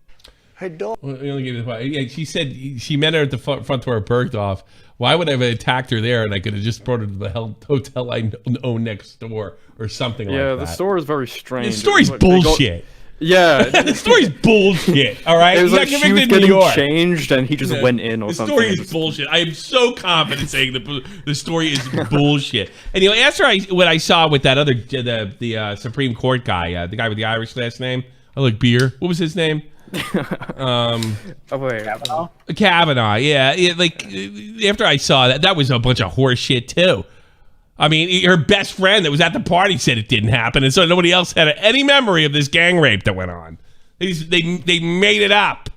Her dog. Well, yeah, she said she met her at the front door of Bergdorf. Why would I have attacked her there and I could have just brought her to the hotel I own next door or something like that? Yeah, the story is very strange. The story's bullshit. Yeah. The story's bullshit, all right? It was He like got she convicted was in New getting York. changed and he just went in or the something. The story is bullshit. I am so confident saying the story is bullshit. Anyway, after what I saw with that other, the Supreme Court guy, the guy with the Irish last name, I like beer. What was his name? Kavanaugh. Yeah, like after I saw that was a bunch of horse shit too. I mean, her best friend that was at the party said it didn't happen, and so nobody else had any memory of this gang rape that went on. They made it up,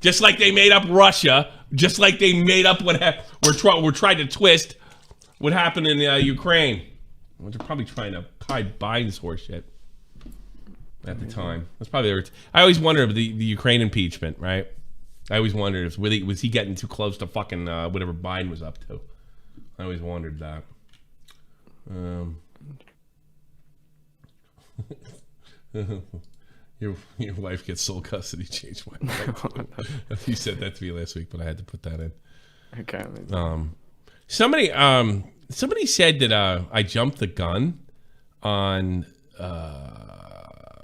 just like they made up Russia, just like they made up what we're trying to twist what happened in Ukraine. They're probably trying to hide Biden's horse shit at the time. That's probably I always wondered the Ukraine impeachment, right? I always wondered if was he getting too close to fucking whatever Biden was up to. I always wondered that. Your wife gets sole custody. Changed my mind. You said that to me last week, but I had to put that in. Okay. Somebody said that I jumped the gun on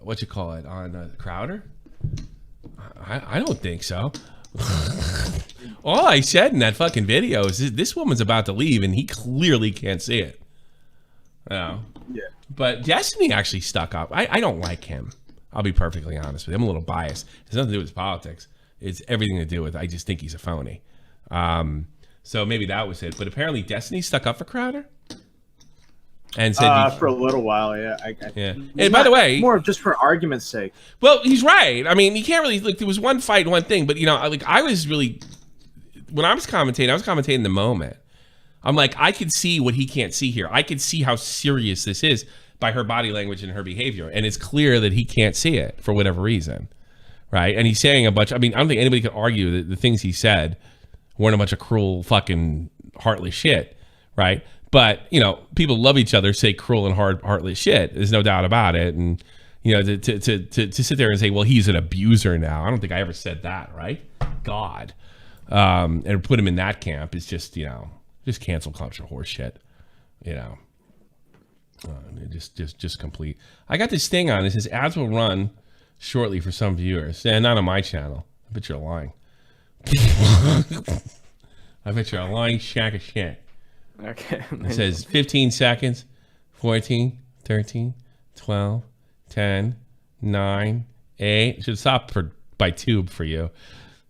what you call it on Crowder. I don't think so. All I said in that fucking video is this woman's about to leave and he clearly can't see it. Yeah. But Destiny actually stuck up. I don't like him. I'll be perfectly honest with you. I'm a little biased. It has nothing to do with his politics. It's everything to do with I just think he's a phony. So maybe that was it. But apparently Destiny stuck up for Crowder. And said for a little while, yeah. Yeah. And by the way, more just for argument's sake. Well, he's right. I mean, you can't really look. There was one fight, one thing, but I was really when I was commentating in the moment. I'm like, I could see what he can't see here. I could see how serious this is by her body language and her behavior, and it's clear that he can't see it for whatever reason, right? And he's saying a bunch. I mean, I don't think anybody could argue that the things he said weren't a bunch of cruel, fucking heartless shit, right? But, people love each other, say cruel and heartless shit. There's no doubt about it. And, to sit there and say, well, he's an abuser now. I don't think I ever said that, right? God. And put him in that camp is just, just cancel culture horse shit. Just complete. I got this thing on. It says ads will run shortly for some viewers. And not on my channel. I bet you're lying. I bet you're a lying shack of shit. Okay. It says 15 seconds, 14, 13, 12, 10, 9, 8. It should stop by tube for you.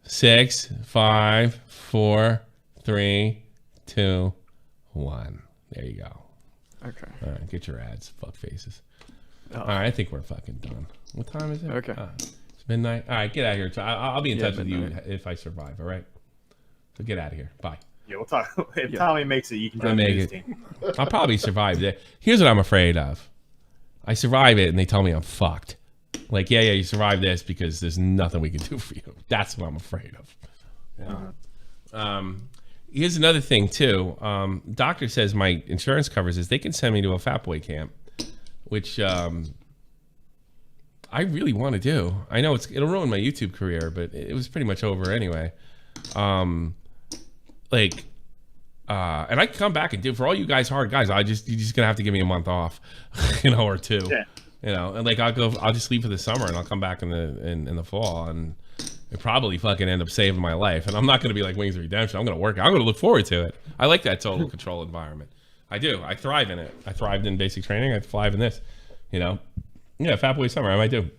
6, 5, 4, 3, 2, 1. There you go. Okay. All right, get your ads, fuck faces. All right, I think we're fucking done. What time is it? Okay. It's midnight. All right, get out of here. I'll be in touch with you midnight. if I survive, all right? So get out of here. Bye. Yeah, we'll talk. If Tommy makes it, you can join the news team. I'll probably survive it. Here's what I'm afraid of. I survive it and they tell me I'm fucked. Like, yeah, you survived this because there's nothing we can do for you. That's what I'm afraid of. Yeah. Here's another thing too. Doctor says my insurance covers this. They can send me to a fat boy camp, which I really want to do. I know it'll ruin my YouTube career, but it was pretty much over anyway. And I can come back and do for all you guys, hard guys. You're just gonna have to give me a month off, or two. Yeah. And I'll just leave for the summer and I'll come back in the fall and it probably fucking end up saving my life. And I'm not gonna be like Wings of Redemption. I'm gonna work. I'm gonna look forward to it. I like that total control environment. I do. I thrive in it. I thrived in basic training. I thrive in this. Yeah, Fat Boy Summer. I might do.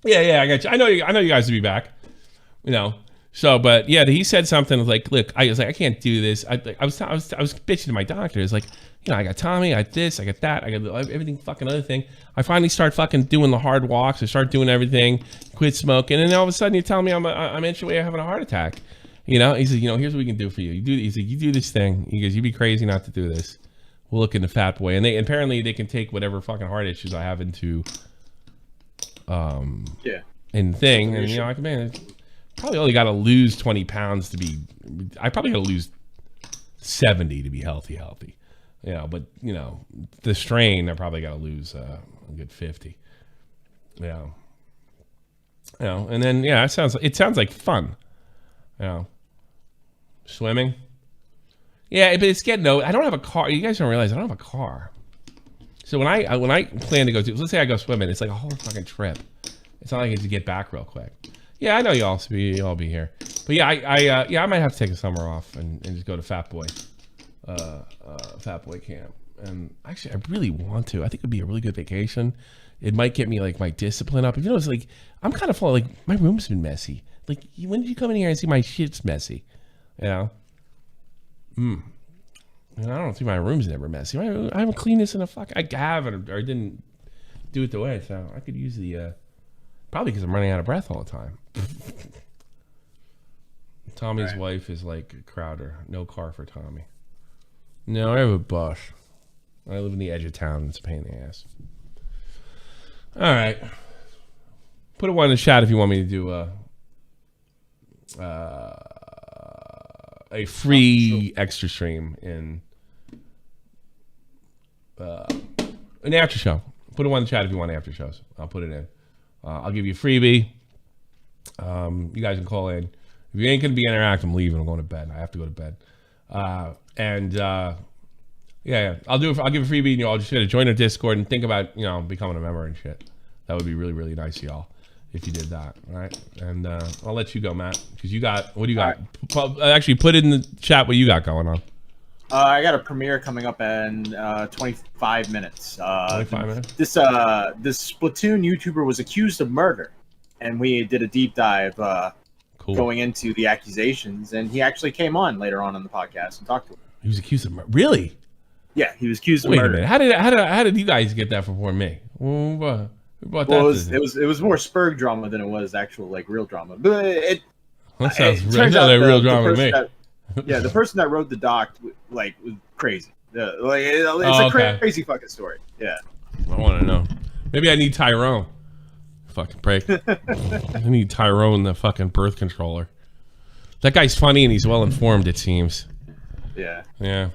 Yeah, I got you. I know you guys will be back. So, but yeah, he said something like, "Look, I was like, I can't do this." I was bitching to my doctor. It's like, I got Tommy, I got this, I got that, I got everything, fucking other thing. I finally start fucking doing the hard walks. I start doing everything, quit smoking, and then all of a sudden you tell me I'm inch away having a heart attack. He says, here's what we can do for you. He said, you do this thing. He goes, you'd be crazy not to do this. We'll look into Fat Boy, and apparently they can take whatever fucking heart issues I have into, in thing, and I can manage. Probably only got to lose 20 pounds to be. I probably got to lose 70 to be healthy. But the strain I probably got to lose a good 50. And then it sounds like fun. Swimming. Yeah, but it's getting I don't have a car. You guys don't realize I don't have a car. So when I plan to go let's say I go swimming, it's like a whole fucking trip. It's not like I get to get back real quick. Yeah, I know you all be here, but yeah, I might have to take a summer off and just go to Fat Boy camp. And actually, I really want to. I think it'd be a really good vacation. It might get me like my discipline up. It's like I'm kind of full. Like my room's been messy. Like when did you come in here and see my shit's messy? And I don't think my room's never messy. I haven't cleaned this in a fuck. I haven't or didn't do it the way. So I could use the. Probably because I'm running out of breath all the time. Tommy's wife is like Crowder. No car for Tommy. No, I have a bus. I live in the edge of town. It's a pain in the ass. All right. Put a one in the chat if you want me to do a free extra stream in an after show. Put it in the chat if you want after shows. I'll put it in. I'll give you a freebie. You guys can call in. If you ain't gonna be interactive, I'm leaving. I'm going to bed. I have to go to bed. Yeah, I'll give a freebie, and you all just gotta join our Discord and think about becoming a member and shit. That would be really, really nice, y'all, if you did that. All right, and I'll let you go, Matt, because you got what do you got? Actually, put it in the chat what you got going on. I got a premiere coming up in 25 minutes. 25 minutes. This Splatoon YouTuber was accused of murder, and we did a deep dive going into the accusations, and he actually came on later on in the podcast and talked to him. He was accused of murder. Really? Yeah, he was accused of Wait murder. a minute. How did you guys get that before me? Who brought that? It was more Spurg drama than it was actual real drama. But that sounds like real drama to me. The person that wrote the doc was crazy. It's a crazy fucking story. Yeah. I want to know. Maybe I need Tyrone. Fucking prick. I need Tyrone, the fucking birth controller. That guy's funny and he's well informed, it seems. Yeah. Yeah.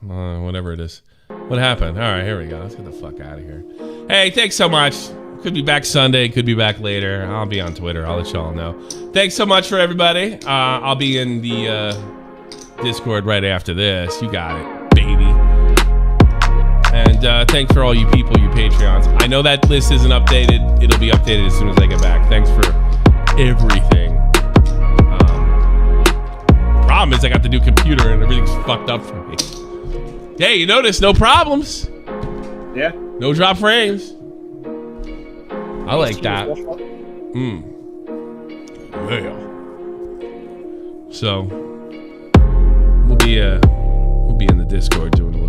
Whatever it is. What happened? All right, here we go. Let's get the fuck out of here. Hey, thanks so much. Could be back Sunday. Could be back later. I'll be on Twitter. I'll let y'all know. Thanks so much for everybody. I'll be in the Discord right after this. You got it, baby. And thanks for all you people, you Patreons. I know that list isn't updated. It'll be updated as soon as I get back. Thanks for everything. Problem is I got the new computer and everything's fucked up for me. Hey, you notice no problems. Yeah. No drop frames. I like that. Yeah. So we'll be in the Discord doing